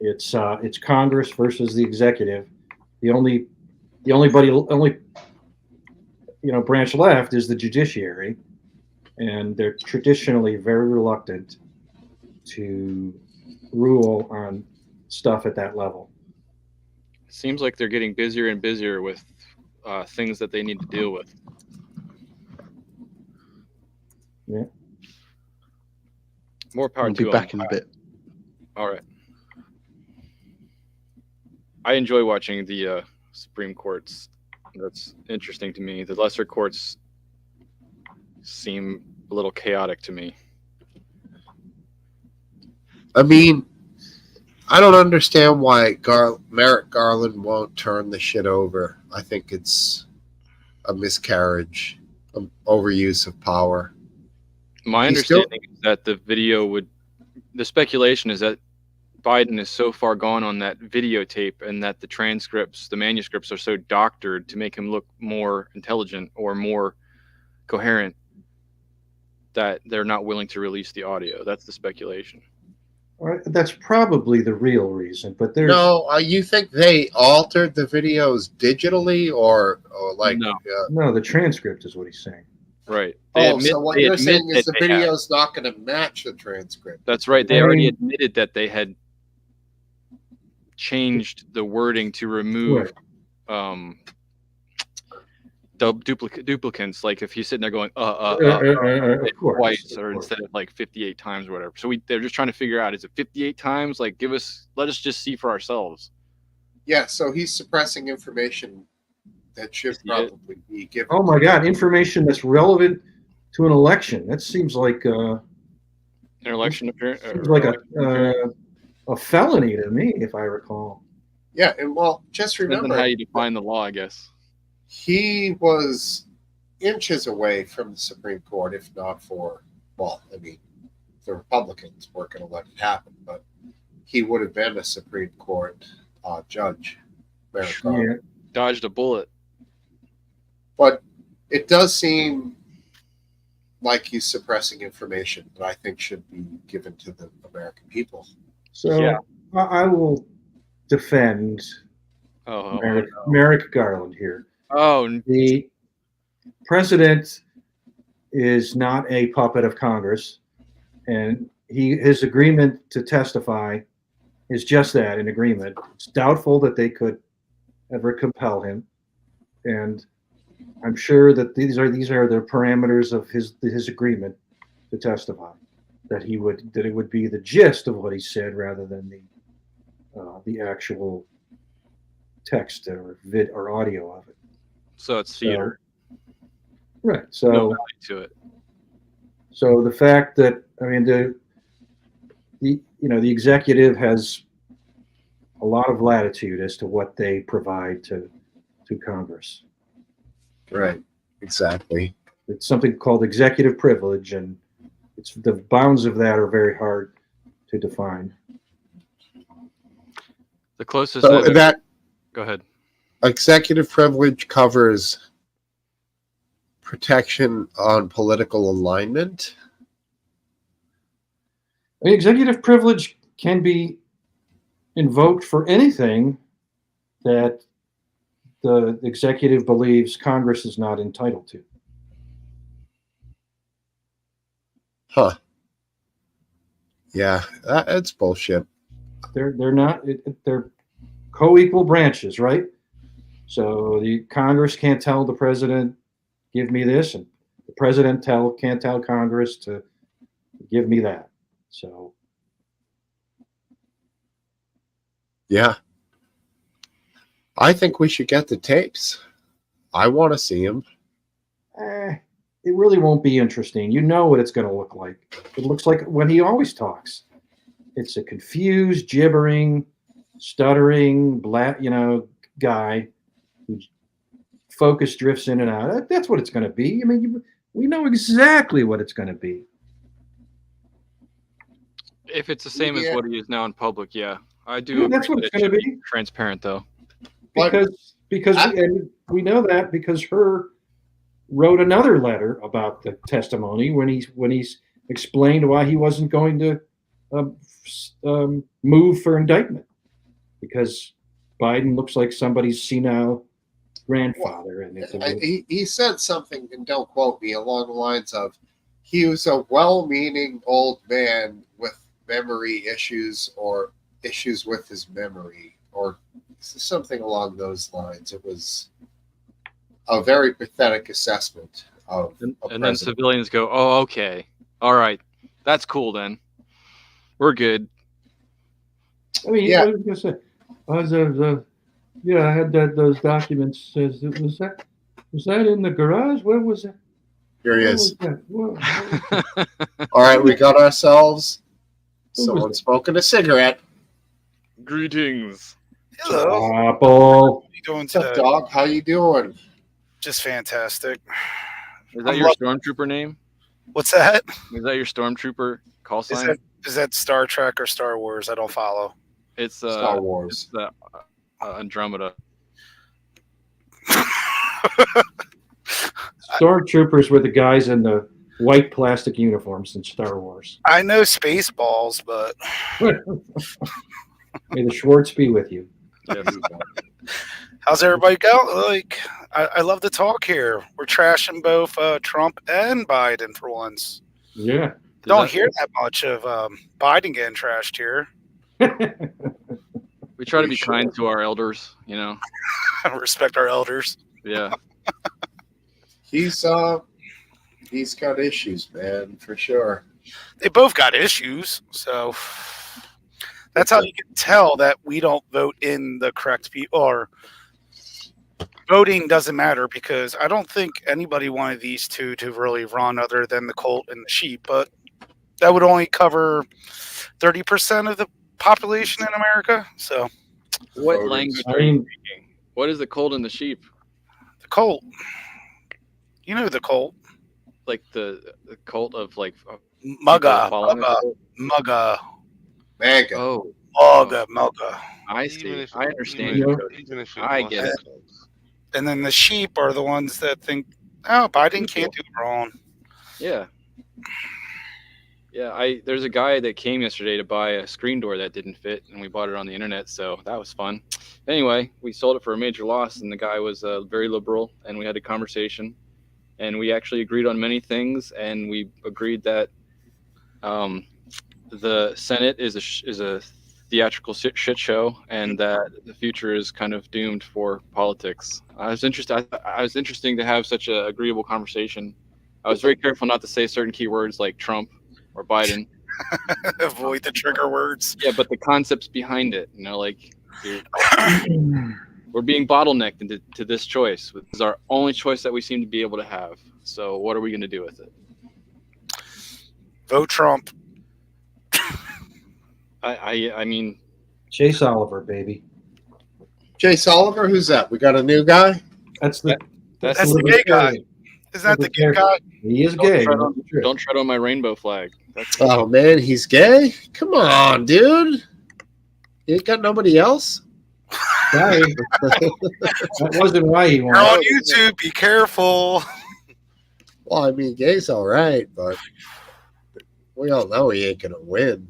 It's Congress versus the executive. The only branch left is the judiciary, and they're traditionally very reluctant to rule on stuff at that level. It seems like they're getting busier and busier with things that they need to deal with. Yeah. More power I'll to be them. back in a bit. All right. I enjoy watching the Supreme Courts. That's interesting to me. The lesser courts seem a little chaotic to me. I mean, I don't understand why Merrick Garland won't turn the shit over. I think it's a miscarriage, overuse of power. My understanding is that the speculation is that Biden is so far gone on that videotape and that the manuscripts are so doctored to make him look more intelligent or more coherent that they're not willing to release the audio. That's the speculation. That's probably the real reason, but there's No, you think they altered the videos digitally or like? No. The transcript is what he's saying. Right. So what you're saying is the video's not going to match the transcript. That's right. They already admitted that they had changed the wording to remove duplicants. Like if he's sitting there going twice or instead of like 58 times or whatever. So they're just trying to figure out, is it 58 times? Like let us just see for ourselves. Yeah, so he's suppressing information that should probably be given. Oh my God, information that's relevant to an election. That seems like an election appearance. Seems like a felony to me, if I recall. Yeah, and well, just remember depends on how you define the law, I guess. He was inches away from the Supreme Court, if not for, the Republicans weren't going to let it happen, but he would have been a Supreme Court judge. Yeah. Dodged a bullet. But it does seem like he's suppressing information that I think should be given to the American people. So I will defend Merrick Garland here. The president is not a puppet of Congress, and his agreement to testify is just that, an agreement. It's doubtful that they could ever compel him, and I'm sure that these are the parameters of his agreement to testify. That it would be the gist of what he said rather than the actual text or audio of it. So it's theater. Right. So no value to it. So the fact that the executive has a lot of latitude as to what they provide to Congress. Right. Exactly. It's something called executive privilege, and the bounds of that are very hard to define. The closest. So go ahead. Executive privilege covers protection on political alignment. Executive privilege can be invoked for anything that the executive believes Congress is not entitled to. Huh. Yeah, that's bullshit. They're not. They're co-equal branches, right? So the Congress can't tell the president, "Give me this," and the president can't tell Congress to give me that. So Yeah. I think we should get the tapes. I want to see them. it really won't be interesting. You know what it's going to look like. It looks like when he always talks. It's a confused, gibbering, stuttering, guy whose focus drifts in and out. That's what it's going to be. I mean, we know exactly what it's going to be. If it's the same as what he is now in public, yeah, I do. Yeah, that's what it's going to be. Transparent, though. Because we know that because Her wrote another letter about the testimony when he's explained why he wasn't going to move for indictment, because Biden looks like somebody's senile grandfather. And he said something, and don't quote me, along the lines of, he was a well-meaning old man with memory issues or issues with his memory or something along those lines. It was a very pathetic assessment of and then civilians go, "Oh, okay, all right, that's cool then. We're good." I mean, yeah. I was gonna say, I had those documents. Was that in the garage? Where was that? Here he is. All right, we got ourselves someone smoking a cigarette. Greetings. Hello. Apple. How you doing What's up, today? dog? How you doing? Just fantastic. Is that your stormtrooper name? What's that? Is that your stormtrooper call sign? Is that Star Trek or Star Wars? I don't follow. It's Star Wars. It's Andromeda. Stormtroopers were the guys in the white plastic uniforms in Star Wars. I know Spaceballs, but may the Schwartz be with you. Yes. How's everybody go? Like, I love to talk here. We're trashing both Trump and Biden for once. Yeah. Don't hear that much of Biden getting trashed here. We try to be kind to our elders, you know. Respect our elders. Yeah. He's got issues, man, for sure. They both got issues, so that's how you can tell that we don't vote in the correct people, or voting doesn't matter, because I don't think anybody wanted these two to really run other than the colt and the sheep, but that would only cover 30% of the population in America. So what language are you speaking? What is the colt and the sheep? The colt. You know the colt. Like the cult of like Mugga. MAGA. Oh. Mugga. I see. I understand. I get it. And then the sheep are the ones that think, oh, Biden can't do wrong. Yeah. Yeah, there's a guy that came yesterday to buy a screen door that didn't fit, and we bought it on the internet, so that was fun. Anyway, we sold it for a major loss, and the guy was very liberal, and we had a conversation, and we actually agreed on many things, and we agreed that the Senate is a theatrical shit show, and that the future is kind of doomed for politics. I was interesting to have such an agreeable conversation. I was very careful not to say certain keywords like Trump or Biden. Avoid the trigger words. Yeah, but the concepts behind it, you know, like we're being bottlenecked into this choice. This is our only choice that we seem to be able to have. So what are we going to do with it? Vote Trump. I mean, Chase Oliver, baby. Chase Oliver, who's that? We got a new guy. That's the gay guy. Is that the gay guy? He is gay. Don't tread on my rainbow flag. Oh man, he's gay? Come on, dude. You ain't got nobody else? Sorry. That wasn't why he You're wanted. on YouTube. Be careful. Well, I mean, gay's all right, but We all know he ain't gonna win.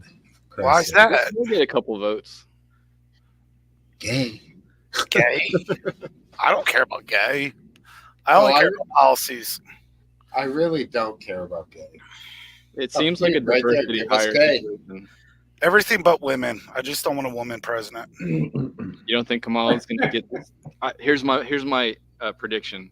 Why is that? We'll get a couple votes. Gay. Gay? I don't care about gay. I only care about policies. I really don't care about gay. It seems like a Right there, diversity give us hire gay. situation. Everything but women. I just don't want a woman president. You don't think Kamala's going to get this? Here's my prediction.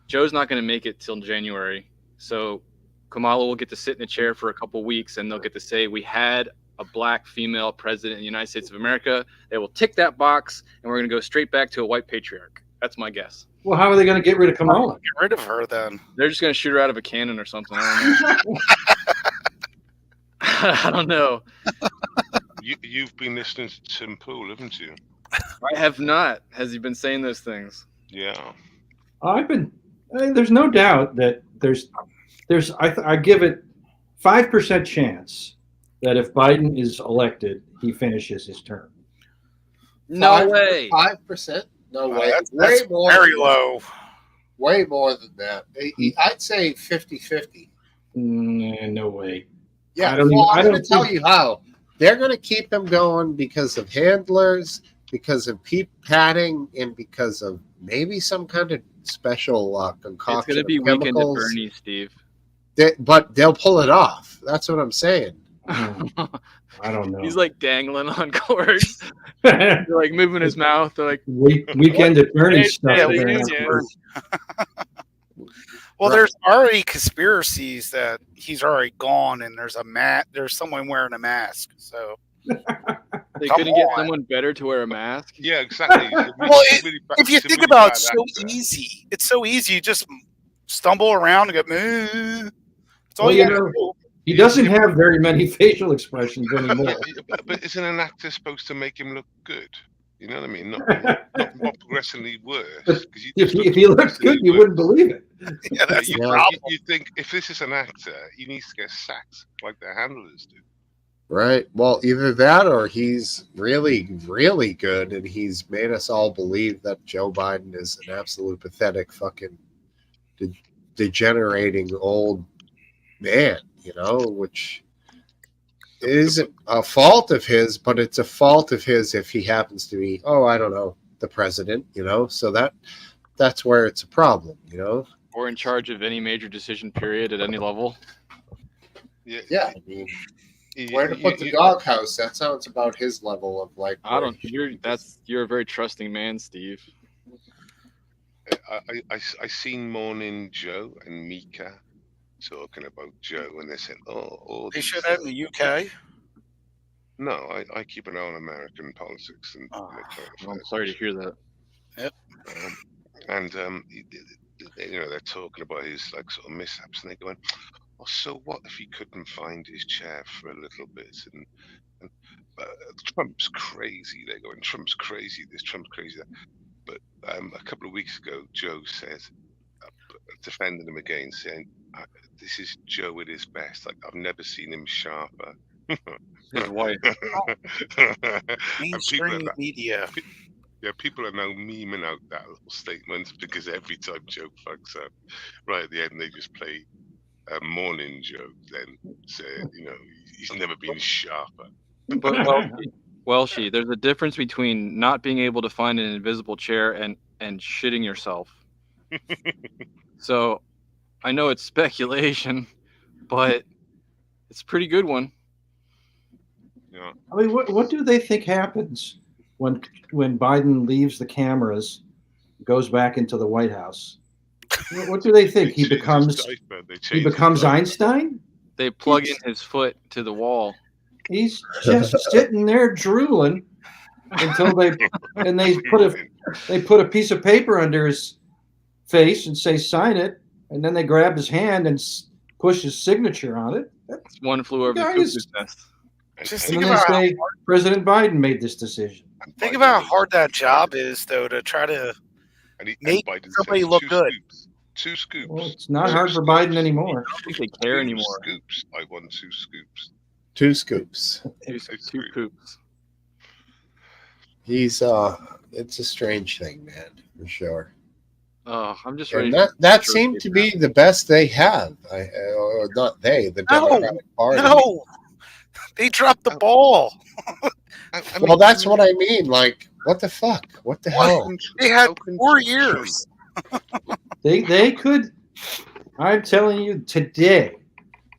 Joe's not going to make it till January, so Kamala will get to sit in a chair for a couple weeks, and they'll get to say we had a black female president in the United States of America. They will tick that box, and we're going to go straight back to a white patriarch. That's my guess. Well, how are they going to get rid of Kamala? Get rid of her then. They're just going to shoot her out of a cannon or something. I don't know. I don't know. You've been listening to Tim Pool, haven't you? I have not. Has he been saying those things? Yeah. There's no doubt that I give it 5% chance that if Biden is elected, he finishes his term. No way. 5%? No way. That's more very than low. Way more than that. I'd say 50-50. No way. Yeah, I'm going to tell you how. They're going to keep him going because of handlers, because of peep padding, and because of maybe some kind of special concoction. It's going to be Weekend at Bernie's, Steve. But they'll pull it off. That's what I'm saying. I don't know. He's like dangling on cords. They're like moving his mouth. They're like Weekend at Bernie's stuff. Well, there's already conspiracies that he's already gone, and there's someone wearing a mask. So they couldn't get someone better to wear a mask. Yeah, exactly. Well, if you think about it, it's so easy. It's so easy. You just stumble around and go, meh. It's all you gotta do. He doesn't have very many facial expressions anymore. But isn't an actor supposed to make him look good? You know what I mean? Not progressively worse. If he looked good, you wouldn't believe it. Yeah, that's the problem. You think if this is an actor, he needs to get sacked like the handlers do. Right. Well, either that or he's really, really good, and he's made us all believe that Joe Biden is an absolute pathetic fucking degenerating old man, which isn't a fault of his, but it's a fault of his if he happens to be, I don't know, the president, so that's where it's a problem, Or in charge of any major decision period at any level. Yeah. I mean, where to put the doghouse? That sounds about his level of like. I don't. You're a very trusting man, Steve. I seen Morning Joe and Mika talking about Joe, and they said, They should have in the UK. No, I keep an eye on American politics and. I'm sorry to hear that. Yep. They're talking about his like sort of mishaps, and they're going, so what if he couldn't find his chair for a little bit? And Trump's crazy. They're going, Trump's crazy this, Trump's crazy that. But a couple of weeks ago, Joe said, defending him again, saying, this is Joe at his best. Like, I've never seen him sharper. His wife. Mainstream media. Yeah, people are now memeing out that little statement because every time Joe fucks up, right at the end, they just play a Morning Joe, then say, he's never been sharper. But there's a difference between not being able to find an invisible chair and shitting yourself. So I know it's speculation, but it's a pretty good one. Yeah. I mean, what do they think happens when Biden leaves the cameras, goes back into the White House? What do they think? He becomes Einstein? They plug in his foot to the wall. He's just sitting there drooling until they put a piece of paper under his face and say sign it, and then they grab his hand and push his signature on it. It's one flew over the cuckoo's nest. Just And think then about they say President Biden made this decision. Think about how hard that job is, though, to try to make somebody look good. 2 scoops. Well, it's not hard for Biden anymore. I don't think they care anymore. 2 scoops. I won 2 scoops. 2 scoops. Two poops. He's it's a strange thing, man, for sure. Oh, I'm just ready. And that seemed to be the best they have. not they, the No, Democratic Party. no, they dropped the ball. Well, that's what I mean. Like, what the fuck? What the hell? They had 4 years. They could. I'm telling you, today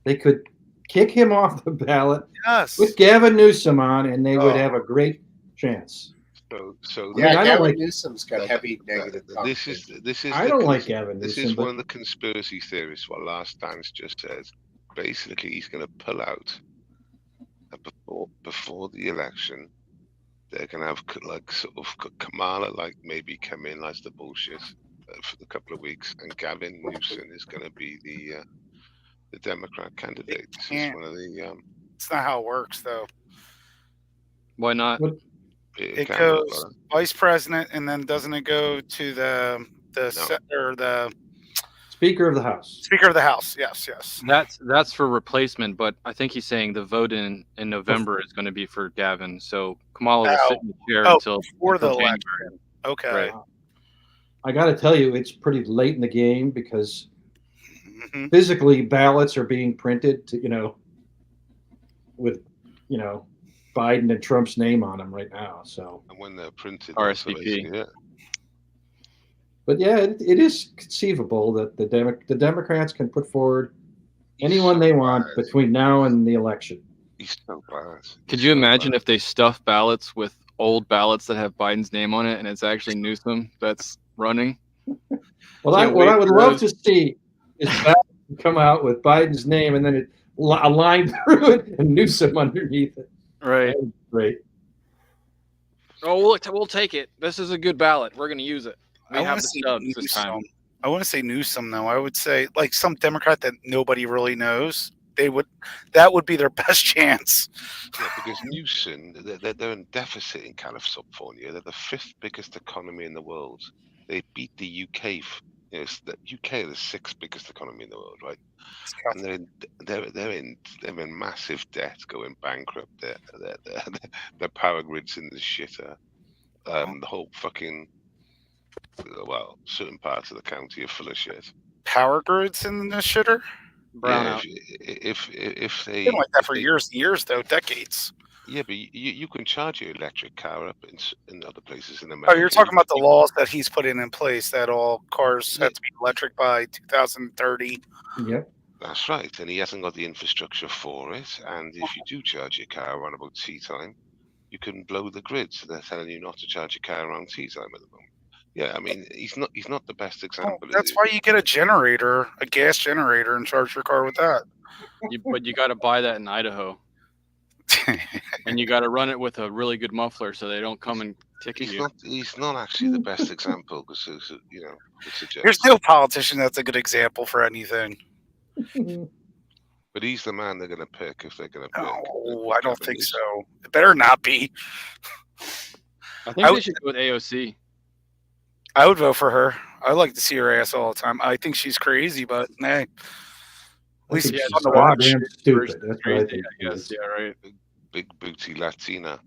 they could kick him off the ballot Yes. with Gavin Newsom on, and they would have a great chance. So I mean, I don't Gavin like. Newsom's got heavy negative. this is. I don't like Gavin This Newsom, is one but of the conspiracy theorists. What Last Dance just says. Basically, he's going to pull out before the election. They're going to have like sort of Kamala like maybe come in as the bullshit for the couple of weeks, and Gavin Newsom is going to be the Democrat candidate. This is one of the. It's not how it works, though. Why not? It goes vice president, and then doesn't it go to the Speaker of the House? Speaker of the House. Yes. That's for replacement, but I think he's saying the vote in November is going to be for Gavin. So Kamala will sit in the chair until before the January. election. Okay. Right. I got to tell you, it's pretty late in the game because physically ballots are being printed to, with Biden and Trump's name on them right now. So, and when they're printed, RSVP. Yeah. But yeah, it is conceivable that the Democrats can put forward anyone they want between now and the election. He's so bad. Could you imagine if they stuff ballots with old ballots that have Biden's name on it, and it's actually Newsom that's running? Well, what I would love to see is ballots come out with Biden's name and then it a line through it and Newsom underneath it. Right. Great. Oh, we'll take it. This is a good ballot. We're going to use it. We have the stubs this time. I want to say Newsom, though. I would say like some Democrat that nobody really knows. That would be their best chance. Yeah, because Newsom, they're in deficit in California. They're the 5th biggest economy in the world. They beat the UK. The UK are the 6th biggest economy in the world, right? And they're in massive debt, going bankrupt. Their power grids in the shitter. The whole fucking certain parts of the county are full of shit. Power grids in the shitter. Brownout. If they been like that for years and years, though, decades. Yeah, but you can charge your electric car up in other places in America. Oh, you're talking about the laws that he's putting in place that all cars have to be electric by 2030. Yep. That's right, and he hasn't got the infrastructure for it. And if you do charge your car around about tea time, you can blow the grid. So they're telling you not to charge your car around tea time at the moment. Yeah, I mean, he's not the best example. That's why you get a generator, a gas generator, and charge your car with that. But you got to buy that in Idaho. And you got to run it with a really good muffler so they don't come and ticket you. He's not actually the best example because there's no politician that's a good example for anything. But he's the man they're going to pick if they're going to pick. Oh, I don't think so. It better not be. I think they should go with AOC. I would vote for her. I like to see her ass all the time. I think she's crazy, but hey, at least it's fun to watch. Stupid. That's what I think. I guess. Yeah, right. Big booty Latina.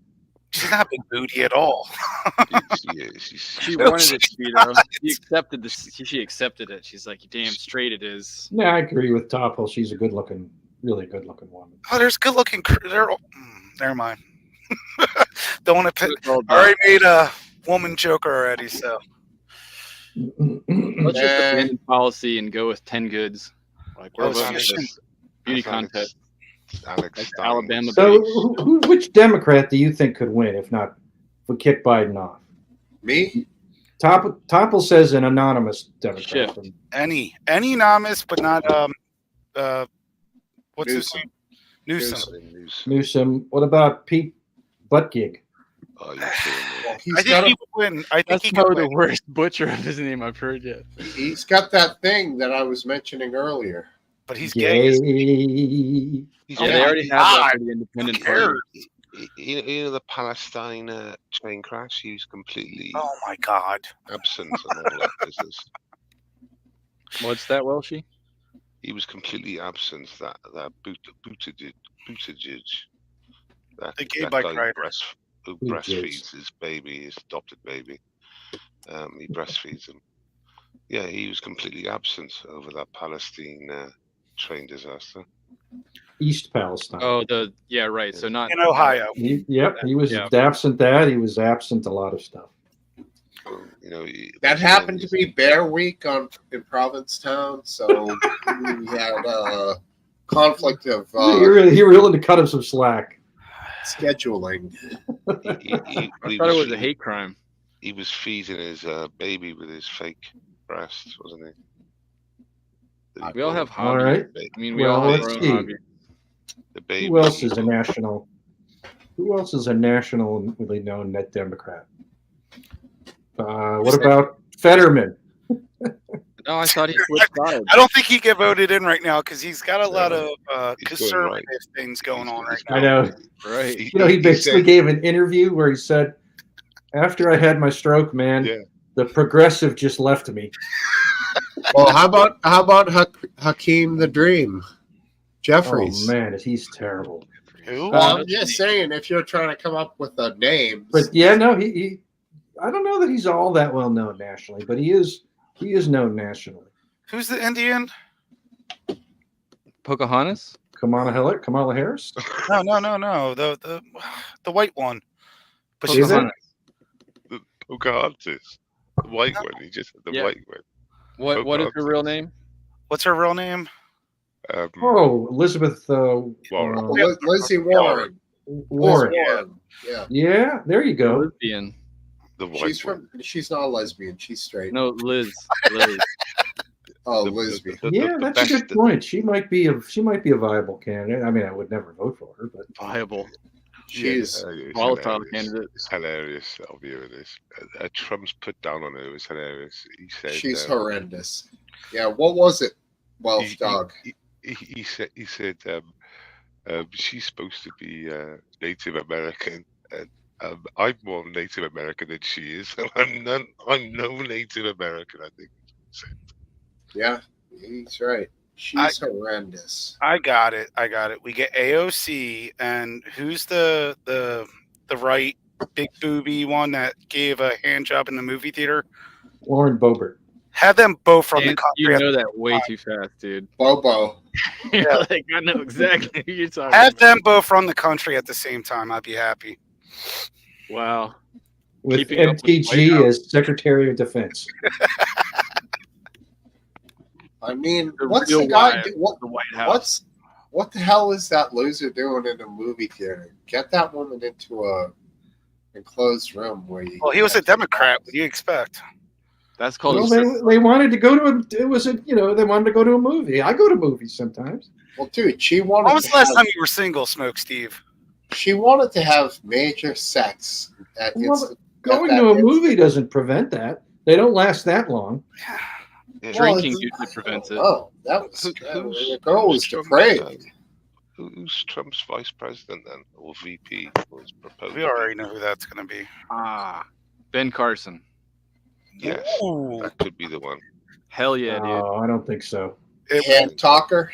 She's not big booty at all. She wanted it to be though. She accepted it. She's like, damn straight it is. Yeah, I agree with Topple. She's a really good looking woman. Oh, there's good looking. Never mind. Don't want to pick. I already made a woman joke already, so. Let's just abandon policy and go with 10 goods. Like we're voting for this beauty contest. Alex Alabama. So, which Democrat do you think could win if we kick Biden off? Me? Topple says an anonymous Democrat. Any anonymous, but not what's his name? Newsom. What about Pete Buttigieg? Oh, you're kidding me. I think he would win. I think that's probably the worst butcher of his name I've heard yet. He's got that thing that I was mentioning earlier. But he's gay. They already have that for the independent party. You know the Palestine train crash? He was completely oh my god absent and all that business. What's that, Welshie? He was completely absent. That Buttigieg, the gay bike rider who breastfeeds his baby, his adopted baby. He breastfeeds him. Yeah, he was completely absent over that Palestine train disaster. East Palestine. Oh, right. So not in Ohio. He was Yeah. absent that. He was absent a lot of stuff. Well, That happened to be Bear Week in Provincetown, so we had a conflict of You're willing to cut him some slack. scheduling. I thought it was a hate crime. He was feeding his baby with his fake breast, wasn't he? We all have All hobbies. right. I mean, we Well, all have let's our own see. hobbies. The baby. Who else is a national? Who else is a nationally known net Democrat? What about Fetterman? No, I thought he switched sides. I don't think he get voted in right now because he's got a lot of He's conservative going things going on right now. I know. Right. He basically gave an interview where he said, "After I had my stroke, man, the progressive just left me." Well, how about Hakeem the Dream Jeffries? Oh man, he's terrible. Who? Well, I'm just saying, if you're trying to come up with a name, But yeah, no, he I don't know that he's all that well known nationally, but he is known nationally. Who's the Indian? Pocahontas? Kamala Harris? No. The white one. But Is she's it? Pocahontas. The white one. He just said the white one. What is her real name? What's her real name? Oh, Elizabeth Warren. Lizzie Warren. Warren. Yeah. Yeah, there you go. Lesbian. The white one. She's not a lesbian. She's straight. No, Liz. Oh, lesbian. Yeah, that's a good point. She might be a viable candidate. I mean, I would never vote for her, but Viable. She's volatile candidate. It's hilarious. I'll be with this. Trump's put down on her. It was hilarious. He said she's horrendous. Yeah. What was it? Welsh dog. He said she's supposed to be Native American, and I'm more Native American than she is. I'm no Native American. I think. Yeah, he's right. She's horrendous. I got it. We get AOC, and who's the right big booby one that gave a hand job in the movie theater? Lauren Boebert. Have them both from the And country. you know that way too fast, dude. Bobo. Yeah, like, I know exactly who you're talking Have about. them both from the country at the same time. I'd be happy. Wow. With Keeping up with the White MTG House. as Secretary of Defense. I mean, The what's real the guy? wife What The White House. what the hell is that loser doing in a movie theater? Get that woman into a enclosed room where you. Well, he was a Democrat. What do you expect? That's called Well, they wanted to go to they wanted to go to a movie. I go to movies sometimes. Well, dude, she wanted. When was to the last have- time you were single, Smokesteve? She wanted to have major sex. Well, going to a movie doesn't prevent that. They don't last that long. Drinking usually prevents it. Oh, that was the girl was depraved. Who's Trump's vice president then, or VP? Was proposed? We already know who that's going to be. Ben Carson. Yes, Ooh. that could be the one. Hell yeah, dude. Oh, I don't think so. Hand talker,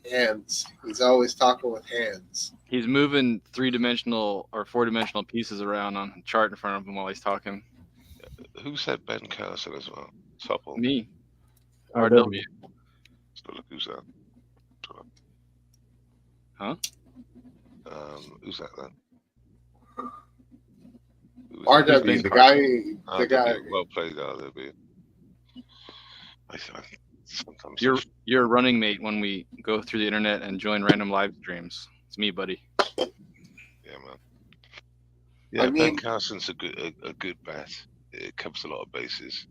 hands. He's always talking with hands. He's moving 3-dimensional or 4-dimensional pieces around on a chart in front of him while he's talking. Who said Ben Carson as well? Supple. Me. RW. So look who's that. Huh? Who's that then? RW, the guy. The guy. Well played, RW. Sometimes You're a running mate when we go through the internet and join random live streams. It's me, buddy. Yeah, man. Yeah, I mean- Ben Carson's a good bet. It covers a lot of bases.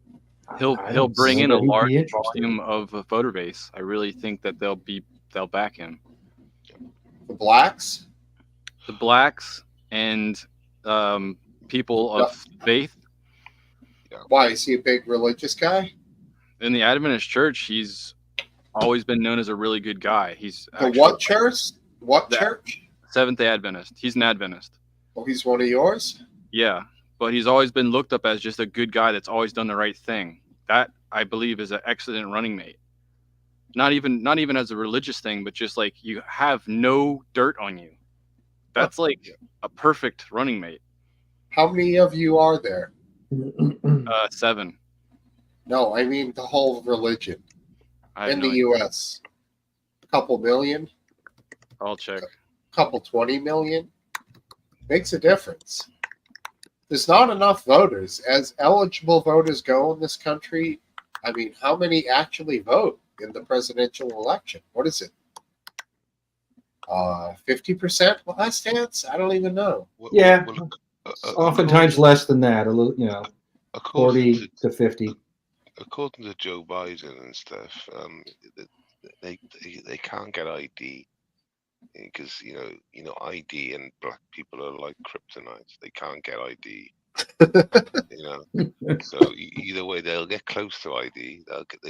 He'll don't bring in know a that he'd be large interested. volume of a voter base. I really think that they'll back him. The blacks. The blacks and people of faith. Why is he a big religious guy? In the Adventist church, he's always been known as a really good guy. He's The actually what church? What That- church? Seventh-day Adventist. He's an Adventist. Oh, he's one of yours. Yeah, but he's always been looked up as just a good guy that's always done the right thing. That, I believe, is an excellent running mate. Not even as a religious thing, but just like you have no dirt on you. That's like a perfect running mate. How many of you are there? 7. No, I mean the whole religion I have in no the idea. U.S. couple million, I'll check. couple 20 million, makes a difference. There's not enough voters. As eligible voters go in this country, I mean, how many actually vote in the presidential election? What is it? 50% last dance? I don't even know. Yeah. uh, Oftentimes less than that. A little, according 40 to 50. According to Joe Biden and stuff, they can't get ID because ID and black people are like kryptonite. They can't get ID. So either way, they'll get close to ID. They'll get,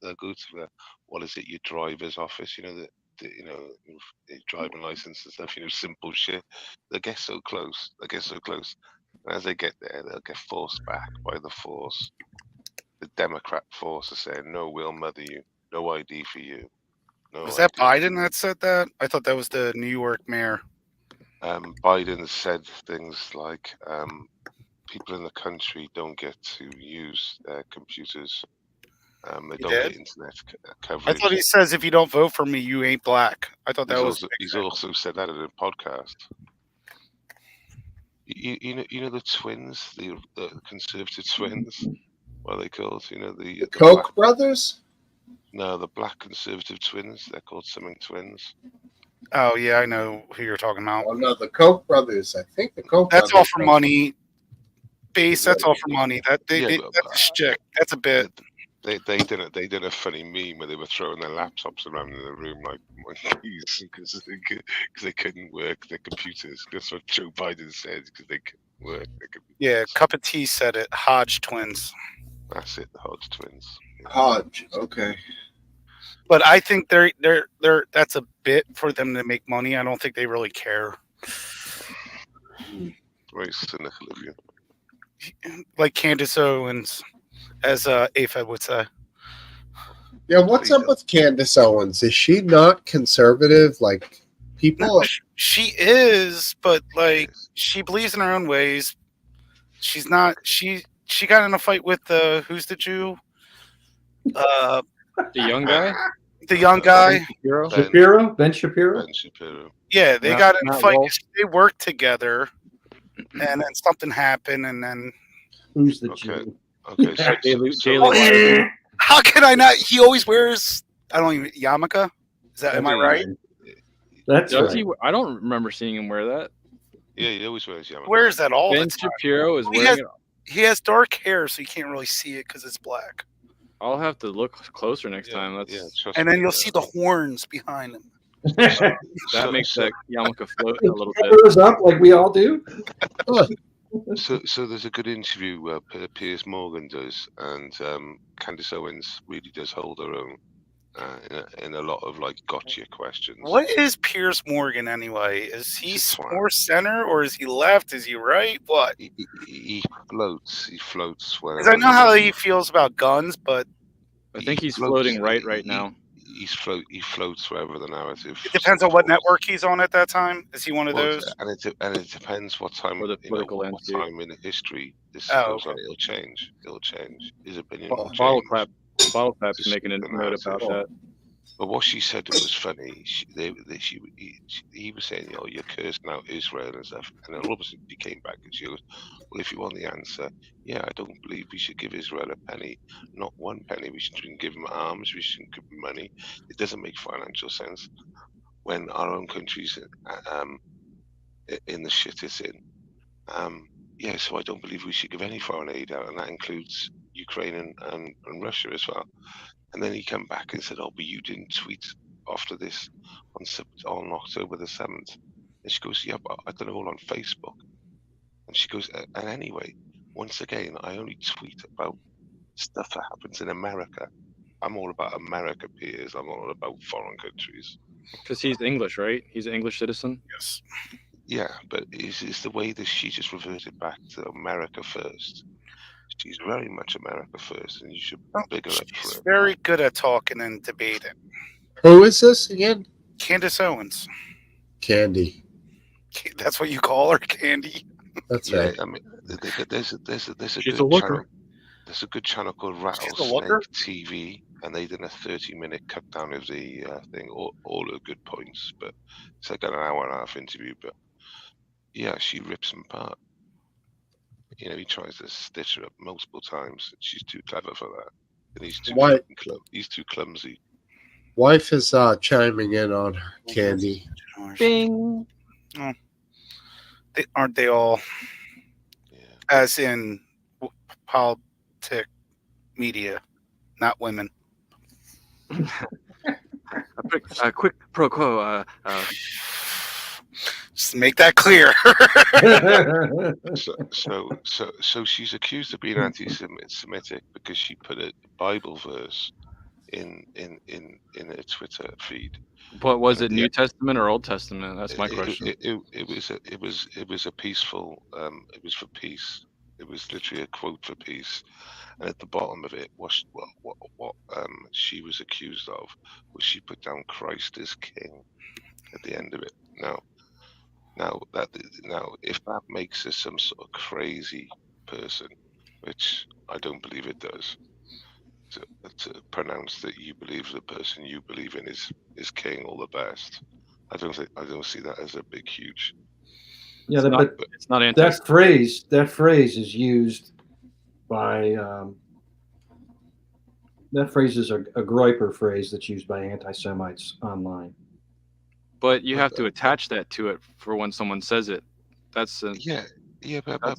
they'll go to what is it? Your driver's office. Your driving license and stuff. Simple shit. They get so close. They get so close. And as they get there, they'll get forced back by the force. The Democrat force is saying, "No, we'll mother you. No ID for you." No Was that ID. Biden that said that? I thought that was the New York mayor. Biden said things like, people in the country don't get to use their computers. They don't get internet coverage. I thought he says, if you don't vote for me, you ain't black. I thought that was. He's also said that in a podcast. You know the twins, the conservative twins. What are they called? The Koch black, brothers? No, the black conservative twins. They're called something twins. Oh yeah, I know who you're talking about. Oh no, the Koch brothers. I think the Koch. That's brothers all for money. Base. That's all for money. That's a shtick. That's a bit. They did a funny meme where they were throwing their laptops around in the room like monkeys because they couldn't work their computers. That's what Joe Biden said, because they couldn't work their computers. Yeah, Cup of Tea said it. Hodge twins. That's it, the Hodge twins. Yeah. Hodge, okay. But I think they're that's a bit for them to make money. I don't think they really care. Very cynical of you. Like Candace Owens, as AFED would say. Yeah, what's up with Candace Owens? Is she not conservative? Like people, No, she is, but like she believes in her own ways. She's not. She got in a fight with who's the Jew? The young guy. The young guy. Ben Shapiro. Yeah, they Not- got in a not fight. Wolf. They worked together, and then something happened, and then. Who's the Okay. Jew? Okay. Jaylee How can I not? He always wears. I don't even yarmulke. Is that? Am I right? That's Does right. he? I don't remember seeing him wear that. Yeah, he always wears yarmulke. Wears that all Ben the time. Shapiro is He wearing has- it. He has dark hair, so you can't really see it because it's black. I'll have to look closer next time. That's And then you'll see the horns behind him. that makes that yarmulke float a little bit. Covers up like we all do. So there's a good interview Piers Morgan does, and Candace Owens really does hold her own in a lot of like gotcha questions. What is Piers Morgan anyway? Is he more center or is he left? Is he right? What? He floats. He floats. Because I know how he feels about guns, but I think he's floats- floating right now. He floats wherever the narrative. it depends on what network he's on at that time. Is he one of those? And it depends what time Or the political what landscape. time in history this Oh, goes on. okay. It'll change. His opinion will Bottle change. Bottle Clap is Just making a the note about narrative. that. But what she said was funny. He was saying, you're cursing out Israel and stuff. And then all of a sudden she came back and she goes, well, if you want the answer, yeah, I don't believe we should give Israel a penny, not one penny. We shouldn't give them arms. We shouldn't give them money. It doesn't make financial sense when our own country's in the shit it's in. Yeah, so I don't believe we should give any foreign aid out, and that includes Ukraine and Russia as well. And then he came back and said, oh, but you didn't tweet after this on October the 7th. And she goes, yeah, but I done it all on Facebook. And she goes, and anyway, once again, I only tweet about stuff that happens in America. I'm all about America, Piers. I'm all about foreign countries. Because he's English, right? He's an English citizen. Yes. Yeah, but it's the way that she just reverted back to America first. She's very much America first, and you should big her up for She's it. very good at talking and debating. Who is this again? Candace Owens. Candy. That's what you call her, Candy. That's Yeah, right. I mean, there's a She's good a looker. channel. There's a good channel called She's a looker? Rattlesnake TV. and they did a 30-minute cut down of the thing, all the good points, but it's like an hour and a half interview. But yeah, she rips him apart. You know, he tries to stitch her up multiple times. She's too clever for that, and he's too Why? he's too clumsy. Wife is chiming in on her, Candy. Bing. Oh. Aren't they all? Yeah. As in politic media, not women. A quick pro quo. Just make that clear. So she's accused of being anti-Semitic because she put a Bible verse in a Twitter feed. What was it? New Testament or Old Testament? That's my question. It was a peaceful. It was for peace. It was literally a quote for peace, and at the bottom of it was what she was accused of was she put down Christ as King at the end of it. Now if that makes her some sort of crazy person, which I don't believe it does, to pronounce that you believe the person you believe in is king or the best, I don't see that as a big huge. Yeah, it's not anti. That phrase is used by that phrase is a Groiper phrase that's used by anti-Semites online. But you have to attach that to it for when someone says it. That's a, yeah, but I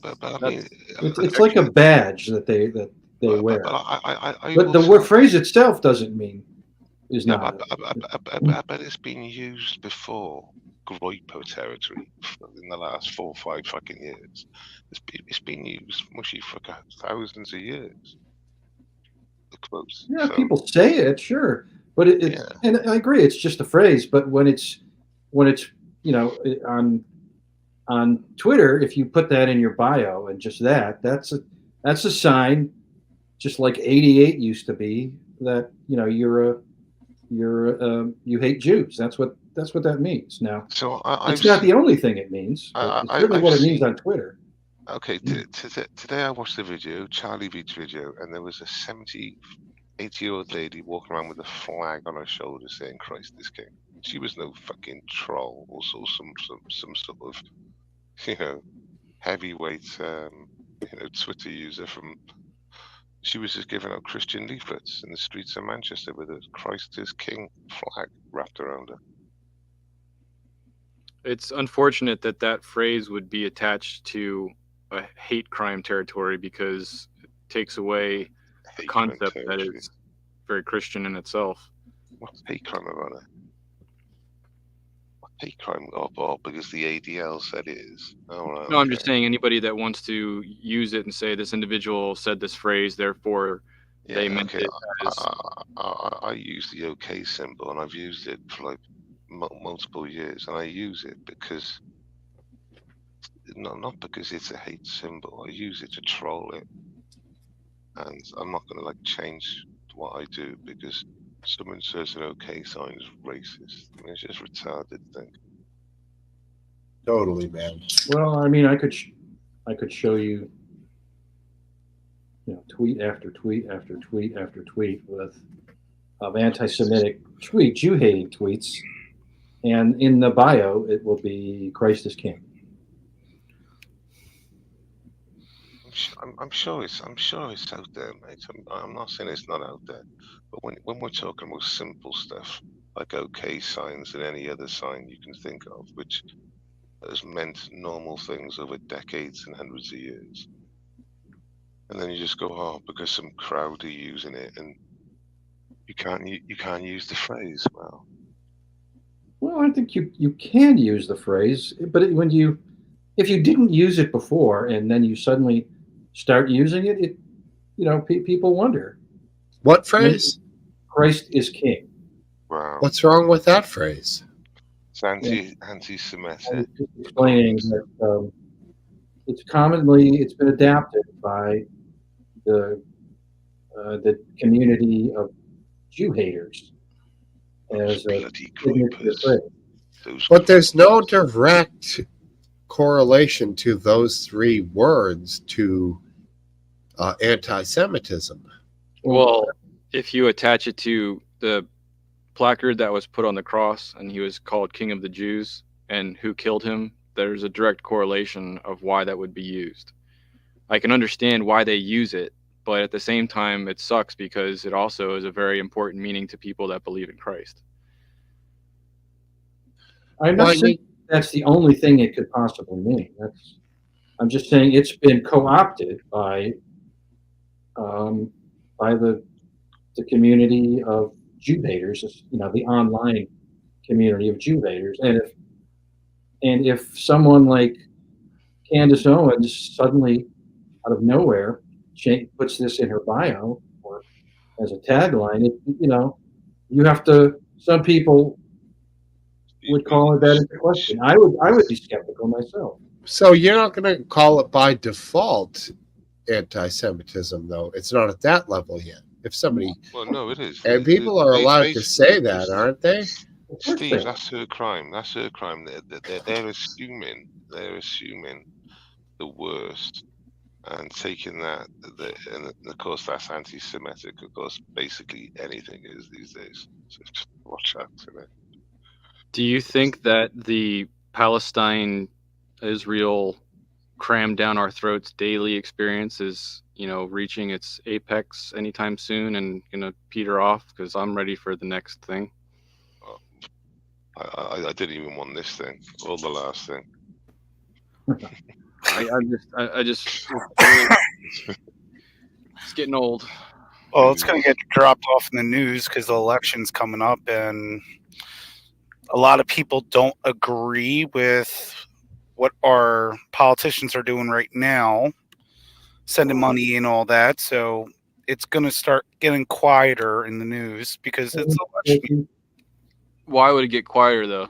mean, it's like a badge that they wear. But the word phrase itself doesn't mean is not. I bet it's been used before Groiper territory in the last 4 or 5 fucking years. It's been used mostly for thousands of years. The quotes. Yeah, so, people say it, sure, but and I agree, it's just a phrase. But when it's you know on Twitter, if you put that in your bio and just that's a sign, just like 88 used to be, that you know you hate Jews. That's what that means. Now, so it's not the only thing it means. But it's certainly what it means on Twitter. Okay, today I watched the video, Charlie Beach video, and there was a 78-year-old lady walking around with a flag on her shoulder saying Christ is King. She was no fucking troll, also some sort of, you know, heavyweight, Twitter user from. She was just giving out Christian leaflets in the streets of Manchester with a Christ is King flag wrapped around her. It's unfortunate that phrase would be attached to a hate crime territory because it takes away the concept that is very Christian in itself. What's hate crime about it? Hate crime because the ADL said it is. Oh, no, I'm just saying anybody that wants to use it and say this individual said this phrase, therefore they meant it as... I use the OK symbol, and I've used it for like multiple years, and I use it because not because it's a hate symbol. I use it to troll it, and I'm not going to like change what I do because someone says an OK sign is racist. I mean, it's just retarded thing. Totally, man. Well, I mean, I could show you, tweet after tweet after tweet after tweet of anti-Semitic Jew-hating tweets, and in the bio it will be Christ is King. I'm sure it's out there, mate. I'm not saying it's not out there, but when we're talking about simple stuff like OK signs and any other sign you can think of, which has meant normal things over decades and hundreds of years, and then you just go, because some crowd are using it, and you can't use the phrase. Well, I think you can use the phrase, but if you didn't use it before and then you suddenly start using it, people wonder. What phrase? Christ is King. Wow. What's wrong with that phrase? It's anti-Semitic. Explaining that it's been adapted by the community of Jew haters as a signature phrase. But there's no direct correlation to those 3 words to anti-Semitism. Well, if you attach it to the placard that was put on the cross and he was called King of the Jews and who killed him, there's a direct correlation of why that would be used. I can understand why they use it, but at the same time, it sucks because it also is a very important meaning to people that believe in Christ. I'm not saying that's the only thing it could possibly mean. I'm just saying it's been co-opted by the community of Jew haters, the online community of Jew haters. And if someone like Candace Owens suddenly out of nowhere puts this in her bio or as a tagline, you have to. Some people would call that into question. I would be skeptical myself. So you're not going to call it by default anti-Semitism, though. It's not at that level yet. If somebody, well, no, it is, and people are allowed to say that, aren't they? Steve, that's her crime. That's her crime. They're assuming the worst and taking that. And of course, that's anti-Semitic. Of course, basically anything is these days. So just watch out for it. Do you think that the Palestine-Israel cram down our throats daily experience is, reaching its apex anytime soon and gonna peter off? Because I'm ready for the next thing. I didn't even want this thing or the last thing. I just it's getting old. Well, it's going to get dropped off in the news because the election's coming up, and a lot of people don't agree with what our politicians are doing right now, sending money and all that. So it's going to start getting quieter in the news because it's election. Why would it get quieter, though?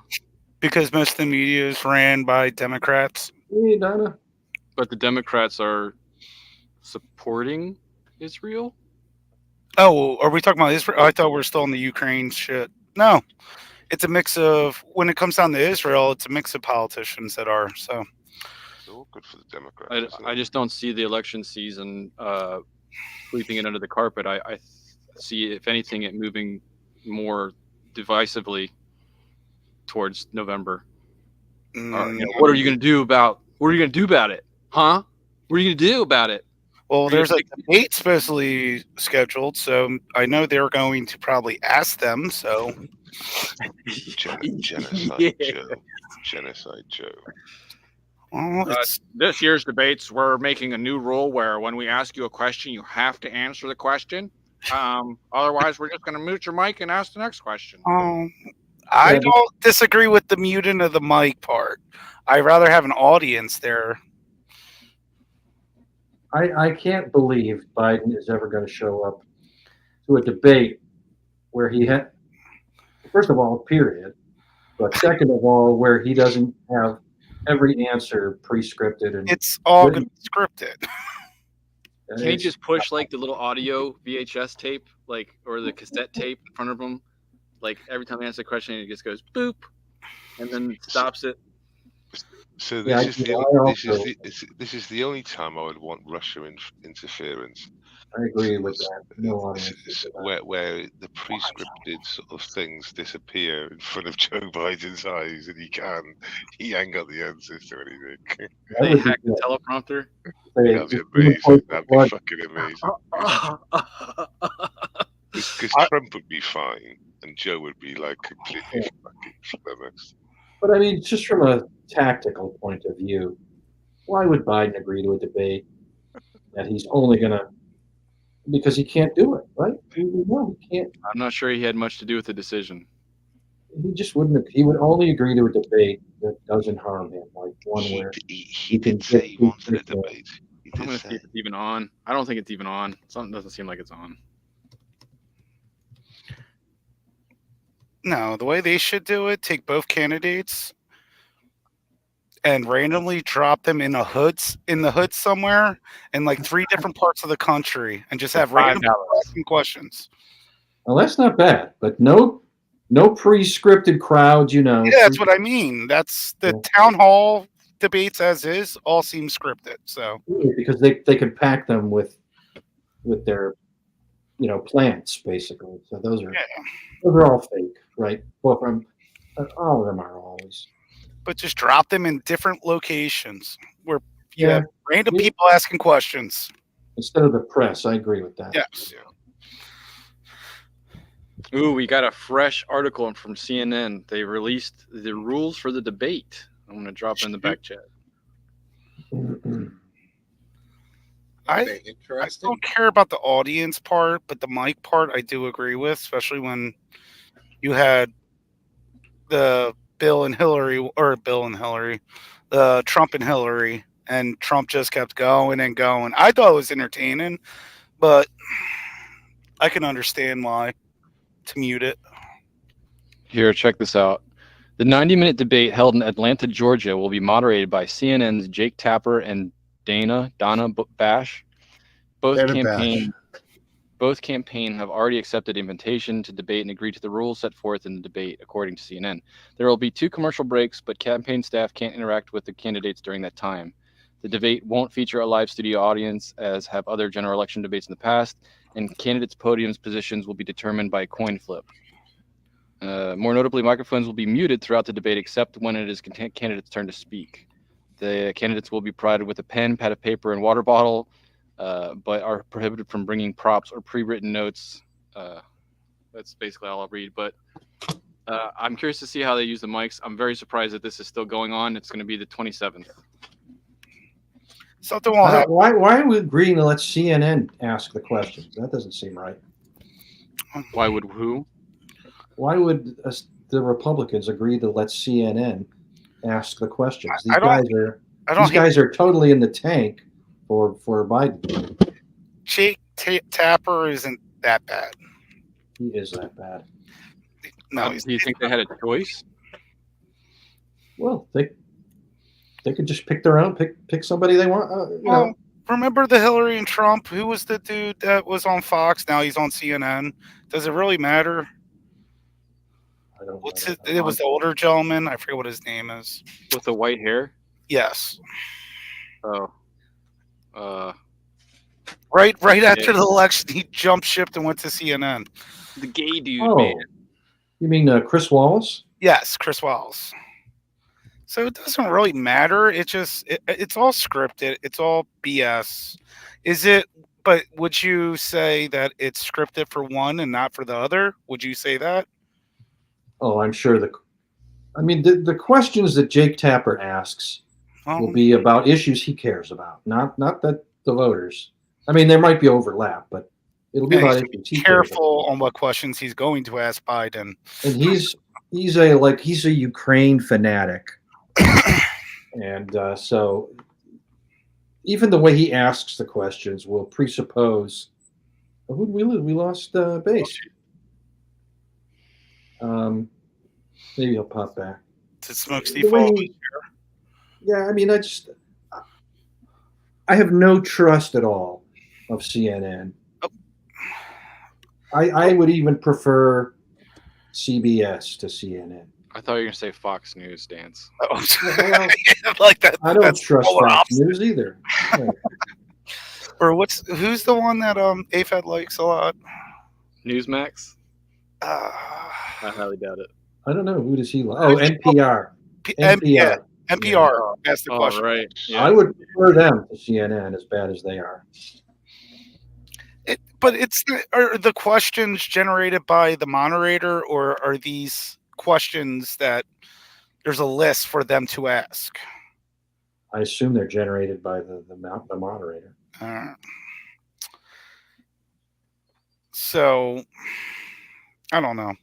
Because most of the media is ran by Democrats. Hey, Donna. But the Democrats are supporting Israel? Oh, are we talking about Israel? I thought we were still in the Ukraine shit. No. It's a mix of, when it comes down to Israel, it's a mix of politicians that are, so. It's all good for the Democrats. I just don't see the election season sweeping it under the carpet. I see, if anything, it moving more divisively towards November. What are you going to do about it? Huh? What are you going to do about it? Well, there's a debate supposedly scheduled, so I know they're going to probably ask them, so. Genocide Joe. Genocide Joe. This year's debates, we're making a new rule where when we ask you a question, you have to answer the question. Otherwise, we're just going to mute your mic and ask the next question. I don't disagree with the muting of the mic part. I'd rather have an audience there. I can't believe Biden is ever going to show up to a debate where he had, first of all, period, but second of all, where he doesn't have every answer pre-scripted. And it's all going to be scripted. Can he just push like the little audio VHS tape, or the cassette tape in front of him? Like every time he answers a question, it just goes boop, and then stops it. So this is the only time I would want Russia interference. I agree with that. No, where the pre-scripted sort of things disappear in front of Joe Biden's eyes, and he ain't got the answers to anything. They hack the teleprompter. That'd be amazing. That'd be fucking amazing. Because Trump would be fine, and Joe would be like completely fucking flummoxed. But I mean, just from a tactical point of view, why would Biden agree to a debate that he's only going to, because he can't do it, right? No, he can't. I'm not sure he had much to do with the decision. He just wouldn't. He would only agree to a debate that doesn't harm him, like one where he did say he wanted a debate. I'm going to see if it's even on. I don't think it's even on. Something doesn't seem like it's on. No, the way they should do it, take both candidates and randomly drop them in the hood somewhere in like 3 different parts of the country and just have random questions. Well, that's not bad, but no pre-scripted crowds, Yeah, that's what I mean. That's the town hall debates as is all seem scripted. So because they can pack them with their plants basically. So those are all fake, right? Well, all of them are always. But just drop them in different locations where you Yeah. have random people asking questions. Instead of the press. I agree with that. Yes. Ooh, we got a fresh article from CNN. They released the rules for the debate. I'm going to drop it in the back chat. I don't care about the audience part, but the mic part I do agree with, especially when you had the Trump and Hillary, and Trump just kept going and going. I thought it was entertaining, but I can understand why to mute it. Here, check this out. The 90-minute debate held in Atlanta, Georgia will be moderated by CNN's Jake Tapper and Donna Bash. Both campaign have already accepted invitation to debate and agreed to the rules set forth in the debate, according to CNN. There will be 2 commercial breaks, but campaign staff can't interact with the candidates during that time. The debate won't feature a live studio audience, as have other general election debates in the past, and candidates' podiums positions will be determined by a coin flip. More notably, microphones will be muted throughout the debate, except when it is candidates' turn to speak. The candidates will be provided with a pen, pad of paper, and water bottle, but are prohibited from bringing props or pre-written notes. That's basically all I'll read. But I'm curious to see how they use the mics. I'm very surprised that this is still going on. It's going to be the 27th. Something will happen. Why are we agreeing to let CNN ask the questions? That doesn't seem right. Why would who? Why would the Republicans agree to let CNN ask the questions? These guys are totally in the tank for Biden. Jake Tapper isn't that bad. He is that bad. No, do you think they had a choice? Well, they could just pick their own, pick somebody they want. Remember the Hillary and Trump? Who was the dude that was on Fox? Now he's on CNN. Does it really matter? I don't What's know. it? It was the older gentleman. I forget what his name is. With the white hair? Yes. Oh. Right after the election, he jumped ship and went to CNN. The gay dude, man. You mean Chris Wallace? Yes, Chris Wallace. So it doesn't really matter. It's all scripted. It's all BS. Is it? But would you say that it's scripted for one and not for the other? Would you say that? Oh, I'm sure the questions that Jake Tapper asks will be about issues he cares about, not that the voters. I mean, there might be overlap, but it'll be about issues he cares about. Careful on what questions he's going to ask Biden. And he's a Ukraine fanatic, and so even the way he asks the questions will presuppose. Who did we lose? We lost base. Maybe he'll pop back. Did Smokesteve fall? Yeah, I mean, I have no trust at all of CNN. Oh. I would even prefer CBS to CNN. I thought you were going to say Fox News, Dance. Oh, like that. I don't trust Fox News either. Yeah. Or who's the one that AFED likes a lot? Newsmax? I highly doubt it. I don't know. Who does he like? Oh, NPR. NPR. NPR. That's the question. Right. Yeah. I would prefer them to CNN, as bad as they are. But are the questions generated by the moderator, or are these questions that there's a list for them to ask? I assume they're generated by the moderator. So, I don't know.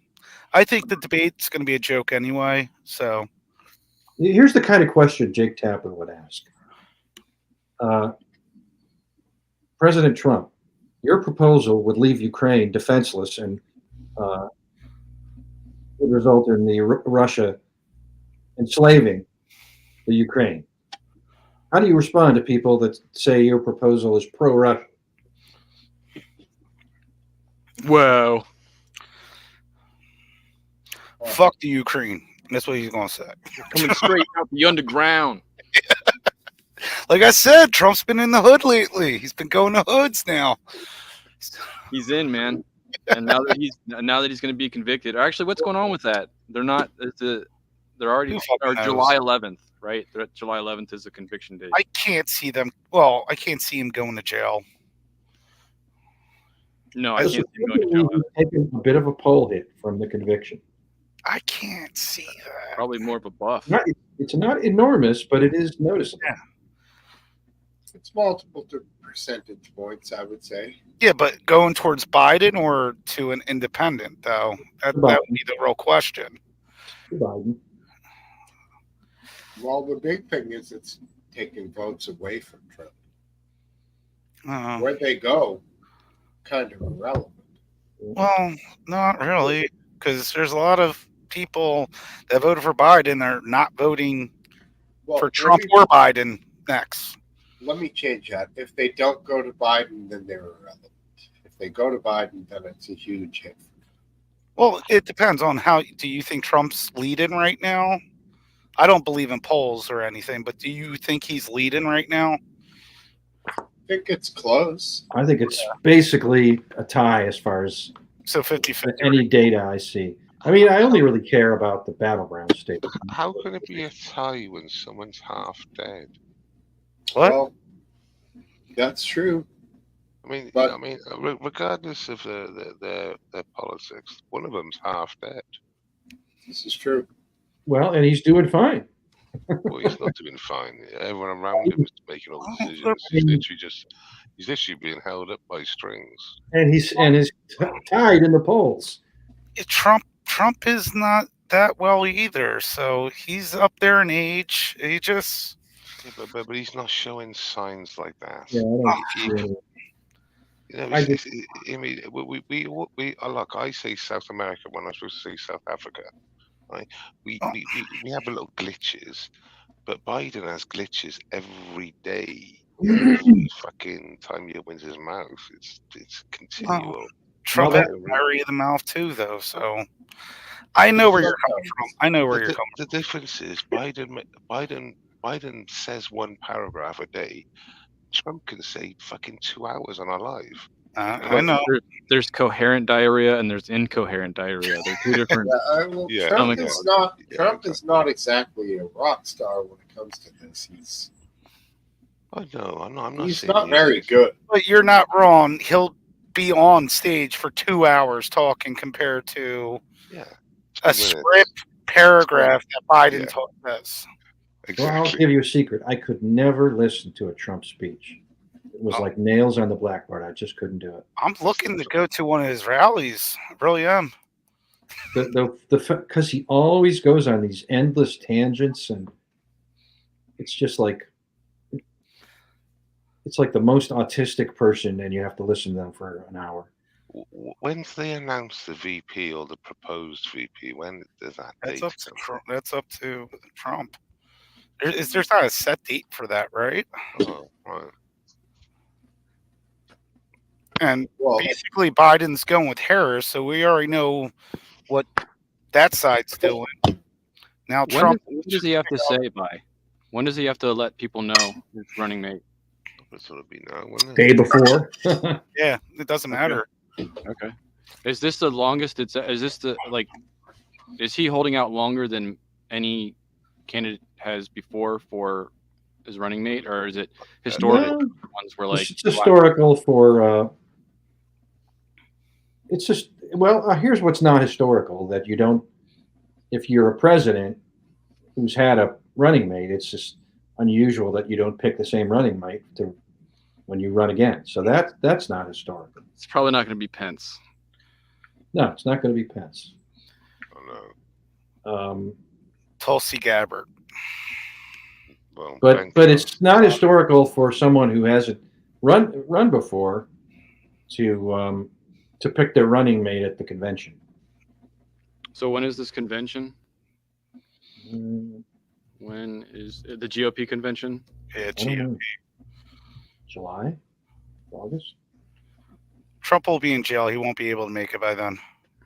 I think the debate's going to be a joke anyway. So, here's the kind of question Jake Tapper would ask. President Trump, your proposal would leave Ukraine defenseless and would result in Russia enslaving the Ukraine. How do you respond to people that say your proposal is pro-Russia? Whoa. Fuck the Ukraine. That's what he's going to say. Coming straight out the underground. Like I said, Trump's been in the hood lately. He's been going to hoods now. He's in, man. And now that he's going to be convicted, or actually, what's going on with that? They're not. They're already Who fucking or knows? July 11th, right? July 11th is the conviction date. I can't see them. Well, I can't see him going to jail. No, I As- can't see him going to jail. He's taken a bit of a poll hit from the conviction. I can't see that. Probably more of a buff. It's not enormous, but it is noticeable. Yeah. It's multiple percentage points, I would say. Yeah, but going towards Biden or to an independent, though, that would be the real question. Biden. Well, the big thing is it's taking votes away from Trump. Where they go, kind of irrelevant. Well, not really, because there's a lot of people that voted for Biden are not voting for Trump or Biden next. Let me change that. If they don't go to Biden, then they're irrelevant. If they go to Biden, then it's a huge hit. Well, it depends on how. Do you think Trump's leading right now? I don't believe in polls or anything, but do you think he's leading right now? I think it's close. I think it's basically a tie as far as So 50-50. any data I see. I mean, I only really care about the battleground states. How can it be a tie when someone's half dead? What? Well, that's true. I mean, But- regardless of their politics, one of them's half dead. This is true. Well, and he's doing fine. Well, he's not doing fine. Everyone around him is making all the decisions. He's literally being held up by strings. And he's tied in the polls. Trump is not that well either, so he's up there in age. He just Yeah, but he's not showing signs like that. Yeah, I don't You know, I I mean, we look. I say South America when I'm supposed to say South Africa. Right? We have a little glitches, but Biden has glitches every day. Every fucking time he opens his mouth, it's continual. Trump Well, has diarrhea of the mouth too, though. So I know where you're coming from. I know where you're coming. The difference is Biden says one paragraph a day. Trump can say fucking 2 hours on a live. I know. There's coherent diarrhea and there's incoherent diarrhea. They're two different. Yeah, Trump yeah. is not. Trump is not exactly a rock star when it comes to this. He's I know. I'm not. he's saying not he very is. good. But you're not wrong. He'll be on stage for 2 hours talking compared to Yeah. a 2 minutes. script paragraph that Biden Yeah. says. Well, I'll Exactly. give you a secret. I could never listen to a Trump speech. It was Oh. like nails on the blackboard. I just couldn't do it. I'm looking to go to one of his rallies. I really am. Because he always goes on these endless tangents, and it's just like it's like the most autistic person, and you have to listen to them for an hour. When do they announce the VP or the proposed VP? When does that That's date up to come? Trump. That's up to Trump. There's not a set date for that, right? Oh, right. And Well, basically, Biden's going with Harris, so we already know what that side's doing. Now, Trump. When does he have to say by? When does he have to let people know his running mate? This will be now, wouldn't it? Day before. Yeah, it doesn't matter. Okay. Is this the longest? Is this the Is he holding out longer than any candidate has before for his running mate, or is it historical? No. Ones were like It's historical for. It's just here's what's not historical: that you don't. If you're a president who's had a running mate, it's just unusual that you don't pick the same running mate when you run again. So that's not historical. It's probably not going to be Pence. No, it's not going to be Pence. Oh, no. Tulsi Gabbard. Well, But thank but God. it's not historical for someone who hasn't run before to pick their running mate at the convention. So when is this convention? Mm, When is the GOP convention? Yeah, I don't know. July, August. Trump will be in jail. He won't be able to make it by then.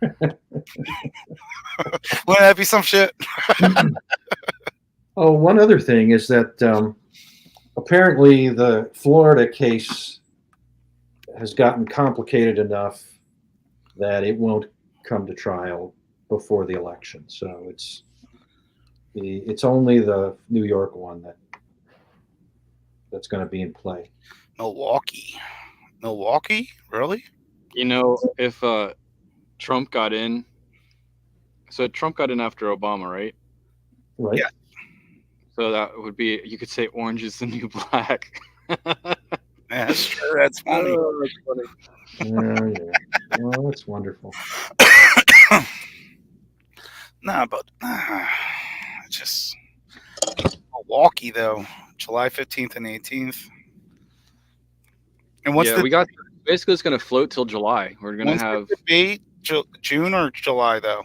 Wouldn't that be some shit? Oh, one other thing is that apparently the Florida case has gotten complicated enough that it won't come to trial before the election. So it's only the New York one that's going to be in play. Milwaukee, really? You know, if Trump got in, so Trump got in after Obama, right? Right. Yeah. So that would be, you could say orange is the new black. Yeah, that's true. That's funny. Oh, that's funny. Yeah. Well, that's wonderful. Nah, but just Milwaukee though, July 15th and 18th. And what's Yeah, the we got, basically it's going to float till July. We're going to when's the have debate? June or July though?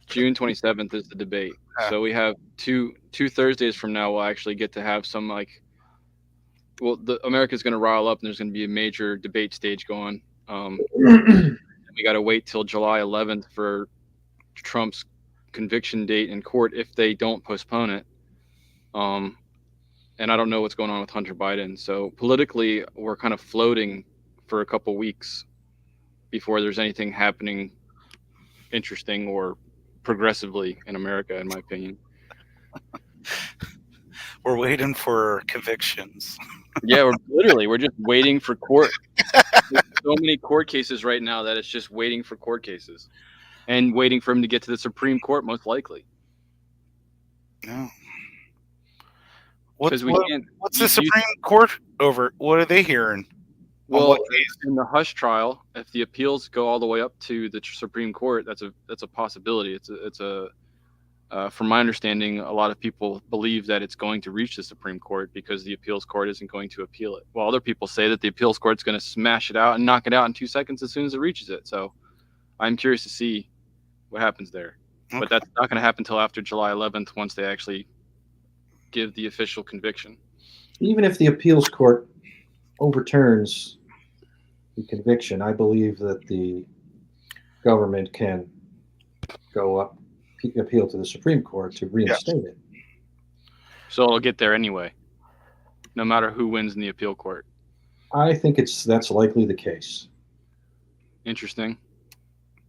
June 27th is the debate. Ah. So we have two Thursdays from now. We'll actually get to have some well, America's going to rile up, and there's going to be a major debate stage going. We got to wait till July 11th for Trump's conviction date in court if they don't postpone it. And I don't know what's going on with Hunter Biden. So politically, we're kind of floating for a couple weeks before there's anything happening interesting or progressively in America, in my opinion. We're waiting for convictions. Yeah, we're just waiting for court. There's so many court cases right now that it's just waiting for court cases and waiting for him to get to the Supreme Court, most likely. No. Because What's the Supreme Court over? What are they hearing? Well, in the Hush trial, if the appeals go all the way up to the Supreme Court, that's a possibility. From my understanding, a lot of people believe that it's going to reach the Supreme Court because the appeals court isn't going to appeal it. Well, other people say that the appeals court's going to smash it out and knock it out in 2 seconds as soon as it reaches it. So I'm curious to see what happens there. Okay. But that's not going to happen until after July 11th once they actually give the official conviction. Even if the appeals court overturns the conviction, I believe that the government can go up, appeal to the Supreme Court to reinstate it. So it'll get there anyway, no matter who wins in the appeal court. I think that's likely the case. Interesting.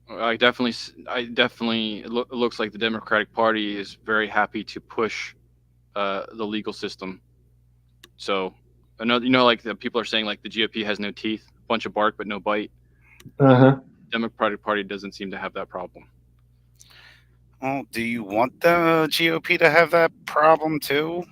It looks like the Democratic Party is very happy to push the legal system. So another, like the people are saying, like the GOP has no teeth, bunch of bark but no bite. Democratic Party doesn't seem to have that problem. Well, do you want the GOP to have that problem too?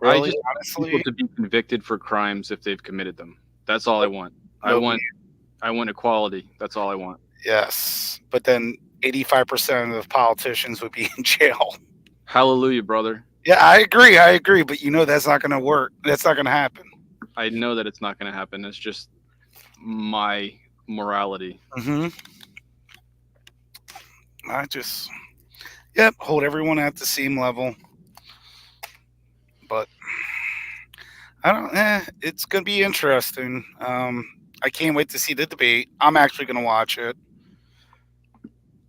Really, I just want people to be convicted for crimes if they've committed them. That's all I want. I want equality. That's all I want. Yes, but then 85% of the politicians would be in jail. Hallelujah, brother. Yeah, I agree. But that's not going to work. That's not going to happen. I know that it's not going to happen. It's just my morality. Hold everyone at the same level. But it's going to be interesting. I can't wait to see the debate. I'm actually going to watch it.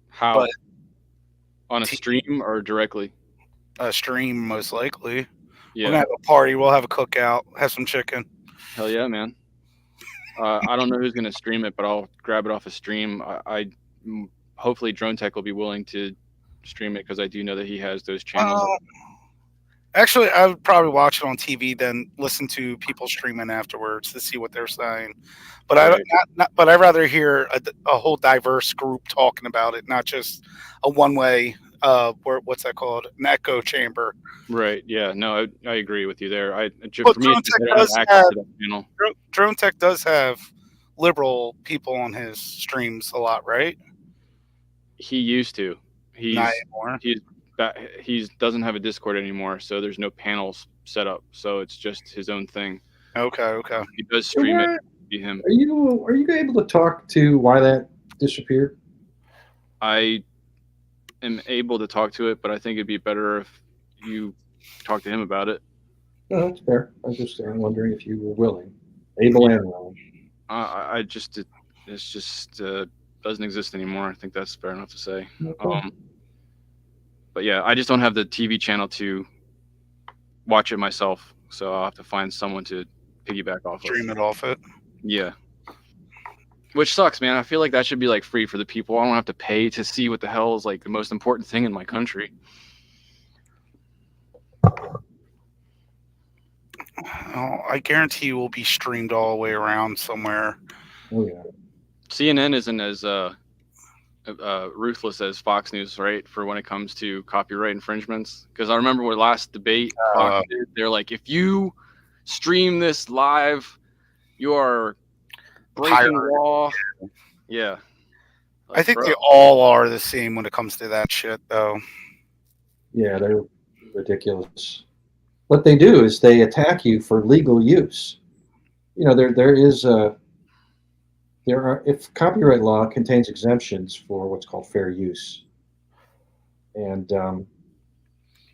How? On a stream or directly? A stream, most likely. Yeah. We're going to have a party. We'll have a cookout. Have some chicken. Hell yeah, man. I don't know who's going to stream it, but I'll grab it off a stream. Hopefully Drone Tech will be willing to stream it because I do know that he has those channels. Actually, I would probably watch it on TV, then listen to people streaming afterwards to see what they're saying. But I'd rather hear a whole diverse group talking about it, not just a one-way. What's that called? An echo chamber. Right. Yeah. No, I agree with you there. Drone Tech does have liberal people on his streams a lot, right? He used to. Not anymore. He doesn't have a Discord anymore, so there's no panels set up. So it's just his own thing. Okay. He does stream it. Be him. Are you able to talk to why that disappeared? I am able to talk to it, but I think it'd be better if you talk to him about it. No, that's fair. I'm wondering if you were willing, able and willing. It just doesn't exist anymore. I think that's fair enough to say. Okay. But yeah, I just don't have the TV channel to watch it myself, so I'll have to find someone to piggyback off Stream it off it. Yeah. Which sucks, man. I feel like that should be like free for the people. I don't have to pay to see what the hell is like the most important thing in my country. Oh, I guarantee you will be streamed all the way around somewhere. Oh yeah. CNN isn't as ruthless as Fox News, right? For when it comes to copyright infringements. Because I remember when last debate Fox did, they're like, if you stream this live, you are breaking law. Yeah. Like, I think bro. they all are the same when it comes to that shit, though. Yeah, they're ridiculous. What they do is they attack you for legal use. You know, if copyright law contains exemptions for what's called fair use, and a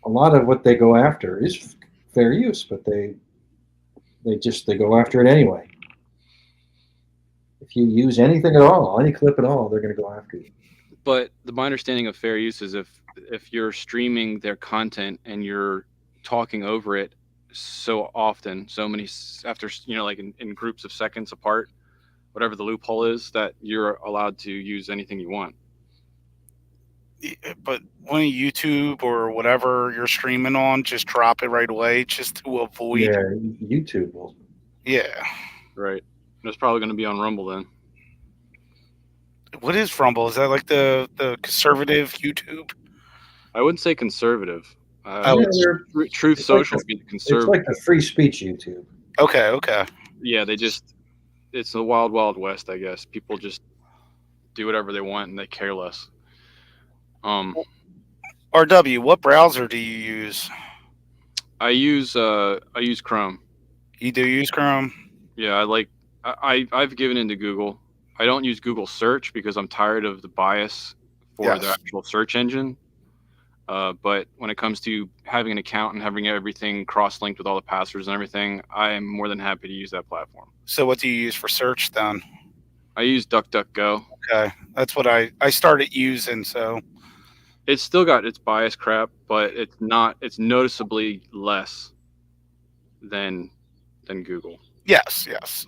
lot of what they go after is fair use, but they go after it anyway. If you use anything at all, any clip at all, they're going to go after you. But my understanding of fair use is if you're streaming their content and you're talking over it so often, so many after like in groups of seconds apart, whatever the loophole is, that you're allowed to use anything you want. But when YouTube or whatever you're streaming on, just drop it right away, just to avoid. Yeah, YouTube will. Yeah. Right. It's probably going to be on Rumble then. What is Rumble? Is that like the conservative YouTube? I wouldn't say conservative. Truth it's Social like would be the conservative. It's like the free speech YouTube. Okay. Yeah, it's the wild, wild west, I guess. People just do whatever they want and they care less. RW, what browser do you use? I use Chrome. You do use Chrome? Yeah, I've given into Google. I don't use Google search because I'm tired of the bias for the actual search engine. But when it comes to having an account and having everything cross-linked with all the passwords and everything, I am more than happy to use that platform. So what do you use for search then? I use DuckDuckGo. Okay, that's what I started using. So it's still got its bias crap, but it's noticeably less than Google. Yes.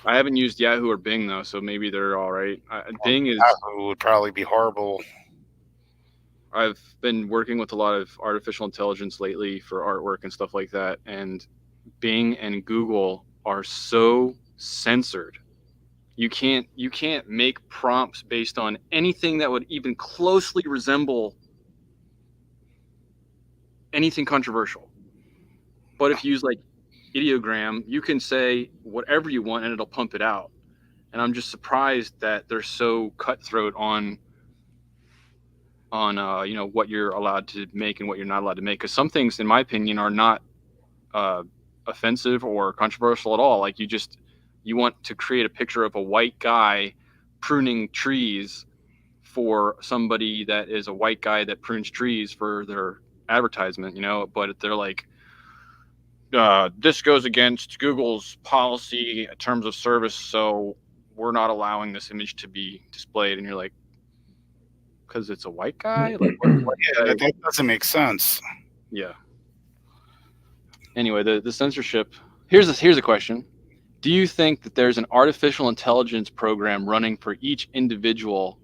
I haven't used Yahoo or Bing though, so maybe they're all right. Bing Yahoo would probably be horrible. I've been working with a lot of artificial intelligence lately for artwork and stuff like that, and Bing and Google are so censored. You can't make prompts based on anything that would even closely resemble anything controversial. But if you use like ideogram, you can say whatever you want and it'll pump it out. And I'm just surprised that they're so cutthroat on what you're allowed to make and what you're not allowed to make. Because some things, in my opinion, are not offensive or controversial at all. Like you want to create a picture of a white guy pruning trees for somebody that is a white guy that prunes trees for their advertisement, but they're like, this goes against Google's policy in terms of service, so we're not allowing this image to be displayed. And you're like, because it's a white guy? Like, that doesn't make sense. Yeah. Anyway, the censorship. Here's a question. Do you think that there's an artificial intelligence program running for each individual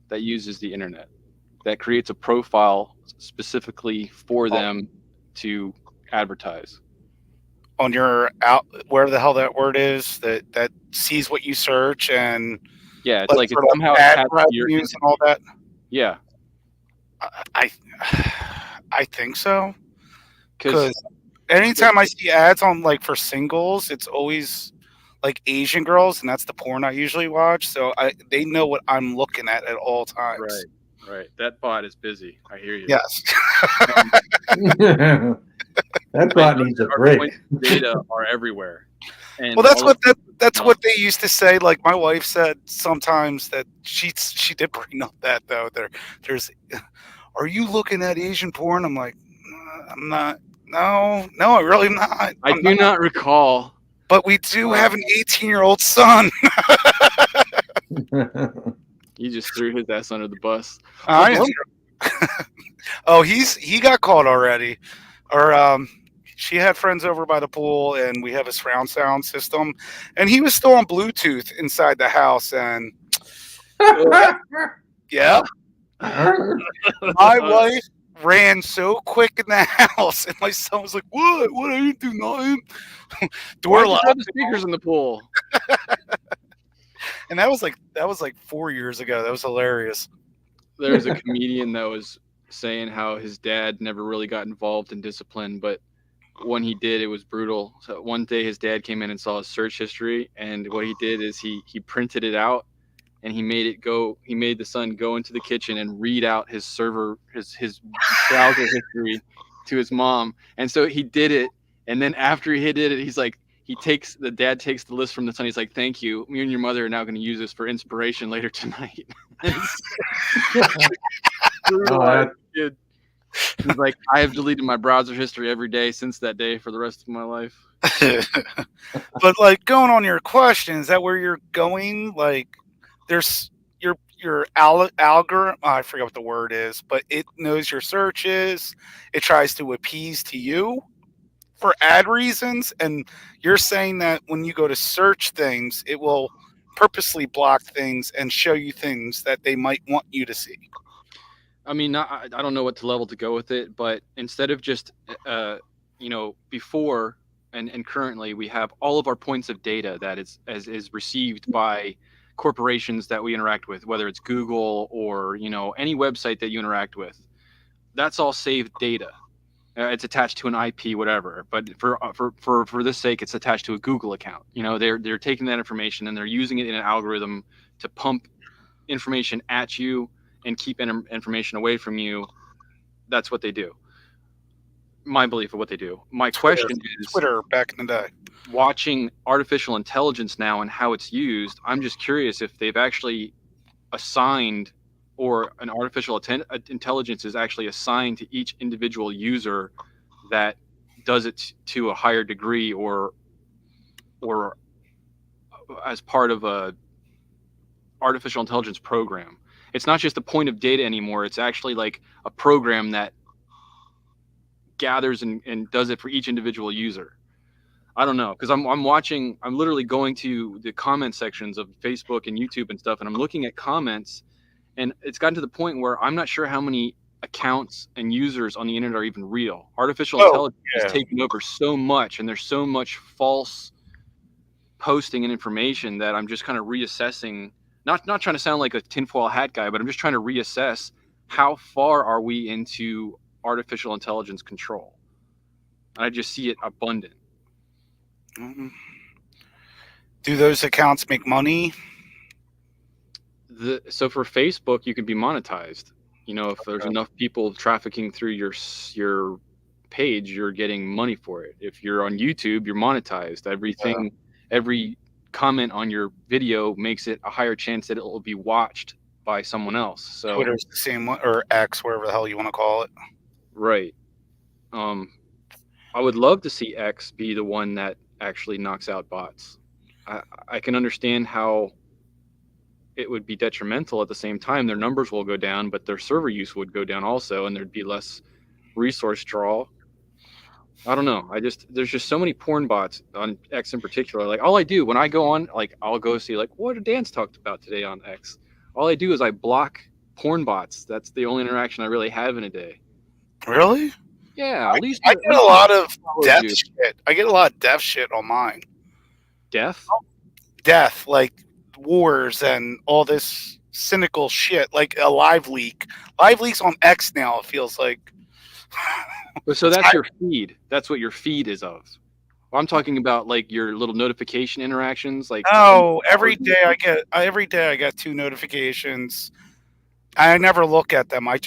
that uses the internet that creates a profile specifically for them to advertise? On your where the hell that word is that sees what you search and it's like it's somehow attached to your and all that. Yeah, I think so. Because anytime I see ads on like for singles, it's always like Asian girls, and that's the porn I usually watch. So they know what I'm looking at all times. Right. That bot is busy. I hear you. Yes. That bot needs a break. Data are everywhere. And well, that's what they used to say. Like my wife said sometimes that she did bring up that though. There's, are you looking at Asian porn? I'm like, I'm not. No, I'm really not. I do not recall. But we do have an 18-year-old son. You just threw his ass under the bus. He got caught already. Or she had friends over by the pool, and we have a surround sound system, and he was still on Bluetooth inside the house, and yeah, my wife ran so quick in the house, and my son was like, "What? What are you doing? Nothing." Door Why'd you throw locked, the speakers in the pool? and that was like 4 years ago. That was hilarious. There's a comedian that was saying how his dad never really got involved in discipline, but when he did, it was brutal. So one day his dad came in and saw his search history, and what he did is he printed it out, and he made the son go into the kitchen and read out his browser history to his mom. And so he did it, and then after he did it, he's like, the dad takes the list from the son. He's like, "Thank you. Me and your mother are now going to use this for inspiration later tonight." Kid. He's like, "I have deleted my browser history every day since that day for the rest of my life." But like, going on your question, is that where you're going? Like, there's your algorithm. I forget what the word is, but it knows your searches. It tries to appease to you for ad reasons, and you're saying that when you go to search things, it will purposely block things and show you things that they might want you to see. I mean, I don't know what level to go with it, but instead of just, before and currently, we have all of our points of data that is received by corporations that we interact with, whether it's Google or any website that you interact with. That's all saved data. It's attached to an IP, whatever. But for this sake, it's attached to a Google account. They're taking that information and they're using it in an algorithm to pump information at you and keep information away from you. That's what they do. My belief of what they do. My question is Twitter back in the day. Watching artificial intelligence now and how it's used, I'm just curious if they've actually assigned, or an artificial intelligence is actually assigned to each individual user that does it to a higher degree, or as part of a artificial intelligence program. It's not just a point of data anymore. It's actually like a program that gathers and does it for each individual user. I don't know, because I'm literally going to the comment sections of Facebook and YouTube and stuff, and I'm looking at comments, and it's gotten to the point where I'm not sure how many accounts and users on the internet are even real. Artificial intelligence is taking over so much, and there's so much false posting and information that I'm just kind of reassessing. Not trying to sound like a tinfoil hat guy, but I'm just trying to reassess how far are we into artificial intelligence control. And I just see it abundant. Mm-hmm. Do those accounts make money? So for Facebook, you can be monetized. If there's enough people trafficking through your page, you're getting money for it. If you're on YouTube, you're monetized. Every comment on your video makes it a higher chance that it will be watched by someone else. So Twitter's the same one, or X, wherever the hell you want to call it. Right. I would love to see X be the one that actually knocks out bots. I can understand how it would be detrimental. At the same time, their numbers will go down, but their server use would go down also, and there'd be less resource draw. I don't know. There's just so many porn bots on X in particular. Like, all I do when I go on, like, I'll go see, like, what did Dan's talked about today on X? All I do is I block porn bots. That's the only interaction I really have in a day. Really? Yeah, at least I get a lot of death shit. I get a lot of death shit on mine. Death? Death, like wars and all this cynical shit, like a live leak. Live leaks on X now, it feels like. So that's your feed. That's what your feed is of. Well, I'm talking about like your little notification interactions. Like, no, every day I get 2 notifications. I never look at them. I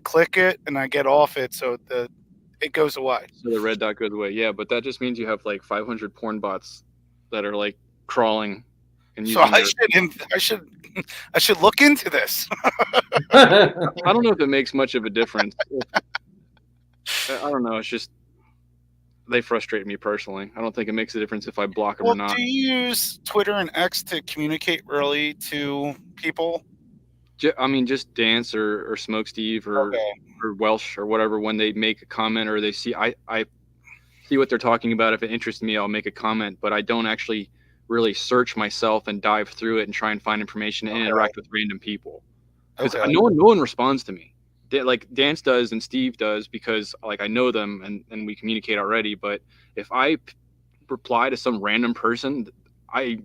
click it and I get off it, so it goes away. So the red dot goes away. Yeah, but that just means you have like 500 porn bots that are like crawling. And so I should look into this. I don't know if it makes much of a difference. I don't know. It's just they frustrate me personally. I don't think it makes a difference if I block them or not. Do you use Twitter and X to communicate really to people? I mean, just Dance or Smokesteve or Welsh or whatever. When they make a comment or they see, see what they're talking about. If it interests me, I'll make a comment, but I don't actually really search myself and dive through it and try and find information and interact with random people. Because Okay. no one responds to me. Like Dance does and Steve does, because like I know them and we communicate already. But if I reply to some random person, I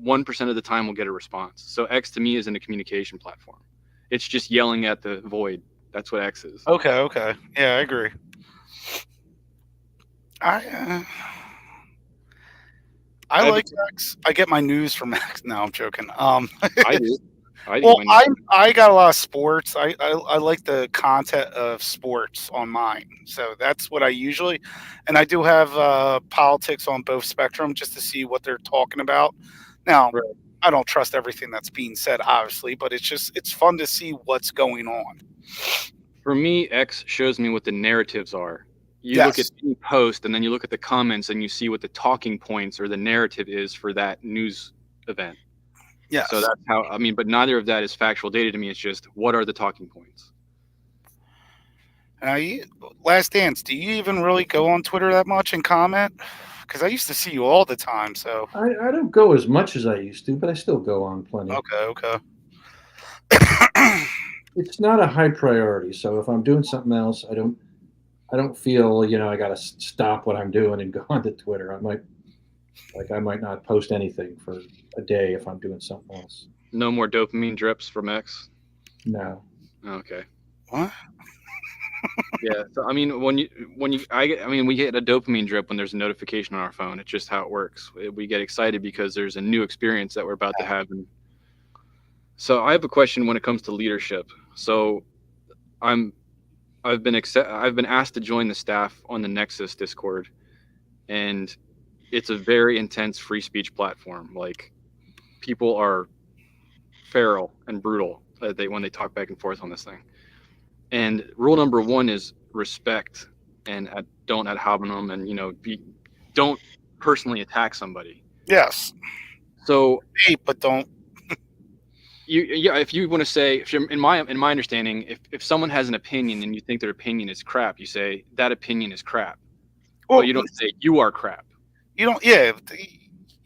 1% of the time will get a response. So X to me isn't a communication platform. It's just yelling at the void. That's what X is. Okay. Yeah, I agree. I like X. I get my news from X. No, I'm joking. I do. Well, I got a lot of sports. I like the content of sports on mine, so that's what I usually. And I do have politics on both spectrum just to see what they're talking about. Now, Right. I don't trust everything that's being said, obviously, but it's fun to see what's going on. For me, X shows me what the narratives are. You look at any post and then you look at the comments and you see what the talking points or the narrative is for that news event. Yes. So that's how, I mean, but neither of that is factual data to me. It's just, what are the talking points? Last Dance, do you even really go on Twitter that much and comment? Because I used to see you all the time. So I don't go as much as I used to, but I still go on plenty. Okay. It's not a high priority. So if I'm doing something else, I don't feel I got to stop what I'm doing and go onto Twitter. I might not post anything for a day if I'm doing something else. No more dopamine drips from X? No. Okay. What? Yeah. So I mean, we get a dopamine drip when there's a notification on our phone. It's just how it works. We get excited because there's a new experience that we're about to have. And so I have a question when it comes to leadership. So I've been asked to join the staff on the Nexus Discord, and it's a very intense free speech platform. Like, people are feral and brutal when they talk back and forth on this thing. And rule number 1 is respect, and don't ad hominem, and don't personally attack somebody. Yes. So, but don't. If you want to say, in my understanding, if someone has an opinion and you think their opinion is crap, you say that opinion is crap. Well, but you don't say you are crap. You don't. Yeah,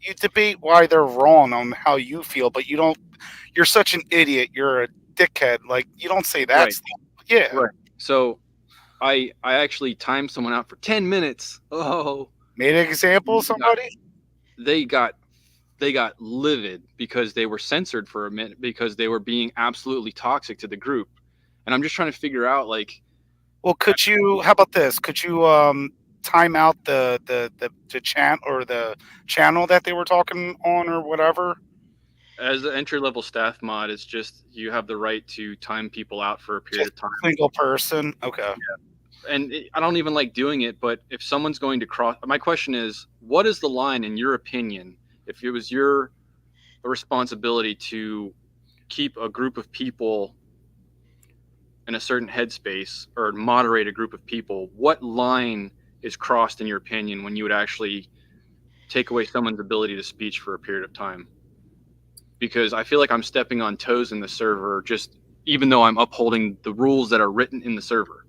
you debate why they're wrong on how you feel, but you don't. You're such an idiot. You're a dickhead. Like, you don't say that. Right. Stuff. Yeah. Right. So, I actually timed someone out for 10 minutes. Oh. Made an example of somebody? They got livid because they were censored for a minute because they were being absolutely toxic to the group. And I'm just trying to figure out, like, well, how about this? Could you time out the chant or the channel that they were talking on or whatever? As an entry-level staff mod, it's just you have the right to time people out for a period of time. Single person? Okay. Yeah. And I don't even like doing it, but if someone's going to cross... My question is, what is the line, in your opinion, if it was your responsibility to keep a group of people in a certain headspace or moderate a group of people, what line is crossed, in your opinion, when you would actually take away someone's ability to speech for a period of time? Because I feel like I'm stepping on toes in the server, just even though I'm upholding the rules that are written in the server.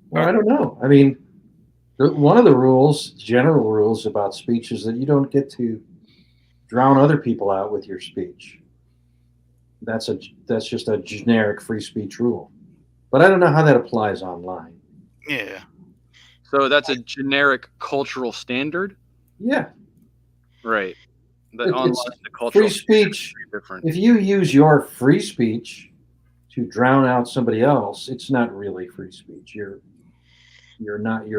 Well, I don't know. I mean, one of the rules, general rules about speech, is that you don't get to drown other people out with your speech. That's just a generic free speech rule. But I don't know how that applies online. Yeah. So that's a generic cultural standard? Yeah. Right. The cultural free speech. Different. If you use your free speech to drown out somebody else, it's not really free speech. You're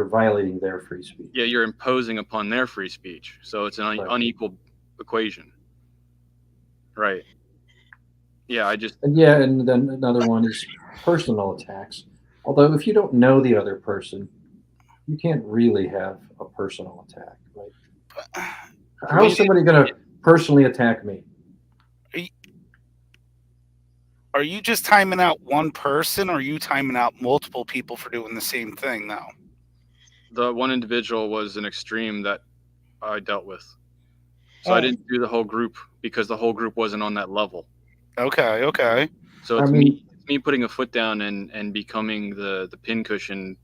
violating their free speech. Yeah, you're imposing upon their free speech. So it's an unequal equation. Right. Yeah, and then another one is personal attacks. Although if you don't know the other person, you can't really have a personal attack, right? How is somebody going to personally attack me? Are you just timing out one person, or are you timing out multiple people for doing the same thing now? The one individual was an extreme that I dealt with. So I didn't do the whole group because the whole group wasn't on that level. Okay. So it's me putting a foot down and becoming the pincushion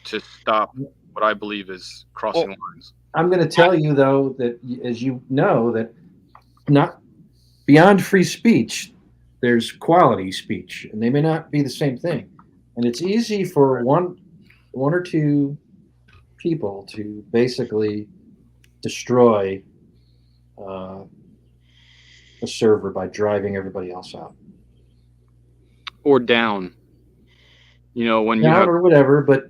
to stop what I believe is crossing lines. I'm going to tell you though that, as you know, that not beyond free speech, there's quality speech, and they may not be the same thing. And it's easy for one or two people to basically destroy a server by driving everybody else out, Or down. You know, when you down have or whatever. But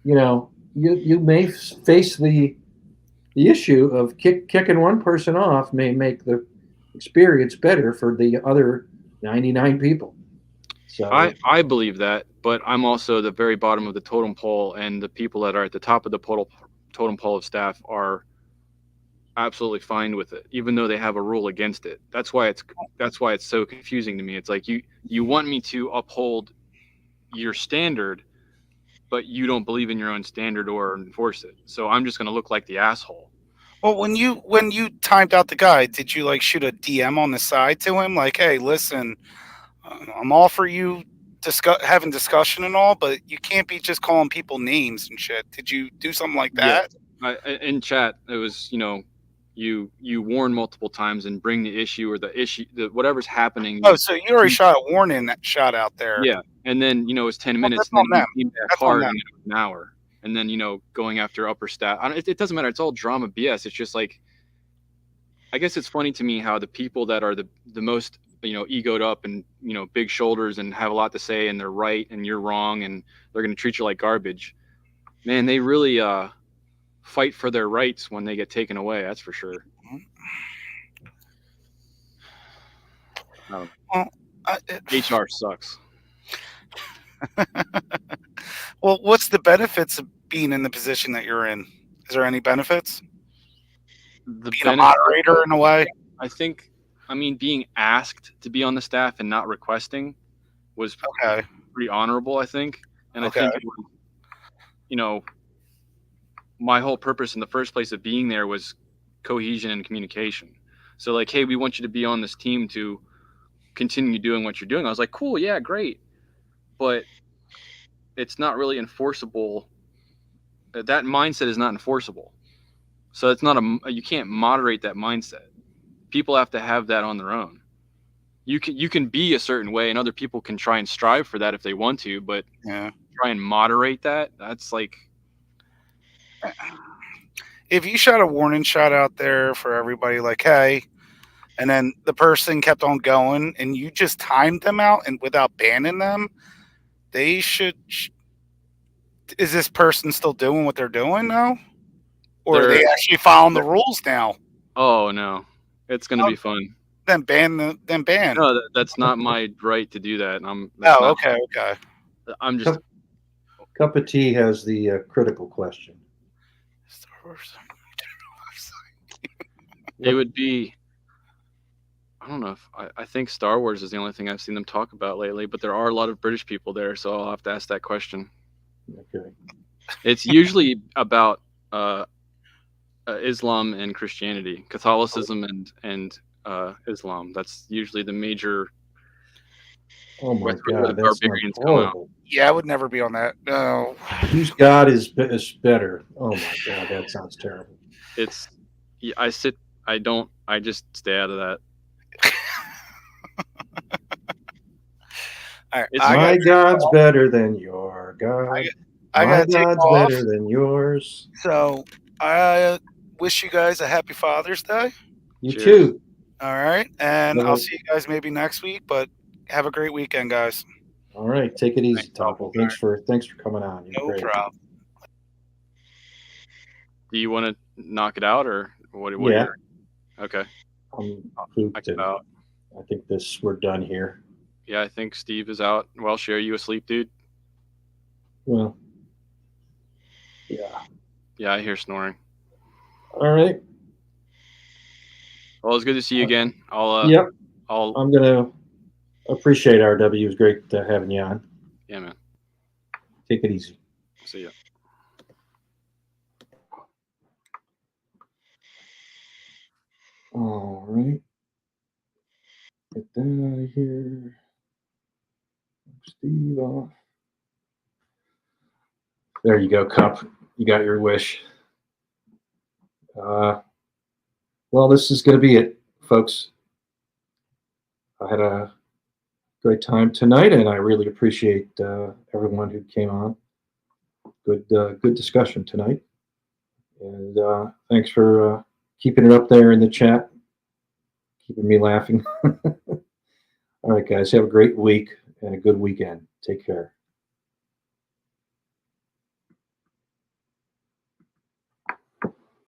you may face the issue of kicking one person off may make the experience better for the other 99 people. So I believe that, but I'm also the very bottom of the totem pole, and the people that are at the top of the totem pole of staff are absolutely fine with it, even though they have a rule against it. That's why it's so confusing to me. It's like you want me to uphold your standard, but you don't believe in your own standard or enforce it. So I'm just going to look like the asshole. Well, when you timed out the guy, did you like shoot a DM on the side to him, like, "Hey, listen, I'm all for you having discussion and all, but you can't be just calling people names and shit." Did you do something like that? In chat, it was you warn multiple times and bring the issue or the issue, whatever's happening. Oh, so you already shot a warning shot out there. Yeah, and then it's 10 minutes, that's and then on them. you came back That's on hard them. and it was an hour, and then going after upper staff. It doesn't matter. It's all drama BS. It's just like, I guess it's funny to me how the people that are the most egoed up and big shoulders and have a lot to say and they're right and you're wrong and they're going to treat you like garbage. Man, they really fight for their rights when they get taken away. That's for sure. Well, HR sucks. Well, what's the benefits of being in the position that you're in? Is there any benefits? Being a moderator in a way? I think, being asked to be on the staff and not requesting was pretty honorable, I think. And I think it was, my whole purpose in the first place of being there was cohesion and communication. So like, hey, we want you to be on this team to continue doing what you're doing. I was like, cool, yeah, great. But it's not really enforceable. That mindset is not enforceable. So it's not you can't moderate that mindset. People have to have that on their own. You can be a certain way, and other people can try and strive for that if they want to, but try and moderate that. That's like, if you shot a warning shot out there for everybody, like, hey, and then the person kept on going, and you just timed them out and without banning them, they should. Is this person still doing what they're doing now, or are they actually following the rules now? Oh no, it's gonna be fun. Then ban them. Then ban. No, that's not my right to do that. Okay. I'm just. Cup of Tea has the critical question. It would be. I don't know if I think Star Wars is the only thing I've seen them talk about lately, but there are a lot of British people there, so I'll have to ask that question. Okay. It's usually about Islam and Christianity, Catholicism and Islam. That's usually the major. Oh my God, that's horrible. Yeah, I would never be on that. No. Whose God is better? Oh my God, that sounds terrible. It's. I just stay out of that. My God's better than your God. My God's better than yours. So I wish you guys a happy Father's Day. You too. All right, and I'll see you guys maybe next week. But have a great weekend, guys. All right, take it easy, Topple. Thanks for coming on. You're great. Problem. Do you want to knock it out or what? Yeah. Okay. I'm pooped. I think we're done here. Yeah, I think Steve is out. Welsh, are you asleep, dude? Well, yeah. Yeah, I hear snoring. All right. Well, it's good to see you again. I'm gonna appreciate RW. It was great having you on. Yeah, man. Take it easy. See ya. All right. Get that out of here. Steve off. There you go, Cup. You got your wish. Well, this is going to be it, folks. I had a great time tonight, and I really appreciate everyone who came on. Good discussion tonight, and thanks for keeping it up there in the chat, keeping me laughing. All right, guys, have a great week and a good weekend. Take care.